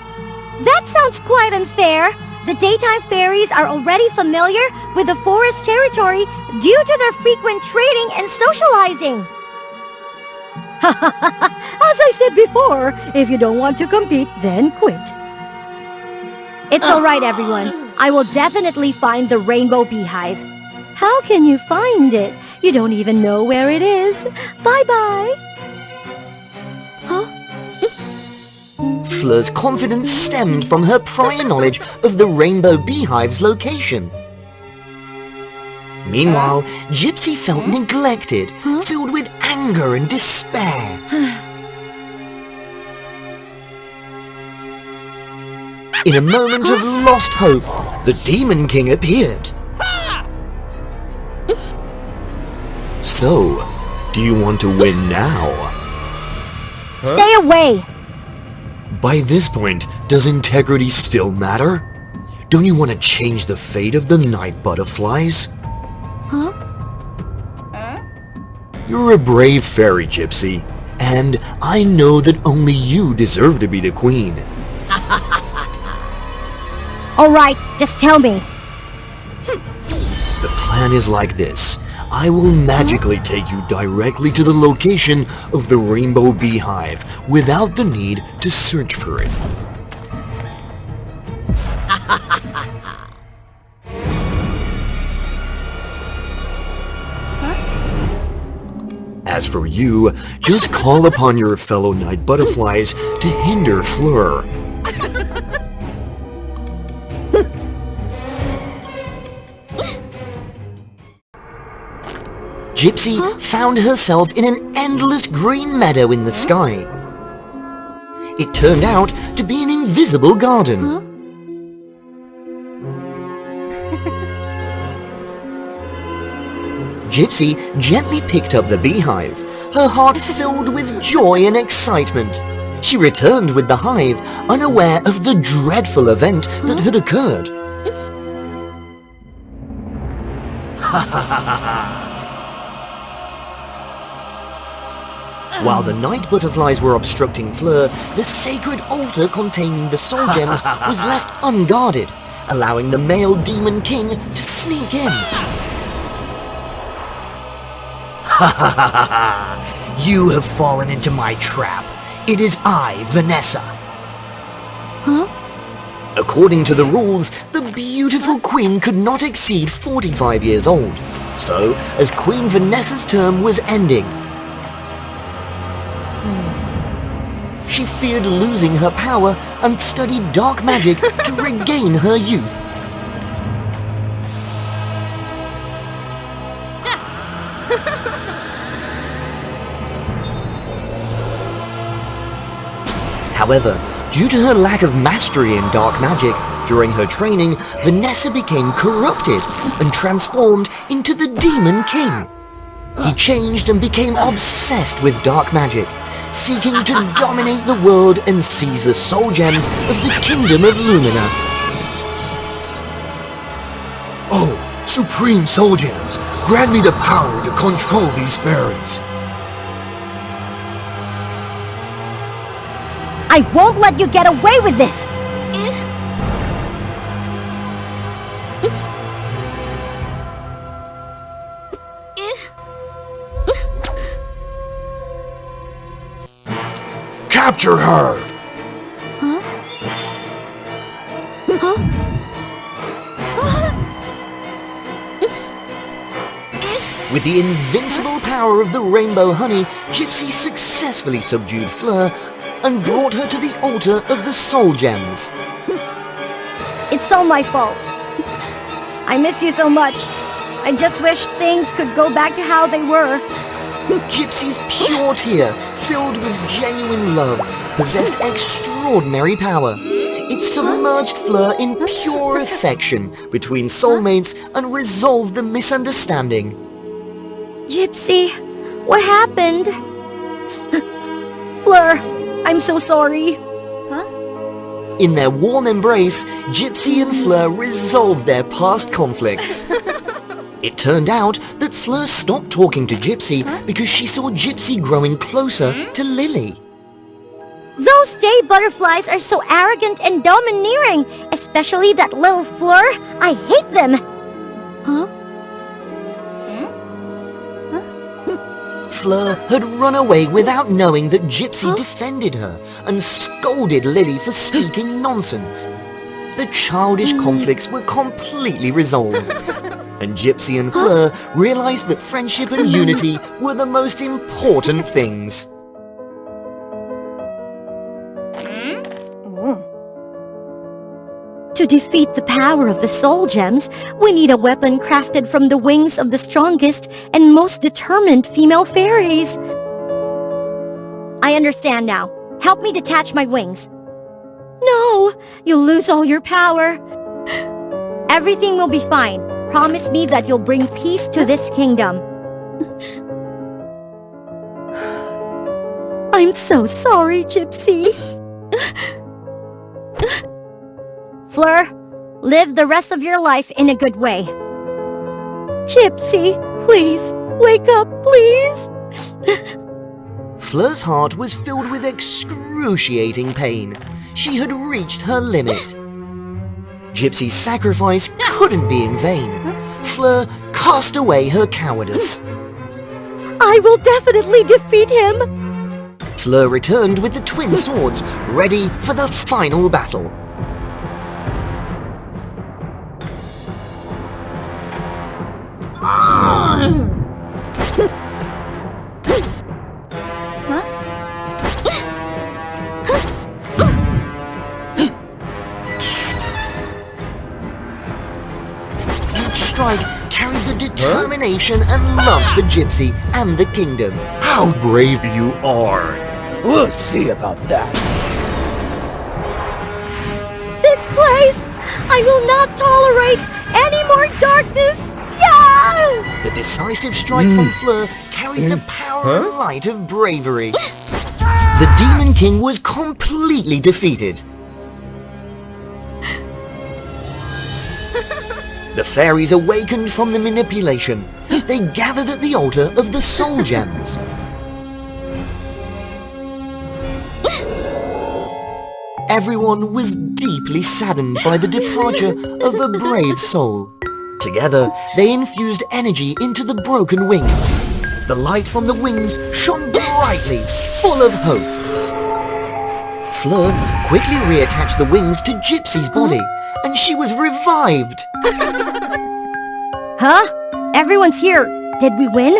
That sounds quite unfair. The daytime fairies are already familiar with the forest territory due to their frequent trading and socializing. As I said before, if you don't want to compete, then quit. It's alright, everyone. I will definitely find the Rainbow Beehive. How can you find it? You don't even know where it is. Bye-bye. Fleur's confidence stemmed from her prior knowledge of the Rainbow Beehive's location. Meanwhile, Gypsy felt neglected, filled with anger and despair. In a moment of lost hope, the Demon King appeared. So, do you want to win now? Stay away! By this point, does integrity still matter? Don't you want to change the fate of the night butterflies? You're a brave fairy, Gypsy, and I know that only you deserve to be the queen. Alright, just tell me. The plan is like this. I will magically take you directly to the location of the Rainbow Beehive without the need to search for it. As for you, just call upon your fellow night butterflies to hinder Fleur. Gypsy found herself in an endless green meadow in the sky. It turned out to be an invisible garden. Gypsy gently picked up the beehive, her heart filled with joy and excitement. She returned with the hive, unaware of the dreadful event that had occurred. While the night butterflies were obstructing Fleur, the sacred altar containing the soul gems was left unguarded, allowing the male demon king to sneak in. Ha ha ha ha ha! You have fallen into my trap. It is I, Vanessa. According to the rules, the beautiful queen could not exceed 45 years old. So, as Queen Vanessa's term was ending, she feared losing her power and studied dark magic to regain her youth. However, due to her lack of mastery in dark magic, during her training, Vanessa became corrupted and transformed into the Demon King. He changed and became obsessed with dark magic, seeking to dominate the world and seize the soul gems of the Kingdom of Lumina. Oh, Supreme Soul Gems, grant me the power to control these fairies. I won't let you get away with this! Capture her! With the invincible power of the rainbow honey, Gypsy successfully subdued Fleur and brought her to the altar of the soul gems. It's all my fault. I miss you so much. I just wish things could go back to how they were. Gypsy's pure tear, filled with genuine love, possessed extraordinary power. It submerged Fleur in pure affection between soulmates and resolved the misunderstanding. Gypsy, what happened? Fleur, I'm so sorry. In their warm embrace, Gypsy and Fleur resolved their past conflicts. It turned out that Fleur stopped talking to Gypsy because she saw Gypsy growing closer to Lily. Those day butterflies are so arrogant and domineering, especially that little Fleur. I hate them. Fleur had run away without knowing that Gypsy defended her and scolded Lily for speaking nonsense. The childish conflicts were completely resolved. And Gypsy and Fleur realized that friendship and unity were the most important things. To defeat the power of the soul gems, we need a weapon crafted from the wings of the strongest and most determined female fairies. I understand now. Help me detach my wings. No, you'll lose all your power. Everything will be fine. Promise me that you'll bring peace to this kingdom. I'm so sorry, Gypsy. Fleur, live the rest of your life in a good way. Gypsy, please, wake up, please. Fleur's heart was filled with excruciating pain. She had reached her limit. Gypsy's sacrifice couldn't be in vain. Fleur cast away her cowardice. I will definitely defeat him. Fleur returned with the twin swords, ready for the final battle. Each strike carried the determination and love for Gypsy and the kingdom. How brave you are! We'll see about that. This place! I will not tolerate any more darkness! Yeah! The decisive strike from Fleur carried the power and light of bravery. The Demon King was completely defeated. The fairies awakened from the manipulation. They gathered at the altar of the soul gems. Everyone was deeply saddened by the departure of a brave soul. Together, they infused energy into the broken wings. The light from the wings shone brightly, full of hope. Fleur quickly reattached the wings to Gypsy's body, and she was revived. Huh? Everyone's here. Did we win?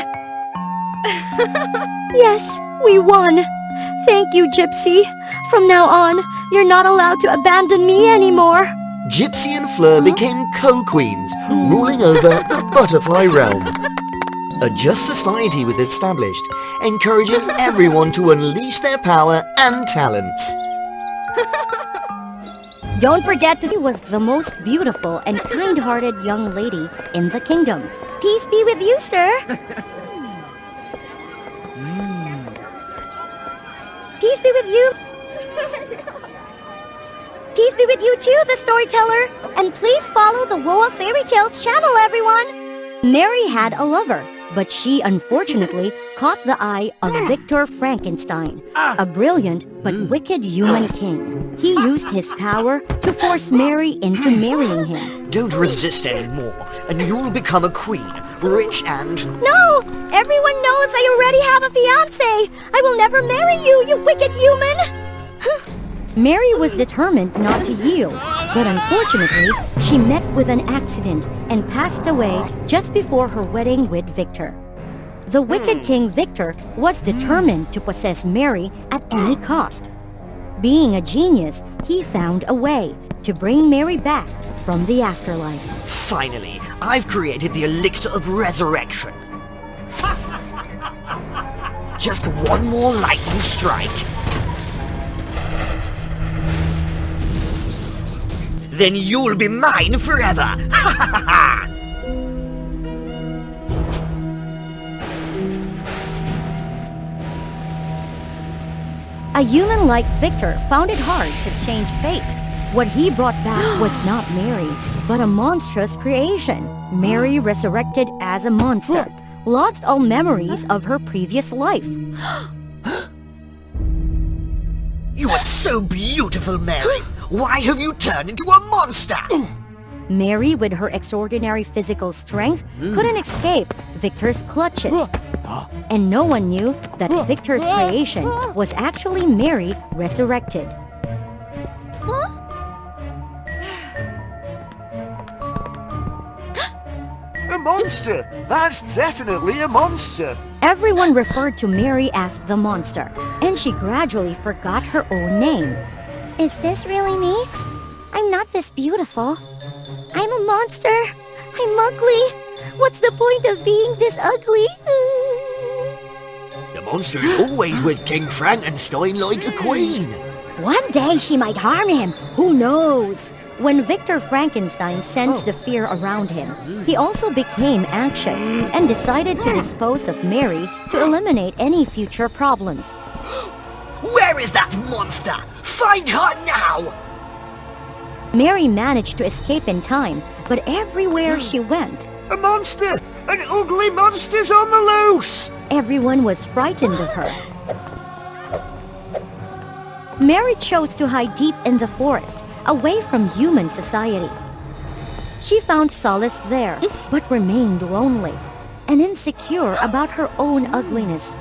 Yes, we won. Thank you, Gypsy. From now on, you're not allowed to abandon me anymore. Gypsy and Fleur became co-queens, ruling over the butterfly realm. A just society was established, encouraging everyone to unleash their power and talents. Don't forget to... She was the most beautiful and kind-hearted young lady in the kingdom. Peace be with you, sir. Peace be with you. Peace be with you too, the storyteller. And please follow the WOA Fairy Tales channel, everyone. Mary had a lover, but she unfortunately caught the eye of Victor Frankenstein, a brilliant but wicked human king. He used his power to force Mary into marrying him. Don't resist anymore, and you'll become a queen, rich and... No! Everyone knows I already have a fiancé! I will never marry you, you wicked human! Mary was determined not to yield, but unfortunately, she met with an accident and passed away just before her wedding with Victor. The wicked King Victor was determined to possess Mary at any cost. Being a genius, he found a way to bring Mary back from the afterlife. Finally, I've created the elixir of resurrection. Just one more lightning strike. Then you'll be mine forever! Ha ha ha! A human like Victor found it hard to change fate. What he brought back was not Mary, but a monstrous creation. Mary resurrected as a monster, lost all memories of her previous life. You are so beautiful, Mary! Why have you turned into a monster? Mary, with her extraordinary physical strength, couldn't escape Victor's clutches. And no one knew that Victor's creation was actually Mary resurrected. monster! That's definitely a monster! Everyone referred to Mary as the monster, and she gradually forgot her own name. Is this really me? I'm not this beautiful. I'm a monster. I'm ugly. What's the point of being this ugly? The monster's always with King Frankenstein like a queen. One day she might harm him. Who knows? When Victor Frankenstein sensed the fear around him, he also became anxious and decided to dispose of Mary to eliminate any future problems. Where is that monster? Find her now! Mary managed to escape in time, but everywhere she went, A monster! An ugly monster's on the loose! everyone was frightened of her. Mary chose to hide deep in the forest, away from human society. She found solace there, but remained lonely and insecure about her own ugliness.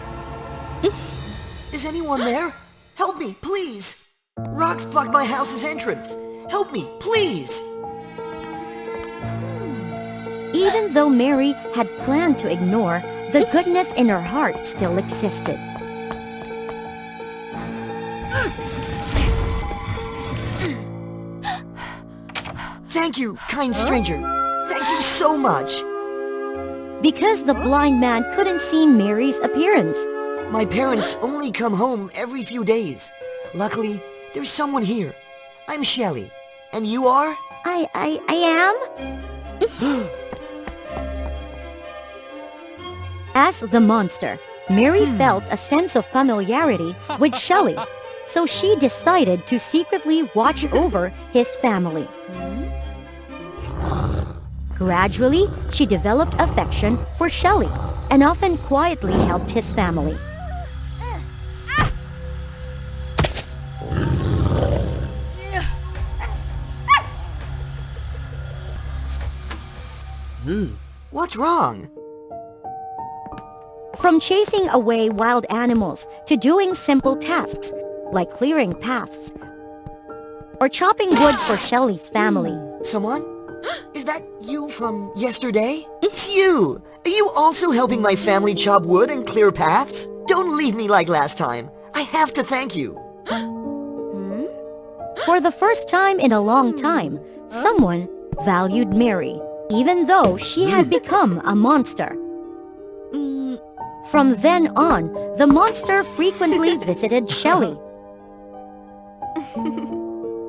Is anyone there? Help me, please! Rocks block my house's entrance! Help me, please! Even though Mary had planned to ignore, the goodness in her heart still existed. Thank you, kind stranger. Thank you so much. Because the blind man couldn't see Mary's appearance. My parents only come home every few days. Luckily, there's someone here. I'm Shelley. And you are? I am? As the monster, Mary felt a sense of familiarity with Shelley, so she decided to secretly watch over his family. Gradually, she developed affection for Shelley and often quietly helped his family. What's wrong? From chasing away wild animals to doing simple tasks like clearing paths or chopping wood for Shelley's family. Someone? Is that you from yesterday? It's you! Are you also helping my family chop wood and clear paths? Don't leave me like last time. I have to thank you. For the first time in a long time, someone valued Mary, even though she had become a monster. From then on, the monster frequently visited Shelley.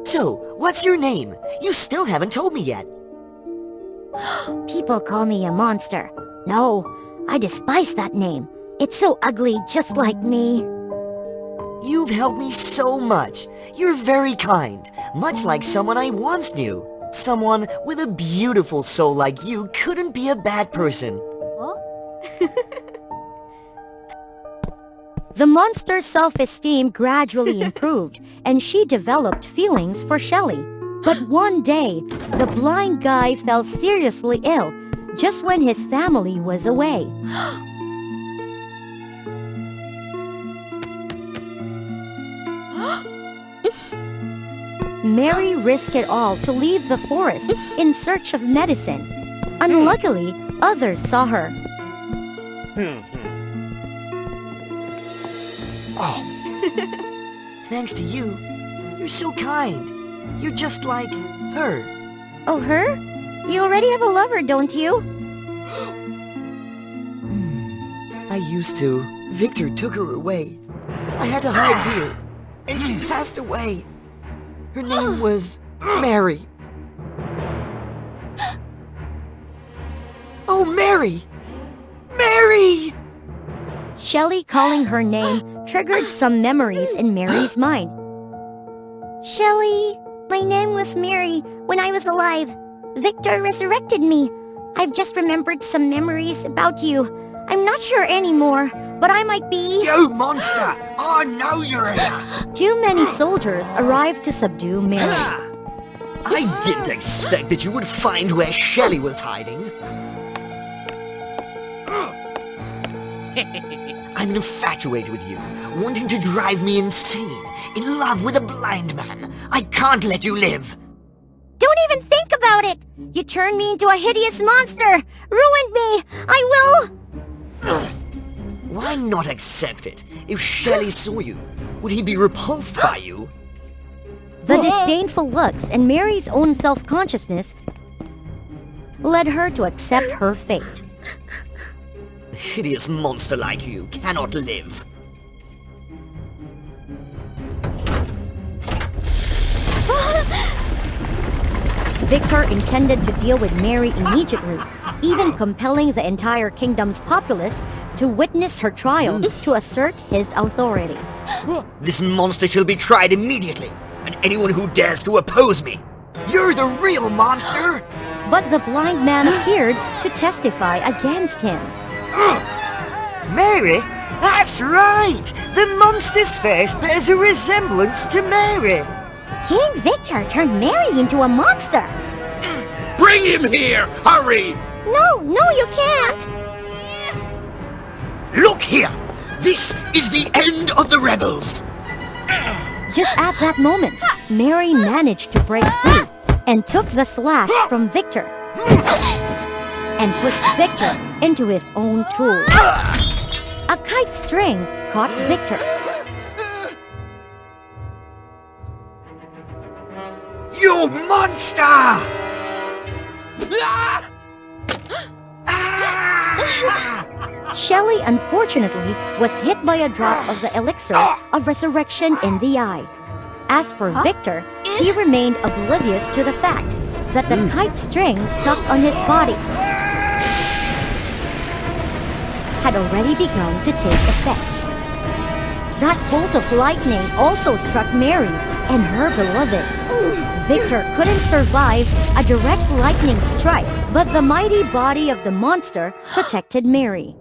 So, what's your name? You still haven't told me yet. People call me a monster. No, I despise that name. It's so ugly, just like me. You've helped me so much. You're very kind, much like someone I once knew. Someone with a beautiful soul like you couldn't be a bad person. The monster's self-esteem gradually improved, and she developed feelings for Shelley. But one day, the blind guy fell seriously ill, just when his family was away. Mary risked it all to leave the forest in search of medicine. Unluckily, others saw her. Thanks to you, you're so kind. You're just like her. Oh, her? You already have a lover, don't you? I used to. Victor took her away. I had to hide here, and she passed away. Her name was Mary. Oh, Mary! Mary! Shelley calling her name triggered some memories in Mary's mind. Shelley, my name was Mary when I was alive. Victor resurrected me. I've just remembered some memories about you. I'm not sure anymore, but I might be... You monster! I know you're here! Too many soldiers arrived to subdue Mary. I didn't expect that you would find where Shelley was hiding. I'm infatuated with you, wanting to drive me insane, in love with a blind man. I can't let you live. Don't even think about about it! You turned me into a hideous monster! Ruined me! I will... Why not accept it? If Shelley saw you, would he be repulsed by you? The disdainful looks and Mary's own self-consciousness led her to accept her fate. A hideous monster like you cannot live. Victor intended to deal with Mary immediately, even compelling the entire kingdom's populace to witness her trial to assert his authority. This monster shall be tried immediately, and anyone who dares to oppose me. You're the real monster! But the blind man appeared to testify against him. Mary? That's right! The monster's face bears a resemblance to Mary. King Victor turned Mary into a monster! Bring him here! Hurry! No, you can't! Look here! This is the end of the rebels! Just at that moment, Mary managed to break free and took the slash from Victor and pushed Victor into his own tool. A kite string caught Victor. You monster! Shelley, unfortunately, was hit by a drop of the elixir of resurrection in the eye. As for Victor, he remained oblivious to the fact that the kite string stuck on his body had already begun to take effect. That bolt of lightning also struck Mary and her beloved. Victor couldn't survive a direct lightning strike, but the mighty body of the monster protected Mary.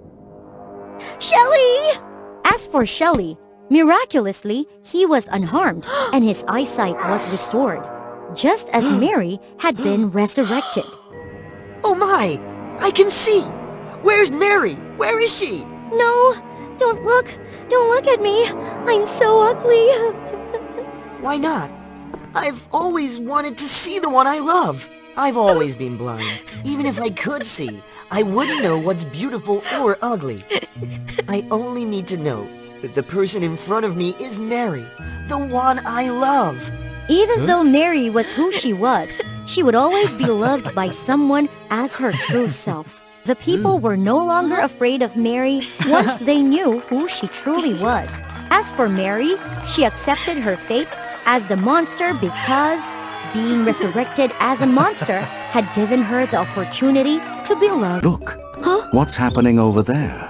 Shelley! As for Shelley, miraculously, he was unharmed and his eyesight was restored, just as Mary had been resurrected. Oh my! I can see! Where's Mary? Where is she? No, don't look at me. I'm so ugly. Why not? I've always wanted to see the one I love. I've always been blind. Even if I could see, I wouldn't know what's beautiful or ugly. I only need to know that the person in front of me is Mary, the one I love. Even though Mary was who she was, she would always be loved by someone as her true self. The people were no longer afraid of Mary once they knew who she truly was. As for Mary, she accepted her fate as the monster because being resurrected as a monster had given her the opportunity to be loved. Look, what's happening over there?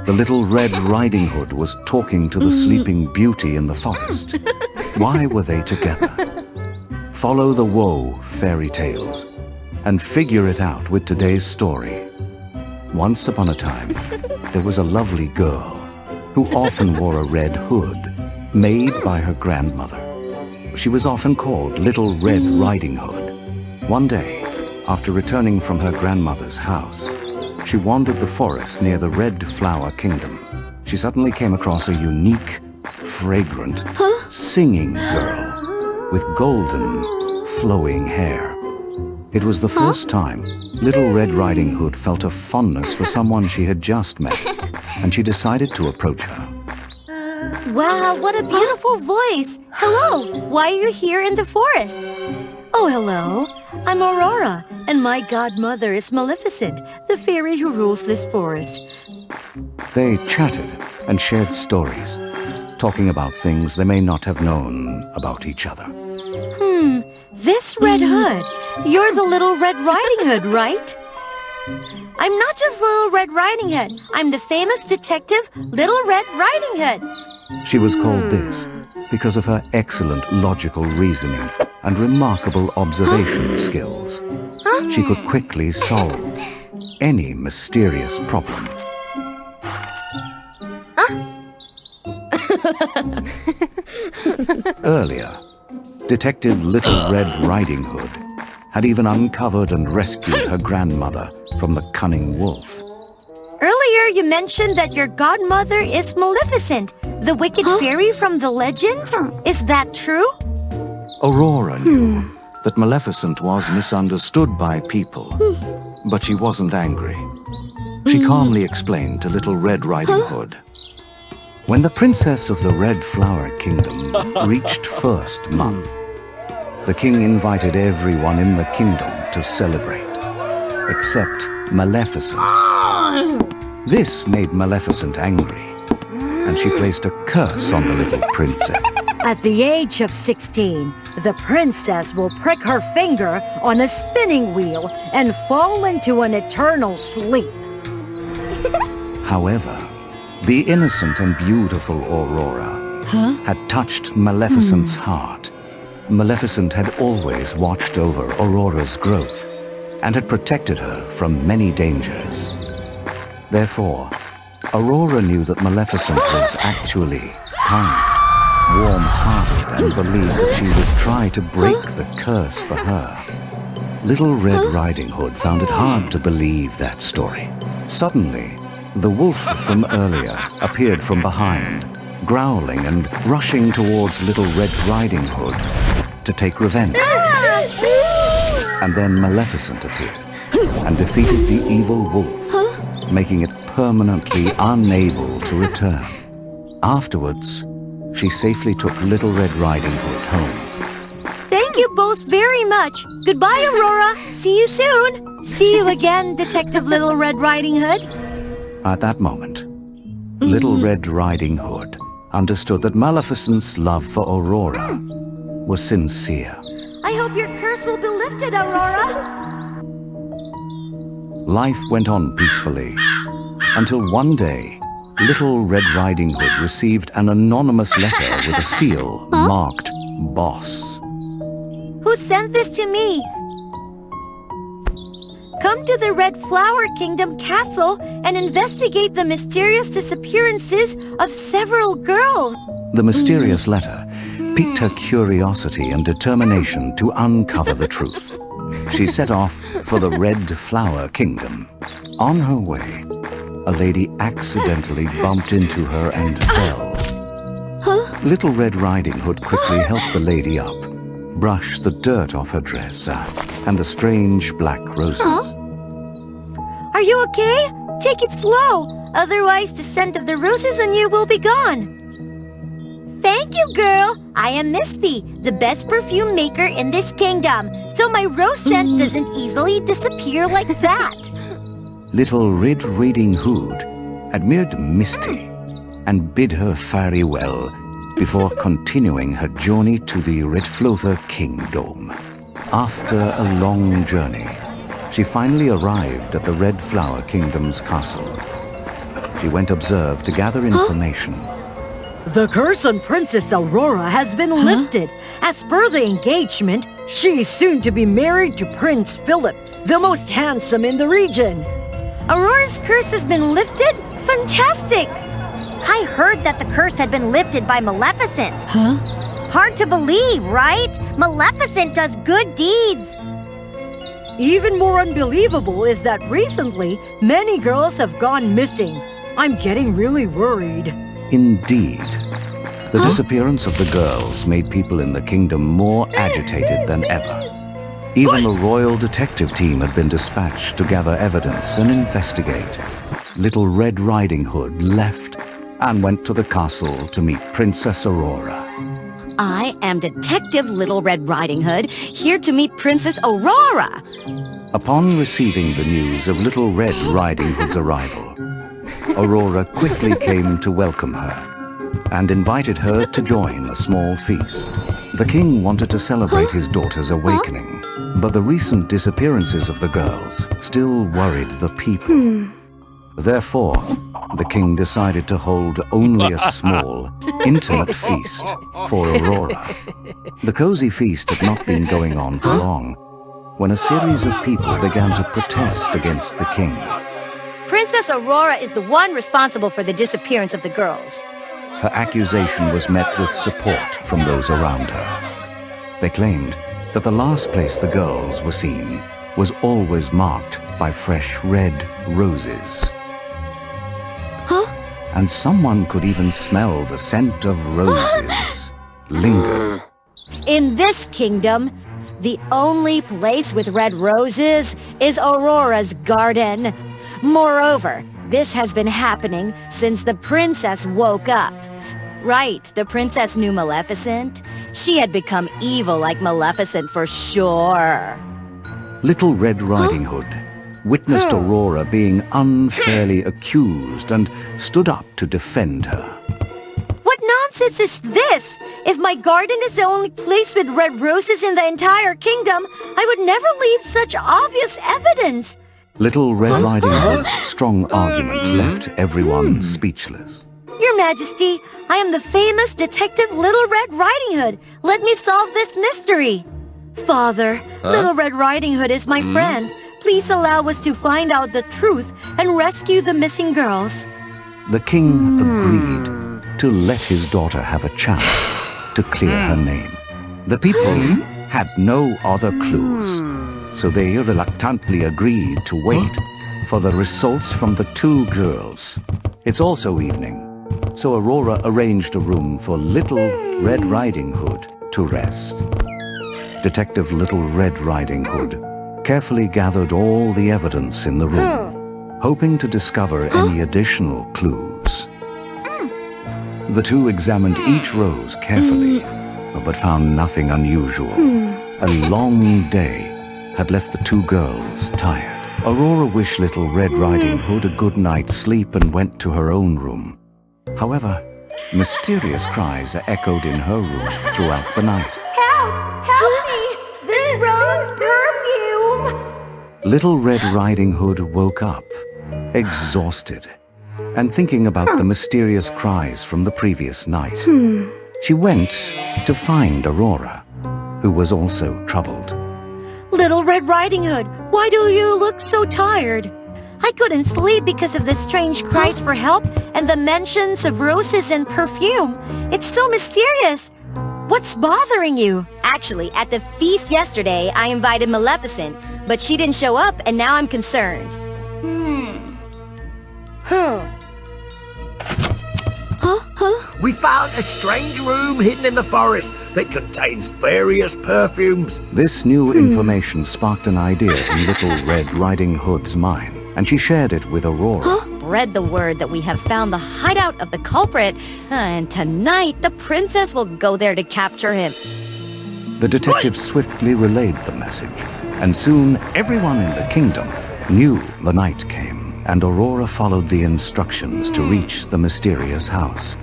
The little Red Riding Hood was talking to the Sleeping Beauty in the forest. Why were they together? Follow the WOA Fairy Tales and figure it out with today's story. Once upon a time, there was a lovely girl who often wore a red hood made by her grandmother. She was often called Little Red Riding Hood. One day, after returning from her grandmother's house, she wandered the forest near the Red Flower Kingdom. She suddenly came across a unique, fragrant, singing girl with golden, flowing hair. It was the first time Little Red Riding Hood felt a fondness for someone she had just met, and she decided to approach her. Wow, what a beautiful voice! Hello, why are you here in the forest? Oh, hello. I'm Aurora, and my godmother is Maleficent, the fairy who rules this forest. They chatted and shared stories, talking about things they may not have known about each other. This Red Hood. You're the Little Red Riding Hood, right? I'm not just Little Red Riding Hood. I'm the famous detective Little Red Riding Hood. She was called this because of her excellent logical reasoning and remarkable observation skills. She could quickly solve any mysterious problem. Earlier, Detective Little Red Riding Hood had even uncovered and rescued her grandmother from the cunning wolf. Earlier, you mentioned that your godmother is Maleficent, the wicked fairy from the legends. Is that true? Aurora knew, that Maleficent was misunderstood by people, but she wasn't angry. She calmly explained to Little Red Riding Hood. When the Princess of the Red Flower Kingdom reached first month, the king invited everyone in the kingdom to celebrate, except Maleficent. This made Maleficent angry, and she placed a curse on the little princess. At the age of 16, the princess will prick her finger on a spinning wheel and fall into an eternal sleep. However, the innocent and beautiful Aurora had touched Maleficent's heart. Maleficent had always watched over Aurora's growth and had protected her from many dangers. Therefore, Aurora knew that Maleficent was actually kind, warm-hearted, and believed that she would try to break the curse for her. Little Red Riding Hood found it hard to believe that story. Suddenly, the wolf from earlier appeared from behind, growling and rushing towards Little Red Riding Hood to take revenge. And then Maleficent appeared and defeated the evil wolf, making it permanently unable to return. Afterwards, she safely took Little Red Riding Hood home. Thank you both very much. Goodbye, Aurora. See you soon. See you again, Detective Little Red Riding Hood. At that moment, Little Red Riding Hood understood that Maleficent's love for Aurora was sincere. I hope your curse will be lifted, Aurora. Life went on peacefully until one day, Little Red Riding Hood received an anonymous letter with a seal marked Boss. Who sent this to me? Come to the Red Flower Kingdom Castle and investigate the mysterious disappearances of several girls. The mysterious letter piqued her curiosity and determination to uncover the truth. She set off for the Red Flower Kingdom. On her way, a lady accidentally bumped into her and fell. Little Red Riding Hood quickly helped the lady up, brushed the dirt off her dress and the strange black roses. Are you okay? Take it slow. Otherwise, the scent of the roses on you will be gone. Thank you, girl. I am Misty, the best perfume maker in this kingdom, so my rose scent doesn't easily disappear like that. Little Red Riding Hood admired Misty and bid her farewell before continuing her journey to the Red Flower Kingdom. After a long journey, she finally arrived at the Red Flower Kingdom's castle. She went observe to gather information. The curse on Princess Aurora has been lifted. As per the engagement, she is soon to be married to Prince Philip, the most handsome in the region. Aurora's curse has been lifted? Fantastic! I heard that the curse had been lifted by Maleficent. Hard to believe, right? Maleficent does good deeds. Even more unbelievable is that recently, many girls have gone missing. I'm getting really worried. Indeed. The disappearance of the girls made people in the kingdom more agitated than ever. Even the royal detective team had been dispatched to gather evidence and investigate. Little Red Riding Hood left and went to the castle to meet Princess Aurora. I am Detective Little Red Riding Hood, here to meet Princess Aurora. Upon receiving the news of Little Red Riding Hood's arrival, Aurora quickly came to welcome her and invited her to join a small feast. The king wanted to celebrate his daughter's awakening, but the recent disappearances of the girls still worried the people. Therefore, the king decided to hold only a small, intimate feast for Aurora. The cozy feast had not been going on for long when a series of people began to protest against the king. Princess Aurora is the one responsible for the disappearance of the girls. Her accusation was met with support from those around her. They claimed that the last place the girls were seen was always marked by fresh red roses. And someone could even smell the scent of roses linger. In this kingdom, The only place with red roses is Aurora's garden. Moreover, this has been happening since the princess woke up. Right, the princess knew Maleficent. She had become evil like Maleficent for sure. Little Red Riding Hood witnessed Aurora being unfairly accused and stood up to defend her. What nonsense is this? If my garden is the only place with red roses in the entire kingdom, I would never leave such obvious evidence. Little Red Riding Hood's strong argument left everyone speechless. Your Majesty, I am the famous Detective Little Red Riding Hood. Let me solve this mystery. Father, Little Red Riding Hood is my friend. Please allow us to find out the truth and rescue the missing girls. The king agreed to let his daughter have a chance to clear her name. The people had no other clues, so they reluctantly agreed to wait for the results from the two girls. It's also evening, so Aurora arranged a room for Little Red Riding Hood to rest. Detective Little Red Riding Hood carefully gathered all the evidence in the room, hoping to discover any additional clues. The two examined each rose carefully, but found nothing unusual. A long day had left the two girls tired. Aurora wished Little Red Riding Hood a good night's sleep and went to her own room. However, mysterious cries echoed in her room throughout the night. Help! Help me! This rose perfume! Little Red Riding Hood woke up, exhausted, and thinking about the mysterious cries from the previous night. She went to find Aurora, who was also troubled. Little Red Riding Hood, why do you look so tired? I couldn't sleep because of the strange cries for help and the mentions of roses and perfume. It's so mysterious. What's bothering you? Actually, at the feast yesterday, I invited Maleficent, but she didn't show up and now I'm concerned. We found a strange room hidden in the forest that contains various perfumes. This new information sparked an idea in Little Red Riding Hood's mind, and she shared it with Aurora. Spread the word that we have found the hideout of the culprit, and tonight the princess will go there to capture him. The detective swiftly relayed the message, and soon everyone in the kingdom knew the night came, and Aurora followed the instructions to reach the mysterious house.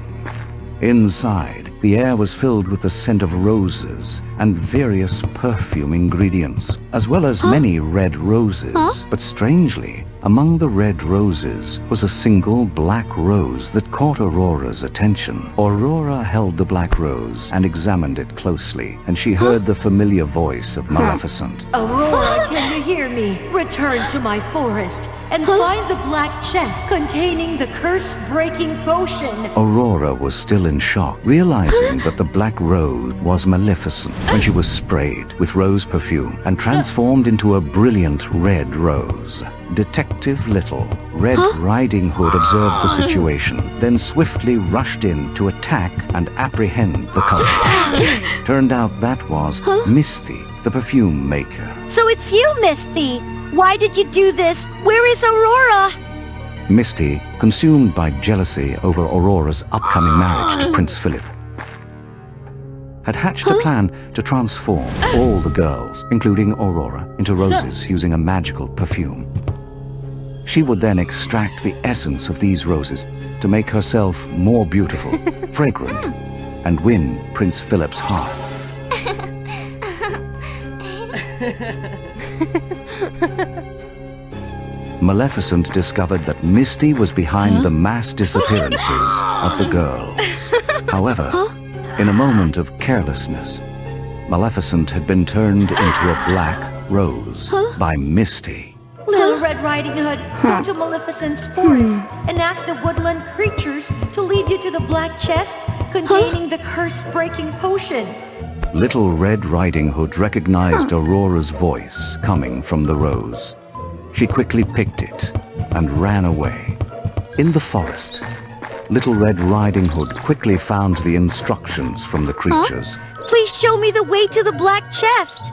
Inside, the air was filled with the scent of roses and various perfume ingredients, as well as many red roses. But strangely, among the red roses was a single black rose that caught Aurora's attention. Aurora held the black rose and examined it closely, and she heard the familiar voice of Maleficent. Aurora, can you hear me? Return to my forest and find the black chest containing the curse-breaking potion. Aurora was still in shock, realizing that the black rose was Maleficent when she was sprayed with rose perfume and transformed into a brilliant red rose. Detective Little Red Riding Hood observed the situation, then swiftly rushed in to attack and apprehend the culprit. Turned out that was Misty, the perfume maker. So it's you, Misty! Why did you do this? Where is Aurora? Misty, consumed by jealousy over Aurora's upcoming marriage to Prince Philip, had hatched a plan to transform all the girls, including Aurora, into roses using a magical perfume. She would then extract the essence of these roses to make herself more beautiful, fragrant, and win Prince Philip's heart. Maleficent discovered that Misty was behind the mass disappearances of the girls. However, in a moment of carelessness, Maleficent had been turned into a black rose by Misty. Little Red Riding Hood, go to Maleficent's forest and ask the woodland creatures to lead you to the black chest containing the curse-breaking potion. Little Red Riding Hood recognized Aurora's voice coming from the rose. She quickly picked it and ran away. In the forest, Little Red Riding Hood quickly found the instructions from the creatures. Please show me the way to the black chest.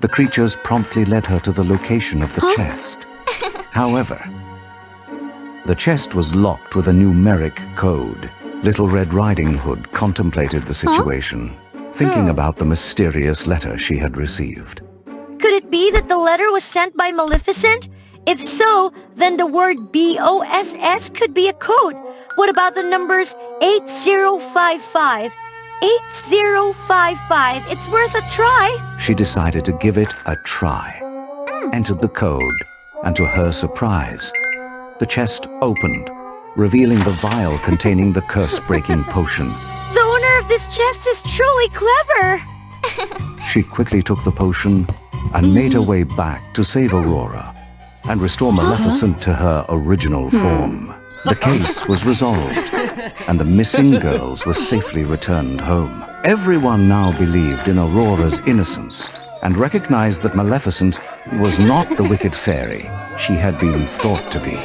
The creatures promptly led her to the location of the chest. However, the chest was locked with a numeric code. Little Red Riding Hood contemplated the situation, thinking about the mysterious letter she had received. Could it be that the letter was sent by Maleficent? If so, then the word BOSS could be a code. What about the numbers 8055? 8055. It's worth a try. She decided to give it a try, entered the code, and to her surprise, the chest opened, revealing the vial containing the curse-breaking potion. The owner of this chest is truly clever. She quickly took the potion and made her way back to save Aurora and restore Maleficent to her original form. The case was resolved, and the missing girls were safely returned home. Everyone now believed in Aurora's innocence and recognized that Maleficent was not the wicked fairy she had been thought to be.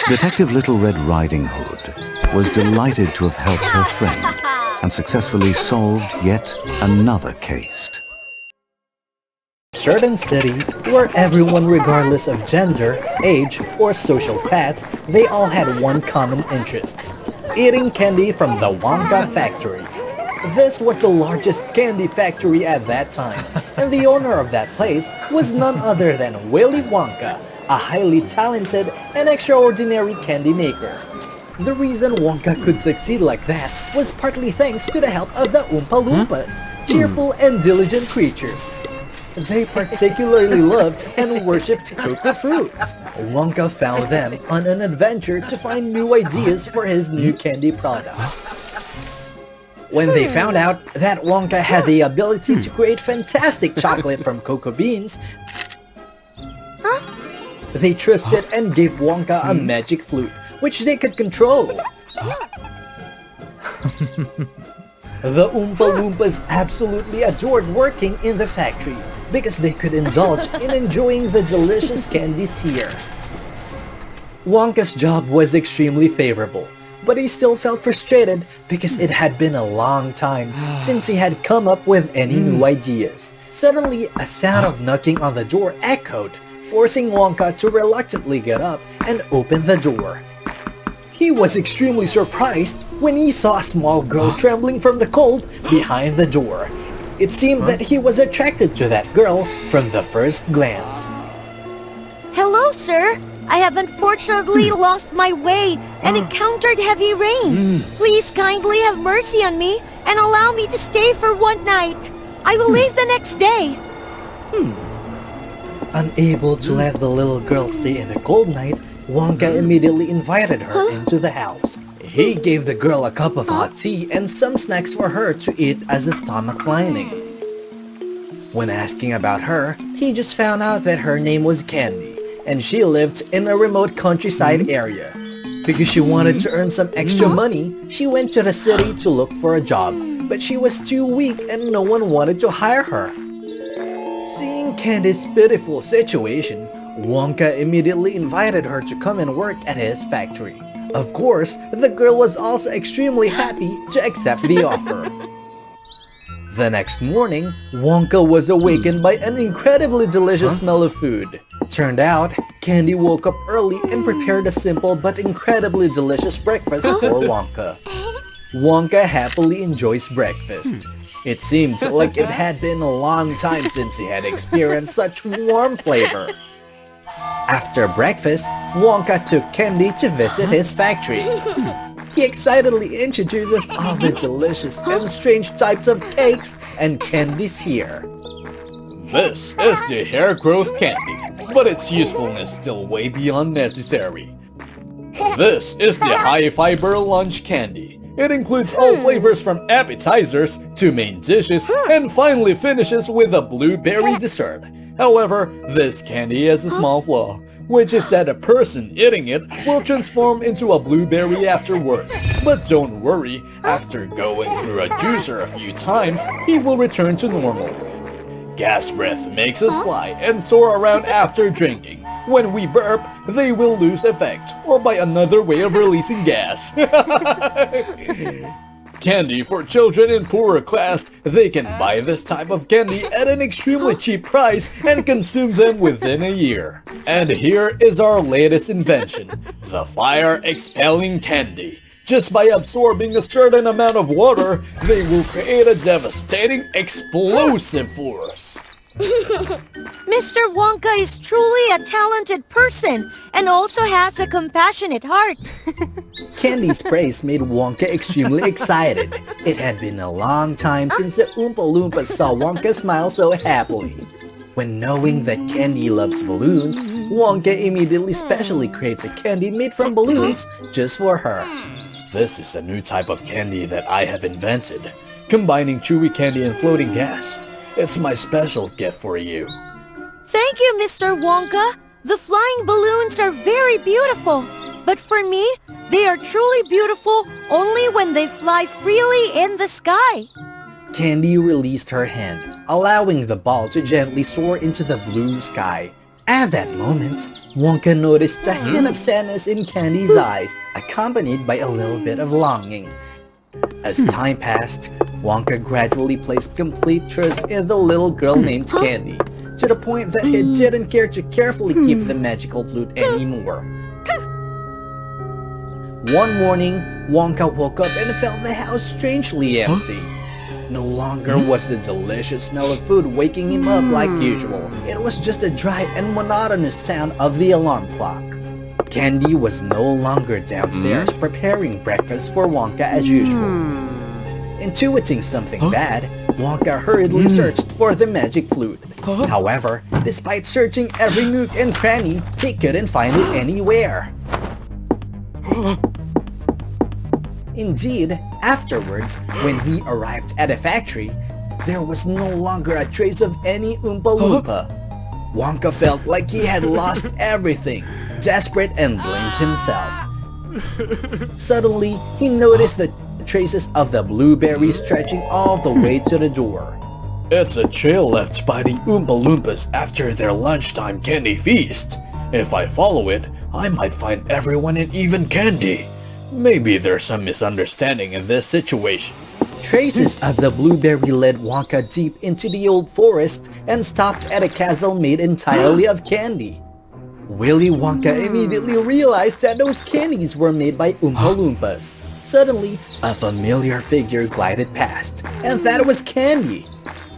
Detective Little Red Riding Hood was delighted to have helped her friend and successfully solved yet another case. Certain city where everyone, regardless of gender, age, or social class, they all had one common interest: eating candy from the Wonka factory. This was the largest candy factory at that time, and the owner of that place was none other than Willy Wonka, a highly talented and extraordinary candy maker. The reason Wonka could succeed like that was partly thanks to the help of the Oompa Loompas, cheerful and diligent creatures. They particularly loved and worshipped cocoa fruits. Wonka found them on an adventure to find new ideas for his new candy products. When they found out that Wonka had the ability to create fantastic chocolate from cocoa beans, they trusted and gave Wonka a magic flute, which they could control. The Oompa Loompas absolutely adored working in the factory because they could indulge in enjoying the delicious candies here. Wonka's job was extremely favorable, but he still felt frustrated because it had been a long time since he had come up with any new ideas. Suddenly, a sound of knocking on the door echoed, forcing Wonka to reluctantly get up and open the door. He was extremely surprised when he saw a small girl trembling from the cold behind the door. It seemed that he was attracted to that girl from the first glance. Hello, sir. I have unfortunately lost my way and encountered heavy rain. Please kindly have mercy on me and allow me to stay for one night. I will leave the next day. Unable to let the little girl stay in the cold night, Wonka immediately invited her into the house. He gave the girl a cup of hot tea and some snacks for her to eat as a stomach lining. When asking about her, he just found out that her name was Candy, and she lived in a remote countryside area. Because she wanted to earn some extra money, she went to the city to look for a job, but she was too weak and no one wanted to hire her. Seeing Candy's pitiful situation, Wonka immediately invited her to come and work at his factory. Of course, the girl was also extremely happy to accept the offer. The next morning, Wonka was awakened by an incredibly delicious smell of food. Turned out, Candy woke up early and prepared a simple but incredibly delicious breakfast for Wonka. Wonka happily enjoys breakfast. It seemed like it had been a long time since he had experienced such warm flavor. After breakfast, Wonka took Candy to visit his factory. He excitedly introduces all the delicious and strange types of cakes and candies here. This is the hair growth candy, but its usefulness still way beyond necessary. This is the high fiber lunch candy. It includes all flavors from appetizers to main dishes and finally finishes with a blueberry dessert. However, this candy has a small flaw, which is that a person eating it will transform into a blueberry afterwards. But don't worry, after going through a juicer a few times, he will return to normal. Gas breath makes us fly and soar around after drinking. When we burp, they will lose effect, or by another way of releasing gas. Candy for children in poorer class. They can buy this type of candy at an extremely cheap price and consume them within a year. And here is our latest invention, the fire-expelling candy. Just by absorbing a certain amount of water, they will create a devastating explosive force. Mr. Wonka is truly a talented person and also has a compassionate heart. Candy's praise made Wonka extremely excited. It had been a long time since the Oompa Loompas saw Wonka smile so happily. When knowing that Candy loves balloons, Wonka immediately specially creates a candy made from balloons just for her. This is a new type of candy that I have invented, combining chewy candy and floating gas. It's my special gift for you. Thank you, Mr. Wonka. The flying balloons are very beautiful. But for me, they are truly beautiful only when they fly freely in the sky. Candy released her hand, allowing the ball to gently soar into the blue sky. At that moment, Wonka noticed a hint of sadness in Candy's eyes, accompanied by a little bit of longing. As time passed, Wonka gradually placed complete trust in the little girl named Candy, to the point that he didn't care to carefully keep the magical flute anymore. One morning, Wonka woke up and found the house strangely empty. No longer was the delicious smell of food waking him up like usual. It was just the dry and monotonous sound of the alarm clock. Candy was no longer downstairs preparing breakfast for Wonka as usual. Intuiting something bad, Wonka hurriedly searched for the magic flute. However, despite searching every nook and cranny, he couldn't find it anywhere. Indeed, afterwards, when he arrived at a factory, there was no longer a trace of any Oompa Loompa. Wonka felt like he had lost everything, desperate and blamed himself. Suddenly, he noticed the traces of the blueberries stretching all the way to the door. It's a trail left by the Oompa Loompas after their lunchtime candy feast. If I follow it, I might find everyone in even candy. Maybe there's some misunderstanding in this situation. Traces of the blueberry led Wonka deep into the old forest and stopped at a castle made entirely of candy. Willy Wonka immediately realized that those candies were made by Oompa Loompas. Suddenly, a familiar figure glided past, and that was Candy.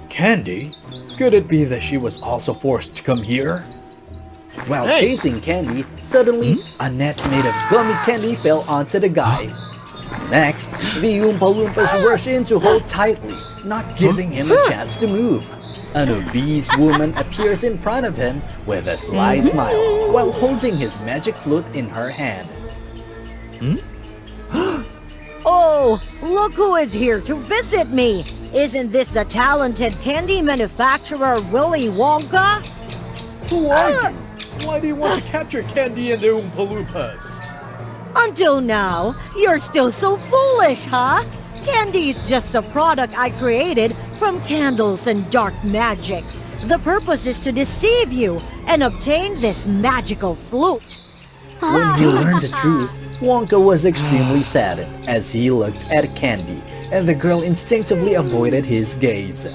Candy? Could it be that she was also forced to come here? While chasing Candy, suddenly, a net made of gummy candy fell onto the guy. Next, the Oompa Loompas rushed in to hold tightly, not giving him a chance to move. An obese woman appears in front of him with a sly smile, while holding his magic flute in her hand. Oh, look who is here to visit me! Isn't this the talented candy manufacturer Willy Wonka? Who are you? Why do you want to capture Candy and the Oompa Loompas? Until now, you're still so foolish, huh? Candy is just a product I created from candles and dark magic. The purpose is to deceive you and obtain this magical flute. When he learned the truth, Wonka was extremely saddened as he looked at Candy, and the girl instinctively avoided his gaze.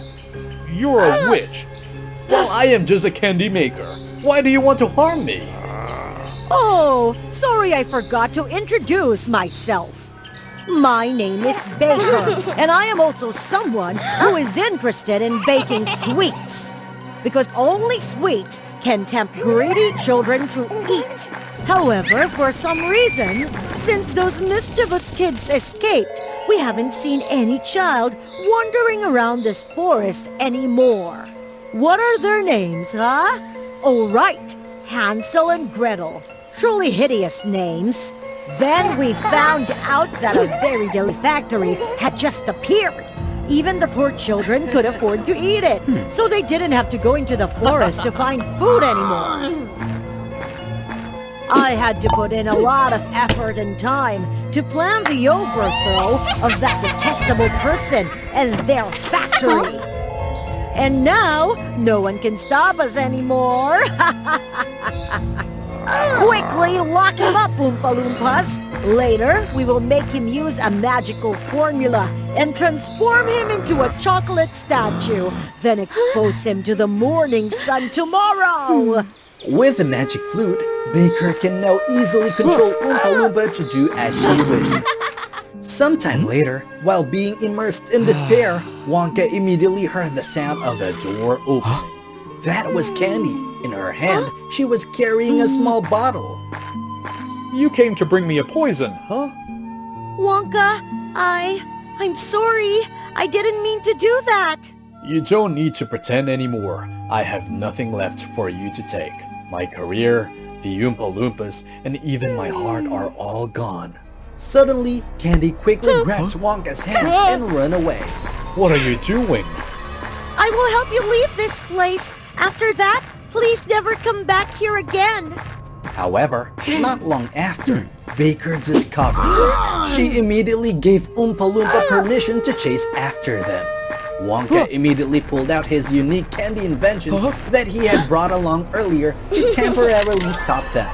You're a witch! Well, I am just a candy maker. Why do you want to harm me? Oh, sorry I forgot to introduce myself. My name is Baker, and I am also someone who is interested in baking sweets. Because only sweets can tempt greedy children to eat. However, for some reason, since those mischievous kids escaped, we haven't seen any child wandering around this forest anymore. What are their names, huh? Oh, right, Hansel and Gretel. Truly hideous names. Then we found out that a very deli factory had just appeared. Even the poor children could afford to eat it, so they didn't have to go into the forest to find food anymore. I had to put in a lot of effort and time to plan the overthrow of that detestable person and their factory. And now, no one can stop us anymore. Quickly lock him up, Oompa Loompas. Later, we will make him use a magical formula and transform him into a chocolate statue. Then expose him to the morning sun tomorrow. With the magic flute, Baker can now easily control Oompa Loompa to do as she wishes. Sometime later, while being immersed in despair, Wonka immediately heard the sound of the door opening. That was Candy. In her hand, she was carrying a small bottle. You came to bring me a poison, huh? Wonka, I'm sorry. I didn't mean to do that. You don't need to pretend anymore. I have nothing left for you to take. My career, the Oompa Loompas, and even my heart are all gone. Suddenly, Candy quickly grabbed Wonka's hand and ran away. What are you doing? I will help you leave this place. After that, please never come back here again. However, not long after, Baker discovered. She immediately gave Oompa Loompa permission to chase after them. Wonka immediately pulled out his unique candy inventions that he had brought along earlier to temporarily stop them.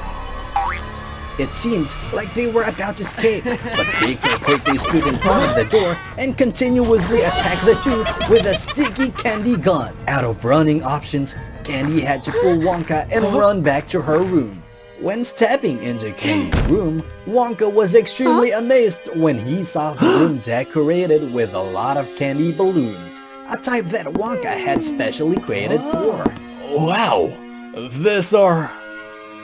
It seemed like they were about to escape, but Baker quickly stood in front of the door and continuously attacked the two with a sticky candy gun. Out of running options, Candy had to pull Wonka and run back to her room. When stepping into Candy's room, Wonka was extremely amazed when he saw the room decorated with a lot of candy balloons, a type that Wonka had specially created for. Wow! These are...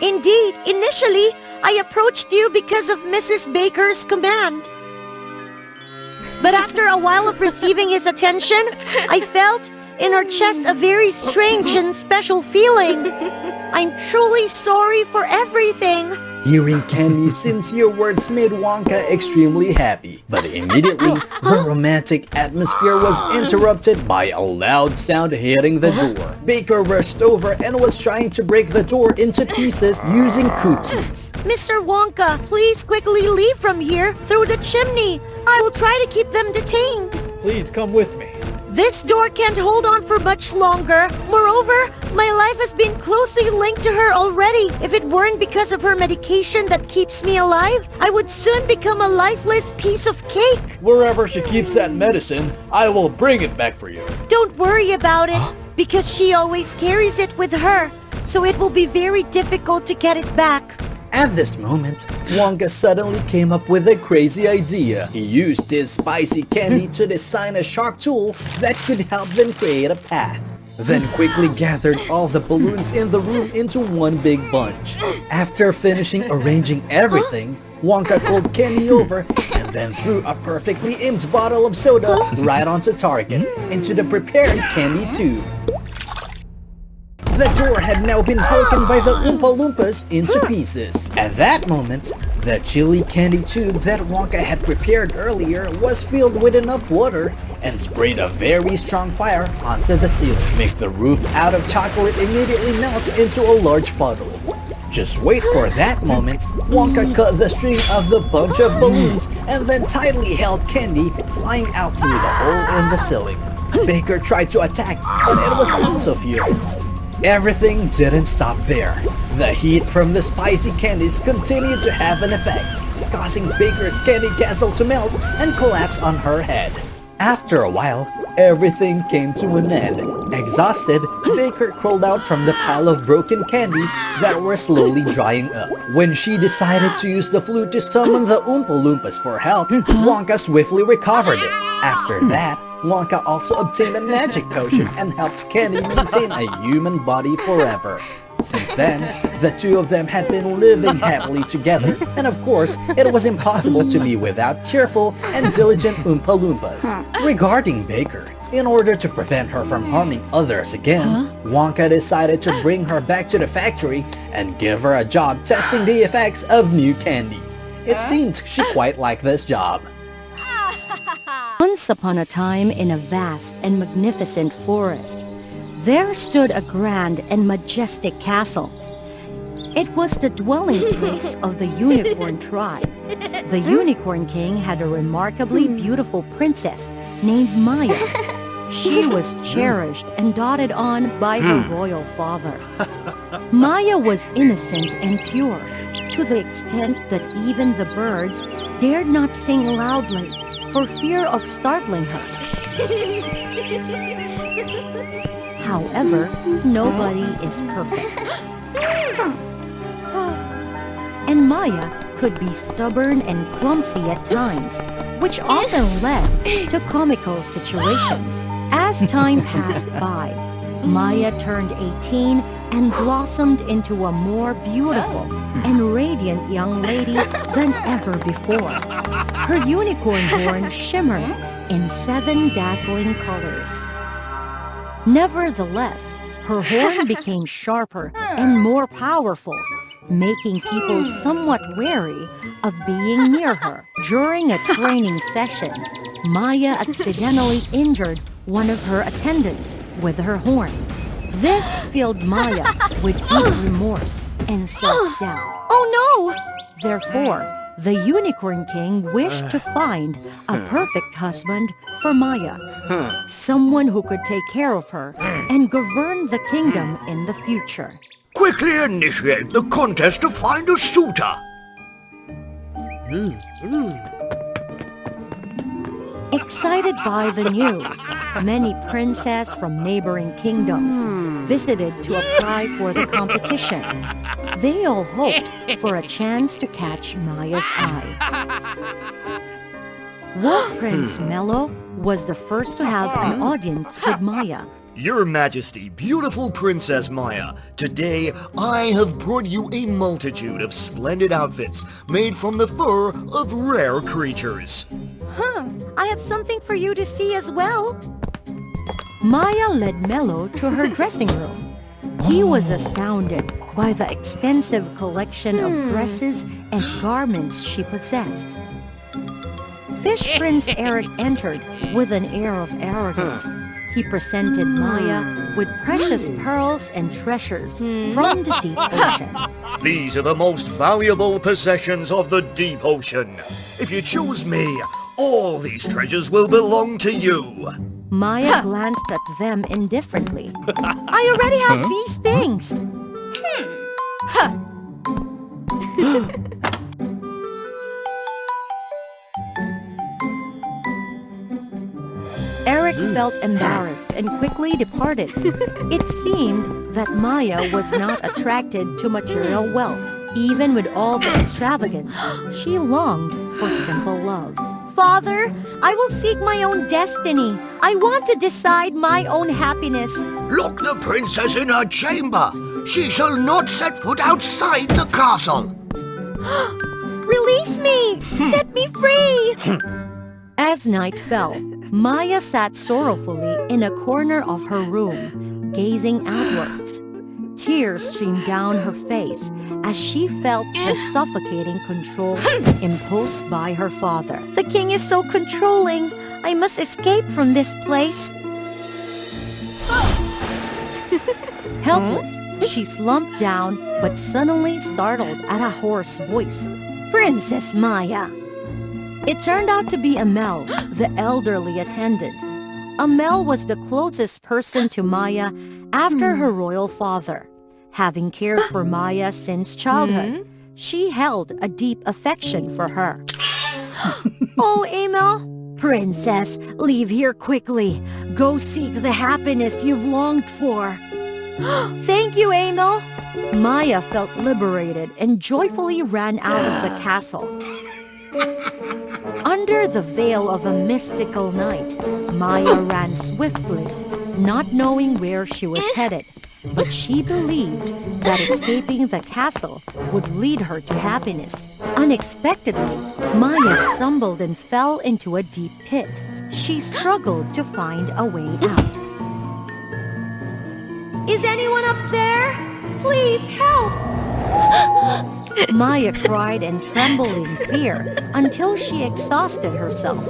Indeed, initially, I approached you because of Mrs. Baker's command. But after a while of receiving his attention, I felt in her chest a very strange and special feeling. I'm truly sorry for everything. Hearing Candy's sincere words made Wonka extremely happy, but immediately the romantic atmosphere was interrupted by a loud sound hitting the door. Baker rushed over and was trying to break the door into pieces using cookies. Mr. Wonka, please quickly leave from here through the chimney. I will try to keep them detained. Please come with me. This door can't hold on for much longer. Moreover, my life has been closely linked to her already. If it weren't because of her medication that keeps me alive, I would soon become a lifeless piece of cake. Wherever she keeps that medicine, I will bring it back for you. Don't worry about it, because she always carries it with her, so it will be very difficult to get it back. At this moment, Wonka suddenly came up with a crazy idea. He used his spicy candy to design a sharp tool that could help them create a path. Then quickly gathered all the balloons in the room into one big bunch. After finishing arranging everything, Wonka called Candy over and then threw a perfectly aimed bottle of soda right onto target, into the prepared candy tube. The door had now been broken by the Oompa Loompas into pieces. At that moment, the chili candy tube that Wonka had prepared earlier was filled with enough water and sprayed a very strong fire onto the ceiling. Make the roof out of chocolate immediately melt into a large puddle. Just wait for that moment, Wonka cut the string of the bunch of balloons and then tightly held Candy, flying out through the hole in the ceiling. Baker tried to attack, but it was also fuel. Everything didn't stop there. The heat from the spicy candies continued to have an effect, causing Baker's candy castle to melt and collapse on her head. After a while, everything came to an end. Exhausted, Baker crawled out from the pile of broken candies that were slowly drying up. When she decided to use the flute to summon the Oompa Loompas for help, Wonka swiftly recovered it. After that, Wonka also obtained a magic potion and helped Candy maintain a human body forever. Since then, the two of them had been living happily together, and of course, it was impossible to be without cheerful and diligent Oompa Loompas. Regarding Baker, in order to prevent her from harming others again, Wonka decided to bring her back to the factory and give her a job testing the effects of new candies. It seemed she quite liked this job. Once upon a time, in a vast and magnificent forest, there stood a grand and majestic castle. It was the dwelling place of the unicorn tribe. The Unicorn King had a remarkably beautiful princess named Maya. She was cherished and doted on by her royal father. Maya was innocent and pure, to the extent that even the birds dared not sing loudly for fear of startling her. However, nobody is perfect. And Maya could be stubborn and clumsy at times, which often led to comical situations. As time passed by, Maya turned 18 and blossomed into a more beautiful and radiant young lady than ever before. Her unicorn horn shimmered in 7 dazzling colors. Nevertheless, her horn became sharper and more powerful, making people somewhat wary of being near her. During a training session, Maya accidentally injured one of her attendants with her horn. This filled Maya with deep remorse and self-doubt. Oh no! Therefore, the Unicorn King wished to find a perfect husband for Maya, someone who could take care of her and govern the kingdom in the future. Quickly initiate the contest to find a suitor. Excited by the news, many princes from neighboring kingdoms visited to apply for the competition. They all hoped for a chance to catch Maya's eye. Wolf Prince Mello was the first to have an audience with Maya. Your Majesty, beautiful Princess Maya, today I have brought you a multitude of splendid outfits made from the fur of rare creatures. I have something for you to see as well. Maya led Mello to her dressing room. He was astounded by the extensive collection of dresses and garments she possessed. Fish Prince Eric entered with an air of arrogance. He presented Maya with precious pearls and treasures from the deep ocean. These are the most valuable possessions of the deep ocean. If you choose me, all these treasures will belong to you. Maya glanced at them indifferently. I already have these things. Eric felt embarrassed and quickly departed. It seemed that Maya was not attracted to material wealth. Even with all the extravagance, she longed for simple love. Father, I will seek my own destiny. I want to decide my own happiness. Lock the princess in her chamber. She shall not set foot outside the castle. Release me! Set me free! As night fell, Maya sat sorrowfully in a corner of her room, gazing outwards. Tears streamed down her face as she felt the suffocating control imposed by her father. The king is so controlling. I must escape from this place. Helpless, she slumped down but suddenly startled at a hoarse voice. Princess Maya. It turned out to be Amel, the elderly attendant. Amel was the closest person to Maya after her royal father. Having cared for Maya since childhood, she held a deep affection for her. Oh, Amel. Princess, leave here quickly. Go seek the happiness you've longed for. Thank you, Amel. Maya felt liberated and joyfully ran out of the castle. Under the veil of a mystical night, Maya ran swiftly, not knowing where she was headed. But she believed that escaping the castle would lead her to happiness. Unexpectedly, Maya stumbled and fell into a deep pit. She struggled to find a way out. Is anyone up there? Please help! Maya cried and trembled in fear until she exhausted herself.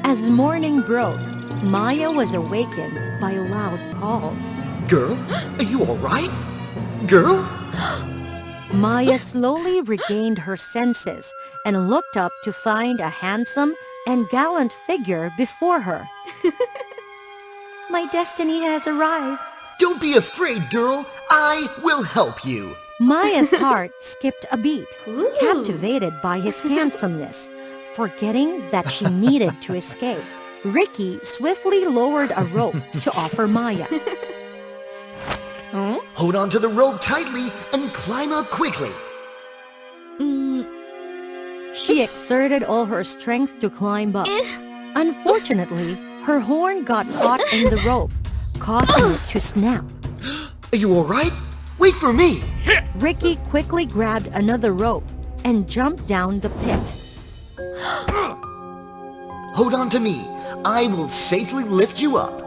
As morning broke, Maya was awakened by loud calls. Girl, are you all right? Girl? Maya slowly regained her senses and looked up to find a handsome and gallant figure before her. My destiny has arrived. Don't be afraid, girl. I will help you. Maya's heart skipped a beat, captivated by his handsomeness. Forgetting that she needed to escape, Ricky swiftly lowered a rope to offer Maya. Hold on to the rope tightly and climb up quickly. She exerted all her strength to climb up. Unfortunately, her horn got caught in the rope, causing it to snap. Are you alright? Wait for me. Ricky quickly grabbed another rope and jumped down the pit. Hold on to me. I will safely lift you up.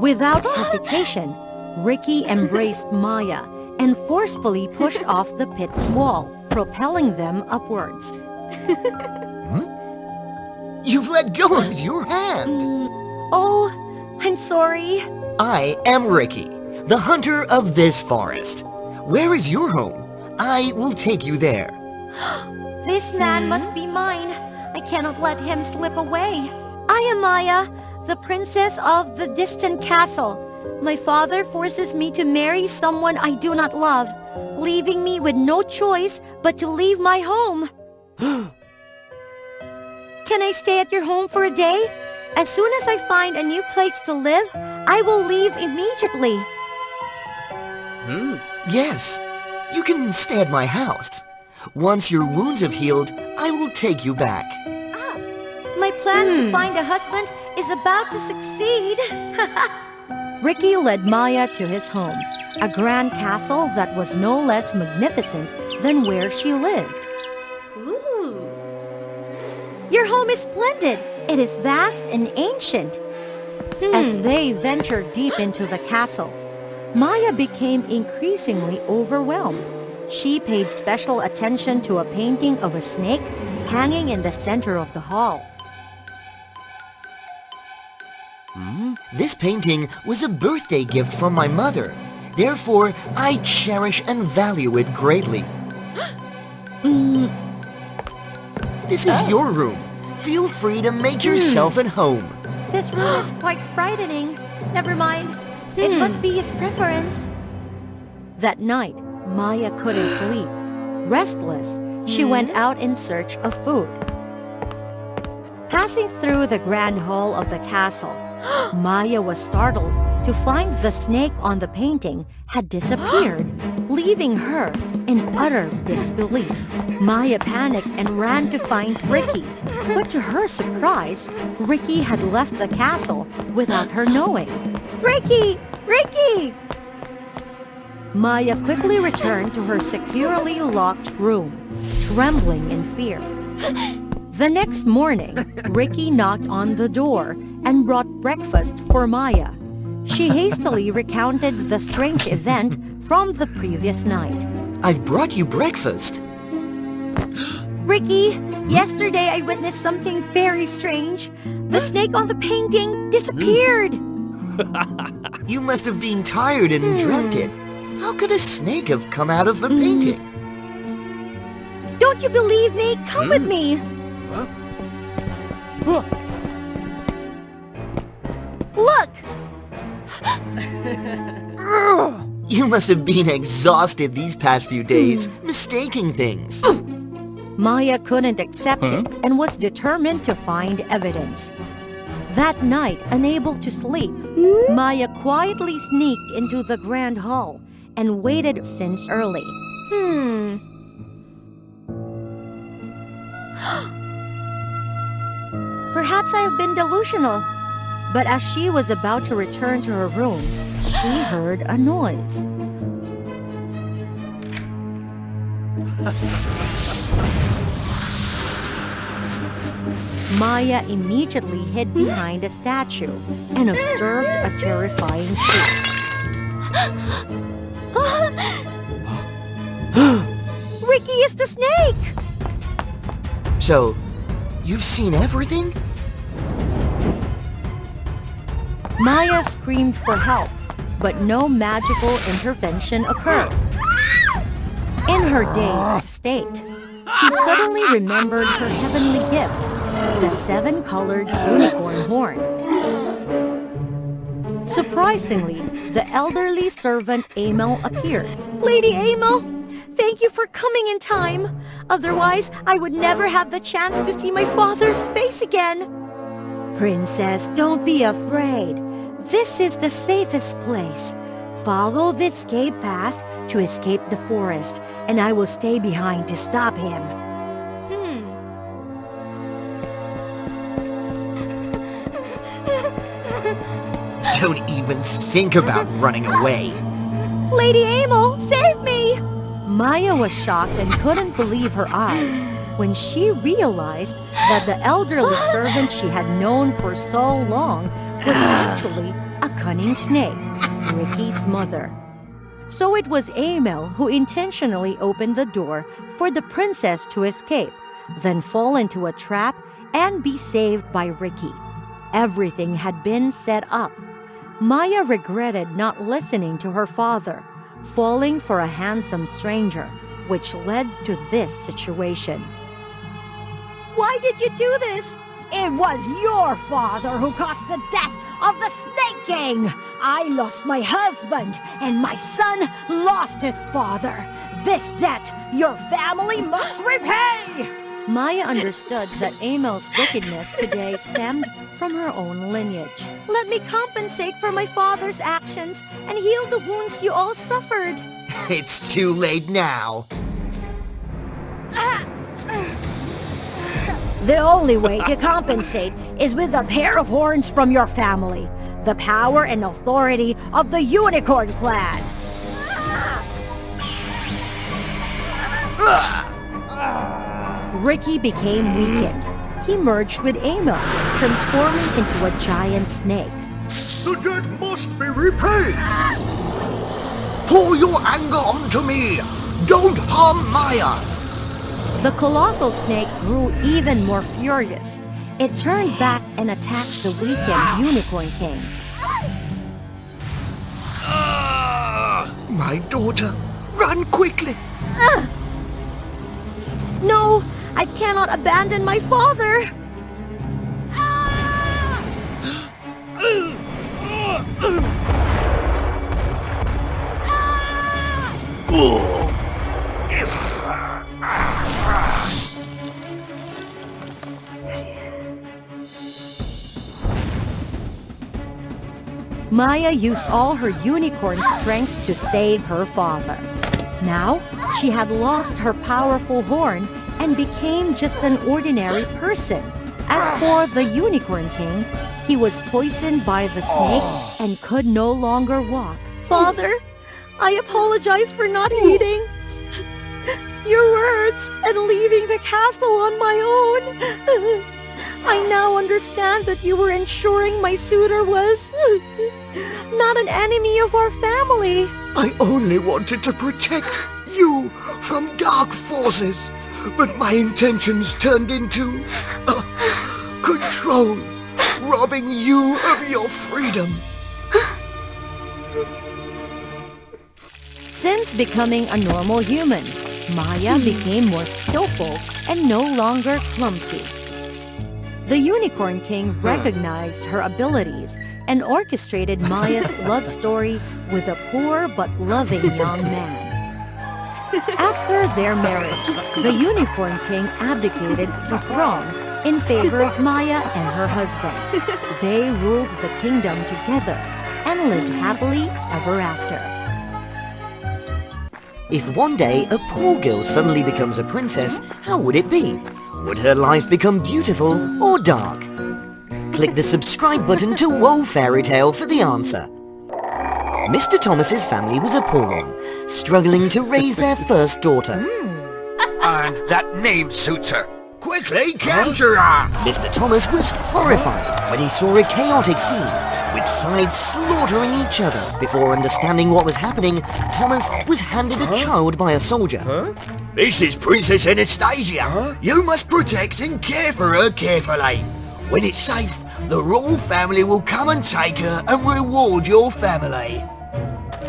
Without hesitation, Ricky embraced Maya and forcefully pushed off the pit's wall, propelling them upwards. You've let go of your hand. Oh, I'm sorry. I am Ricky, the hunter of this forest. Where is your home? I will take you there. This man must be mine. I cannot let him slip away. I am Maya, the princess of the distant castle. My father forces me to marry someone I do not love, leaving me with no choice but to leave my home. Can I stay at your home for a day? As soon as I find a new place to live, I will leave immediately. Yes, you can stay at my house. Once your wounds have healed, I will take you back. My plan to find a husband is about to succeed. Ricky led Maya to his home, a grand castle that was no less magnificent than where she lived. Your home is splendid. It is vast and ancient. As they ventured deep into the castle, Maya became increasingly overwhelmed. She paid special attention to a painting of a snake hanging in the center of the hall. This painting was a birthday gift from my mother. Therefore, I cherish and value it greatly. This is your room. Feel free to make yourself at home. This room is quite frightening. Never mind. It must be his preference. That night, Maya couldn't sleep. Restless, she went out in search of food. Passing through the grand hall of the castle, Maya was startled to find the snake on the painting had disappeared, leaving her in utter disbelief. Maya panicked and ran to find Ricky, but to her surprise, Ricky had left the castle without her knowing. Ricky! Ricky! Maya quickly returned to her securely locked room, trembling in fear. The next morning, Ricky knocked on the door and brought breakfast for Maya. She hastily recounted the strange event from the previous night. I've brought you breakfast. Ricky, yesterday I witnessed something very strange. The snake on the painting disappeared. You must have been tired and dreamt it. How could a snake have come out of the painting? Don't you believe me? Come with me. Look! You must have been exhausted these past few days, mistaking things. Maya couldn't accept it and was determined to find evidence. That night, unable to sleep, Maya quietly sneaked into the grand hall and waited since early. Perhaps I have been delusional. But as she was about to return to her room, she heard a noise. Maya immediately hid behind a statue and observed a terrifying scene. Ricky is the snake! So, you've seen everything? Maya screamed for help, but no magical intervention occurred. In her dazed state, she suddenly remembered her heavenly gift, the 7-colored unicorn horn. Surprisingly, the elderly servant Amel appeared. Lady Amel, thank you for coming in time. Otherwise, I would never have the chance to see my father's face again. Princess, don't be afraid. This is the safest place. Follow the escape path to escape the forest, and I will stay behind to stop him. Don't even think about running away. Lady Amel, save me! Maya was shocked and couldn't believe her eyes when she realized that the elderly servant she had known for so long was actually a cunning snake, Ricky's mother. So it was Amel who intentionally opened the door for the princess to escape, then fall into a trap and be saved by Ricky. Everything had been set up. Maya regretted not listening to her father, falling for a handsome stranger, which led to this situation. Why did you do this? It was your father who caused the death of the Snake King. I lost my husband, and my son lost his father. This debt your family must repay! Maya understood that Amel's wickedness today stemmed from her own lineage. Let me compensate for my father's actions and heal the wounds you all suffered. It's too late now. The only way to compensate is with a pair of horns from your family. The power and authority of the Unicorn Clan. Ricky became weakened. He merged with Amel, transforming into a giant snake. The debt must be repaid! Pour your anger onto me! Don't harm Maya! The colossal snake grew even more furious. It turned back and attacked the weakened Unicorn King. My daughter, run quickly! No, I cannot abandon my father. Maya used all her unicorn strength to save her father. Now, she had lost her powerful horn and became just an ordinary person. As for the Unicorn King, he was poisoned by the snake and could no longer walk. Father, I apologize for not heeding your words and leaving the castle on my own. I now understand that you were ensuring my suitor was not an enemy of our family. I only wanted to protect you from dark forces, but my intentions turned into control, robbing you of your freedom. Since becoming a normal human, Maya became more skillful and no longer clumsy. The Unicorn King recognized her abilities and orchestrated Maya's love story with a poor but loving young man. After their marriage, the Unicorn King abdicated the throne in favor of Maya and her husband. They ruled the kingdom together and lived happily ever after. If one day a poor girl suddenly becomes a princess, how would it be? Would her life become beautiful or dark? Click the subscribe button to WOA Fairy Tale for the answer. Mr. Thomas's family was a poor one, struggling to raise their first daughter. And that name suits her. Quickly capture her! Mr. Thomas was horrified when he saw a chaotic scene, with sides slaughtering each other. Before understanding what was happening, Thomas was handed a child by a soldier. This is Princess Anastasia. You must protect and care for her carefully. When it's safe, the royal family will come and take her and reward your family.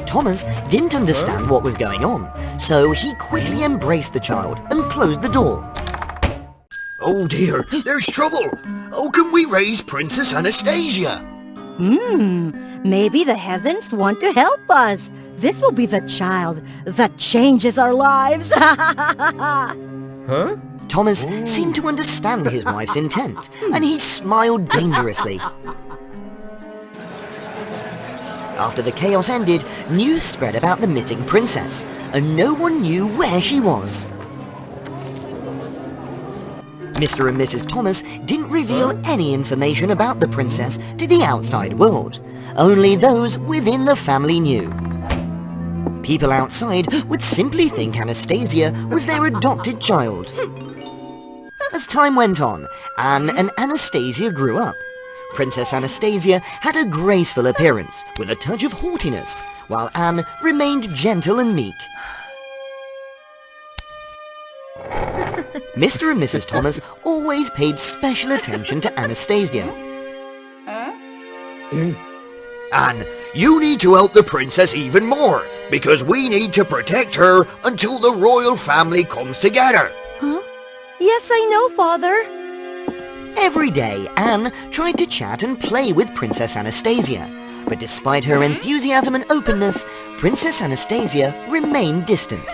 Thomas didn't understand what was going on, so he quickly embraced the child and closed the door. Oh dear, there's trouble. How can we raise Princess Anastasia? Maybe the heavens want to help us. This will be the child that changes our lives. Huh? Thomas seemed to understand his wife's intent, and he smiled dangerously. After the chaos ended, news spread about the missing princess, and no one knew where she was. Mr. and Mrs. Thomas didn't reveal any information about the princess to the outside world. Only those within the family knew. People outside would simply think Anastasia was their adopted child. As time went on, Anne and Anastasia grew up. Princess Anastasia had a graceful appearance with a touch of haughtiness, while Anne remained gentle and meek. Mr. and Mrs. Thomas always paid special attention to Anastasia. Anne, you need to help the princess even more, because we need to protect her until the royal family comes together. Huh? Yes, I know, Father. Every day, Anne tried to chat and play with Princess Anastasia, but despite her enthusiasm and openness, Princess Anastasia remained distant.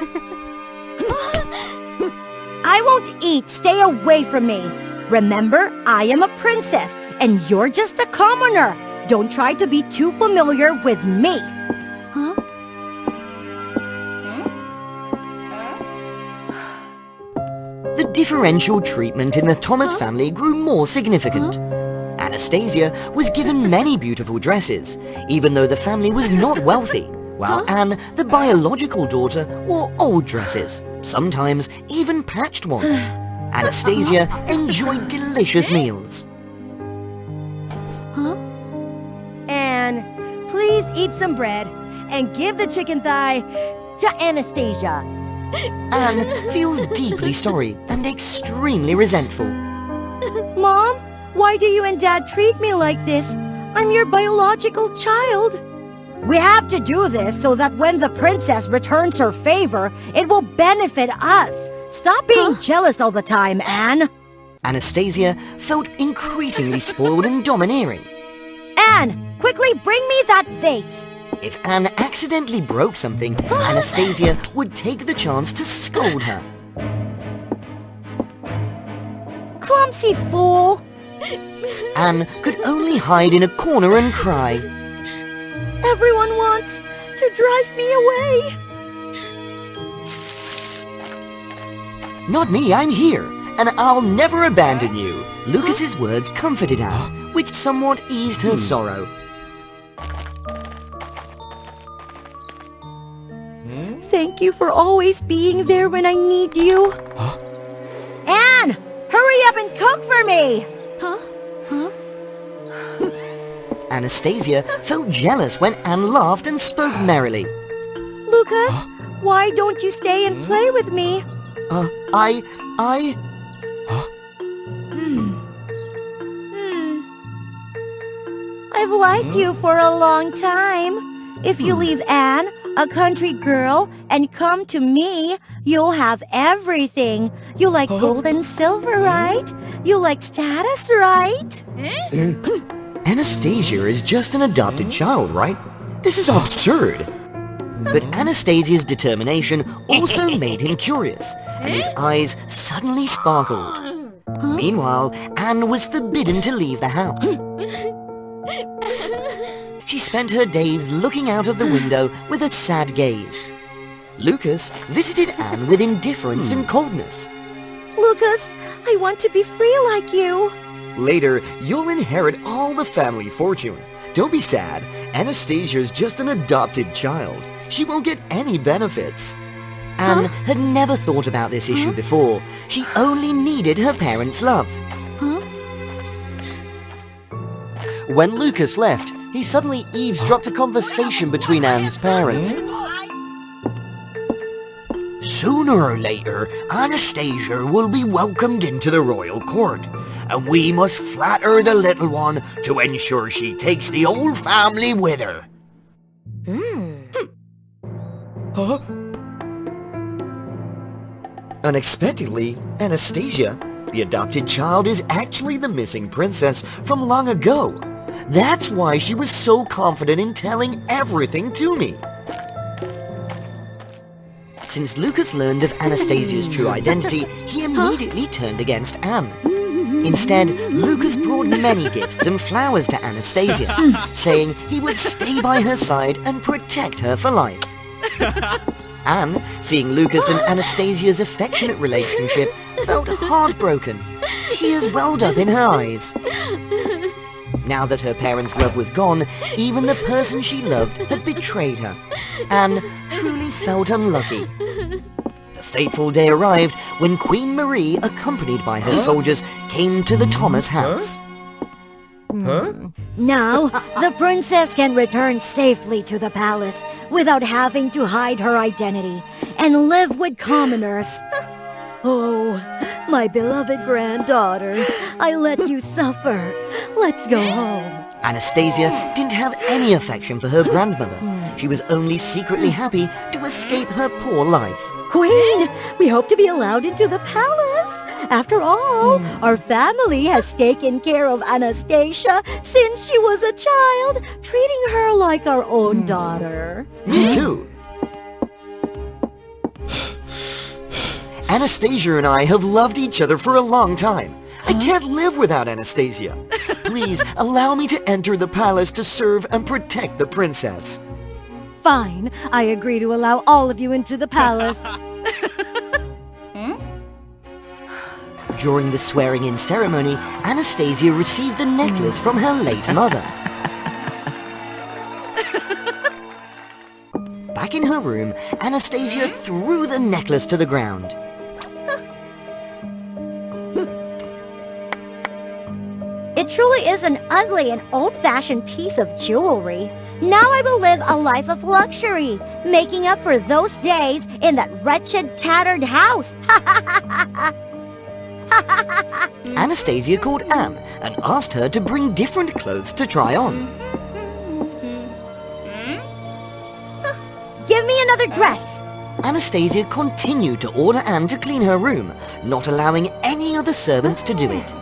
I won't eat. Stay away from me. Remember, I am a princess, and you're just a commoner. Don't try to be too familiar with me. Huh? The differential treatment in the Thomas family grew more significant. Anastasia was given many beautiful dresses, even though the family was not wealthy, while Anne, the biological daughter, wore old dresses, sometimes even patched ones. Anastasia enjoyed delicious meals. Anne, please eat some bread and give the chicken thigh to Anastasia. Anne feels deeply sorry and extremely resentful. Mom, why do you and Dad treat me like this? I'm your biological child. We have to do this so that when the princess returns her favor, it will benefit us. Stop being jealous all the time, Anne. Anastasia felt increasingly spoiled and domineering. Anne, quickly bring me that vase. If Anne accidentally broke something, Anastasia would take the chance to scold her. Clumsy fool! Anne could only hide in a corner and cry. Everyone wants to drive me away. Not me, I'm here, and I'll never abandon you. Lucas's words comforted Anne, which somewhat eased her sorrow. Thank you for always being there when I need you. Anne, hurry up and cook for me. Anastasia felt jealous when Anne laughed and spoke merrily. Lucas, why don't you stay and play with me? I've liked you for a long time. If you leave Anne, a country girl, and come to me, you'll have everything. You like gold and silver, right? You like status, right? Anastasia is just an adopted child, right? This is absurd. But Anastasia's determination also made him curious, and his eyes suddenly sparkled. Meanwhile, Anne was forbidden to leave the house. She spent her days looking out of the window with a sad gaze. Lucas visited Anne with indifference and coldness. Lucas, I want to be free like you. Later, you'll inherit all the family fortune. Don't be sad. Anastasia's just an adopted child. She won't get any benefits. Anne had never thought about this issue before. She only needed her parents' love. When Lucas left, he suddenly eavesdropped a conversation between Anne's parents. Sooner or later, Anastasia will be welcomed into the royal court, and we must flatter the little one to ensure she takes the old family with her. Unexpectedly, Anastasia, the adopted child, is actually the missing princess from long ago. That's why she was so confident in telling everything to me. Since Lucas learned of Anastasia's true identity, he immediately turned against Anne. Instead, Lucas brought many gifts and flowers to Anastasia, saying he would stay by her side and protect her for life. Anne, seeing Lucas and Anastasia's affectionate relationship, felt heartbroken. Tears welled up in her eyes. Now that her parents' love was gone, even the person she loved had betrayed her. Anne truly felt unlucky. The fateful day arrived when Queen Marie, accompanied by her soldiers, came to the Thomas house. Now, the princess can return safely to the palace without having to hide her identity and live with commoners. Oh, my beloved granddaughter, I let you suffer. Let's go home. Anastasia didn't have any affection for her grandmother. She was only secretly happy to escape her poor life. Queen, we hope to be allowed into the palace. After all, our family has taken care of Anastasia since she was a child, treating her like our own daughter. Me too. Anastasia and I have loved each other for a long time. I can't live without Anastasia. Please allow me to enter the palace to serve and protect the princess. Fine, I agree to allow all of you into the palace. During the swearing-in ceremony, Anastasia received the necklace from her late mother. Back in her room, Anastasia threw the necklace to the ground. It truly is an ugly and old-fashioned piece of jewelry. Now I will live a life of luxury, making up for those days in that wretched, tattered house. Anastasia called Anne and asked her to bring different clothes to try on. Give me another dress. Anastasia continued to order Anne to clean her room, not allowing any other servants to do it.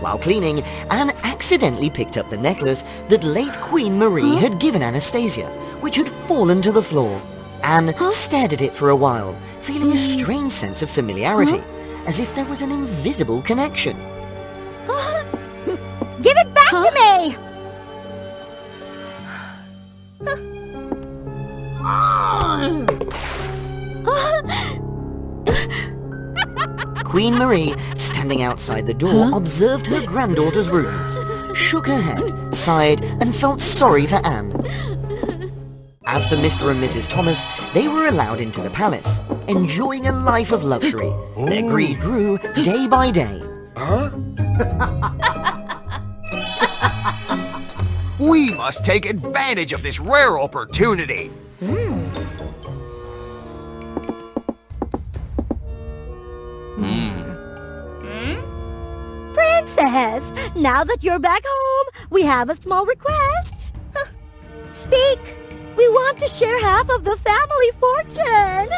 While cleaning, Anne accidentally picked up the necklace that late Queen Marie had given Anastasia, which had fallen to the floor. Anne stared at it for a while, feeling a strange sense of familiarity, as if there was an invisible connection. Give it back to me! Queen Marie, standing outside the door, observed her granddaughter's rooms, shook her head, sighed, and felt sorry for Anne. As for Mr. and Mrs. Thomas, they were allowed into the palace, enjoying a life of luxury. Their greed grew day by day. We must take advantage of this rare opportunity. Princess, now that you're back home, we have a small request. Speak! We want to share half of the family fortune.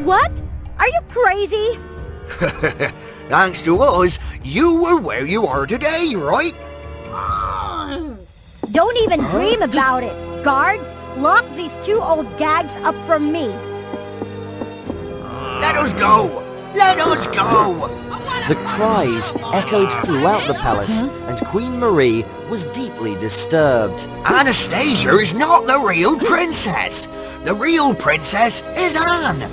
What? Are you crazy? Thanks to us, you are where you are today, right? Don't even dream about it. Guards, lock these two old gags up from me. Let us go! Let us go! The cries echoed throughout the palace, and Queen Marie was deeply disturbed. Anastasia is not the real princess! The real princess is Anne!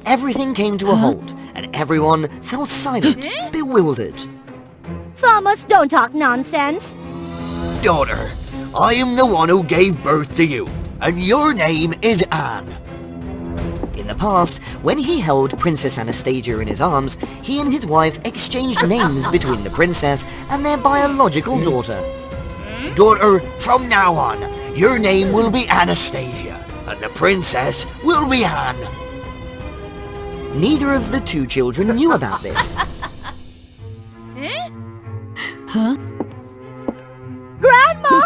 Everything came to a halt, and everyone fell silent, bewildered. Thomas, don't talk nonsense. Daughter, I am the one who gave birth to you, and your name is Anne. In the past, when he held Princess Anastasia in his arms, he and his wife exchanged names between the princess and their biological daughter. Daughter, from now on, your name will be Anastasia, and the princess will be Anne. Neither of the two children knew about this. Grandma!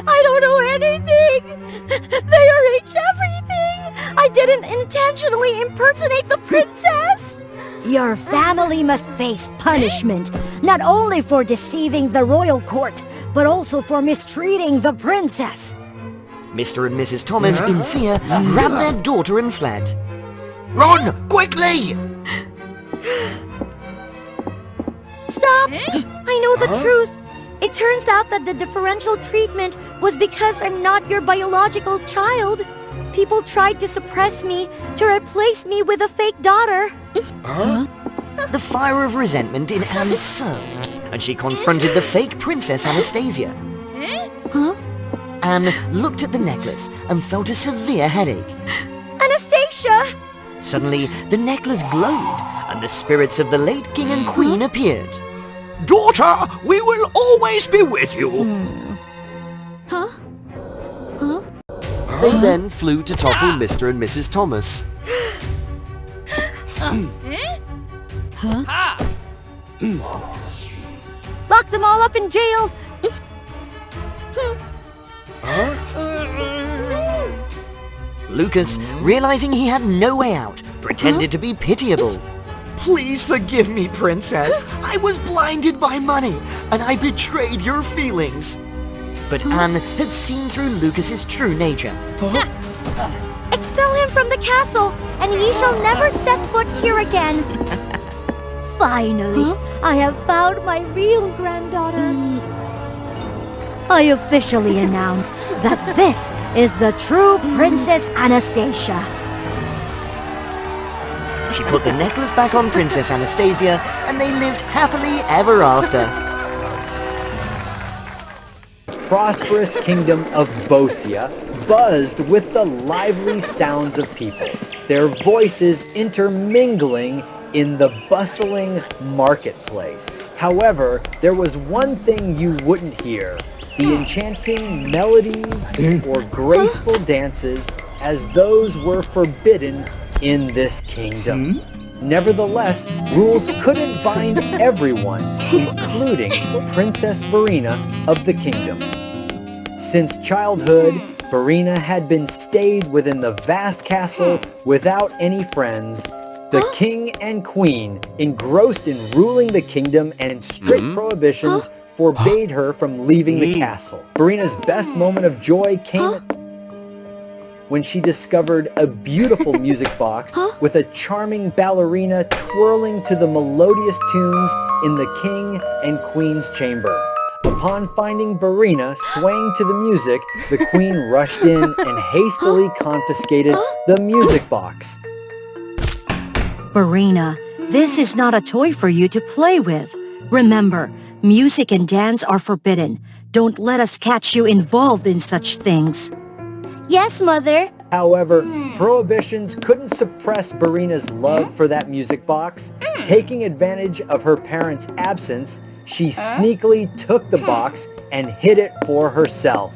I don't know anything! They arranged everything! I didn't intentionally impersonate the princess! Your family must face punishment. not only for deceiving the royal court, but also for mistreating the princess. Mr. and Mrs. Thomas, in fear, grabbed their daughter and fled. Run! Quickly! Stop! I know the truth. It turns out that the differential treatment was because I'm not your biological child. People tried to suppress me, to replace me with a fake daughter. The fire of resentment in Anne's soul, and she confronted the fake Princess Anastasia. Anne looked at the necklace and felt a severe headache. Anastasia! Suddenly, the necklace glowed, and the spirits of the late king and queen appeared. Daughter, we will always be with you. They then flew to topple Mr. and Mrs. Thomas. Lock them all up in jail! Lucas, realizing he had no way out, pretended to be pitiable. Please forgive me, Princess. I was blinded by money, and I betrayed your feelings. But Anne had seen through Lucas's true nature. Expel him from the castle, and he shall never set foot here again. Finally, I have found my real granddaughter. I officially announce that this is the true Princess Anastasia. She put the necklace back on Princess Anastasia, and they lived happily ever after. Prosperous kingdom of Bosia buzzed with the lively sounds of people, their voices intermingling in the bustling marketplace. However, there was one thing you wouldn't hear: the enchanting melodies or graceful dances, as those were forbidden in this kingdom. Nevertheless, rules couldn't bind everyone, including Princess Barina of the kingdom. Since childhood, Barina had been stayed within the vast castle without any friends. The king and queen, engrossed in ruling the kingdom and strict prohibitions, forbade her from leaving the castle. Barina's best moment of joy came when she discovered a beautiful music box with a charming ballerina twirling to the melodious tunes in the king and queen's chamber. Upon finding Barina swaying to the music, the queen rushed in and hastily confiscated the music box. Barina, this is not a toy for you to play with. Remember, music and dance are forbidden. Don't let us catch you involved in such things. Yes, Mother. However, prohibitions couldn't suppress Barina's love for that music box. Taking advantage of her parents' absence, she sneakily took the box and hid it for herself.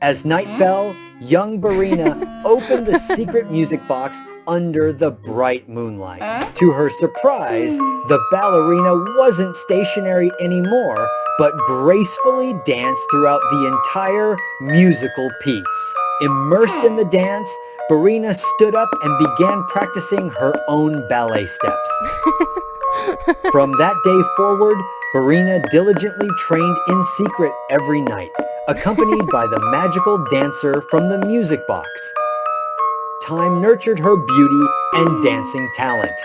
As night fell, young Barina opened the secret music box under the bright moonlight. To her surprise, the ballerina wasn't stationary anymore, but gracefully danced throughout the entire musical piece. Immersed in the dance, Barina stood up and began practicing her own ballet steps. From that day forward, Barina diligently trained in secret every night, accompanied by the magical dancer from the music box. Time nurtured her beauty and dancing talent.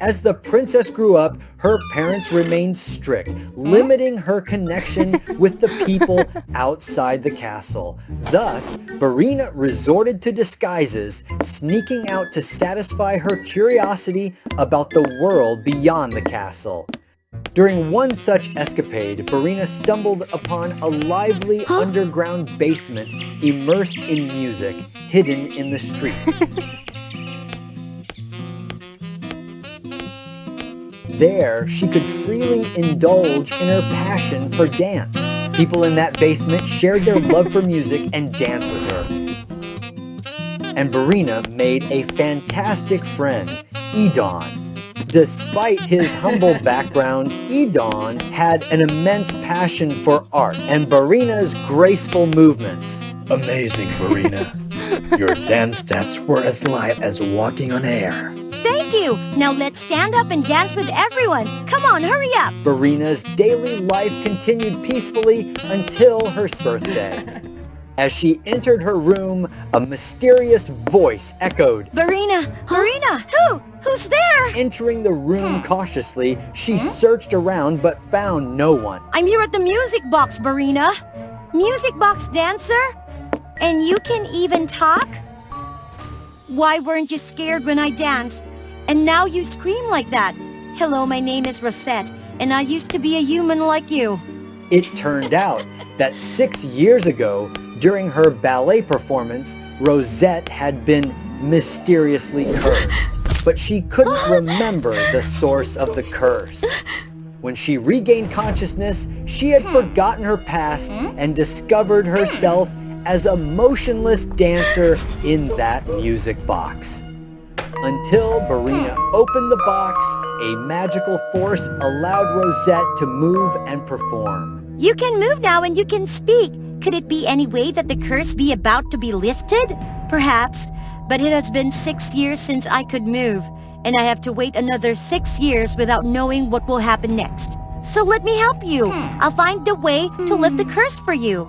As the princess grew up, her parents remained strict, limiting her connection with the people outside the castle. Thus, Barina resorted to disguises, sneaking out to satisfy her curiosity about the world beyond the castle. During one such escapade, Barina stumbled upon a lively underground basement immersed in music, hidden in the streets. There, she could freely indulge in her passion for dance. People in that basement shared their love for music and danced with her. And Barina made a fantastic friend, Edon. Despite his humble background, Edon had an immense passion for art and Barina's graceful movements. Amazing, Barina. Your dance steps were as light as walking on air. Thank you! you. Now let's stand up and dance with everyone. Come on, hurry up. Verina's daily life continued peacefully until her birthday. As she entered her room, a mysterious voice echoed, Verina! Verina! Who's there? Entering the room cautiously, she searched around but found no one. I'm here at the music box, Verina. Music box dancer? And you can even talk? Why weren't you scared when I danced? And now you scream like that. Hello, my name is Rosette, and I used to be a human like you. It turned out that 6 years ago, during her ballet performance, Rosette had been mysteriously cursed, but she couldn't remember the source of the curse. When she regained consciousness, she had forgotten her past and discovered herself as a motionless dancer in that music box. Until Verina opened the box, a magical force allowed Rosette to move and perform. You can move now and you can speak. Could it be any way that the curse be about to be lifted? Perhaps, but it has been 6 years since I could move, and I have to wait another 6 years without knowing what will happen next. So let me help you. I'll find a way to lift the curse for you.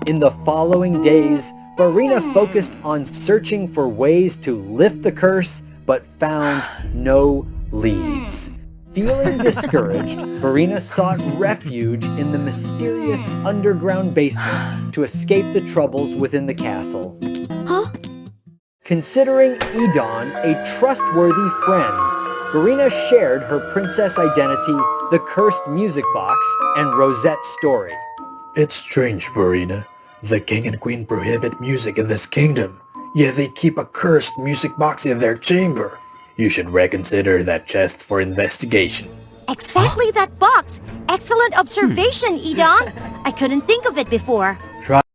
In the following days, Verina focused on searching for ways to lift the curse, but found no leads. Feeling discouraged, Verina sought refuge in the mysterious underground basement to escape the troubles within the castle. Considering Edon a trustworthy friend, Verina shared her princess identity, the cursed music box, and Rosette's story. It's strange, Verina. The king and queen prohibit music in this kingdom, yet they keep a cursed music box in their chamber. You should reconsider that chest for investigation. Exactly that box. Excellent observation, Edon. I couldn't think of it before. Try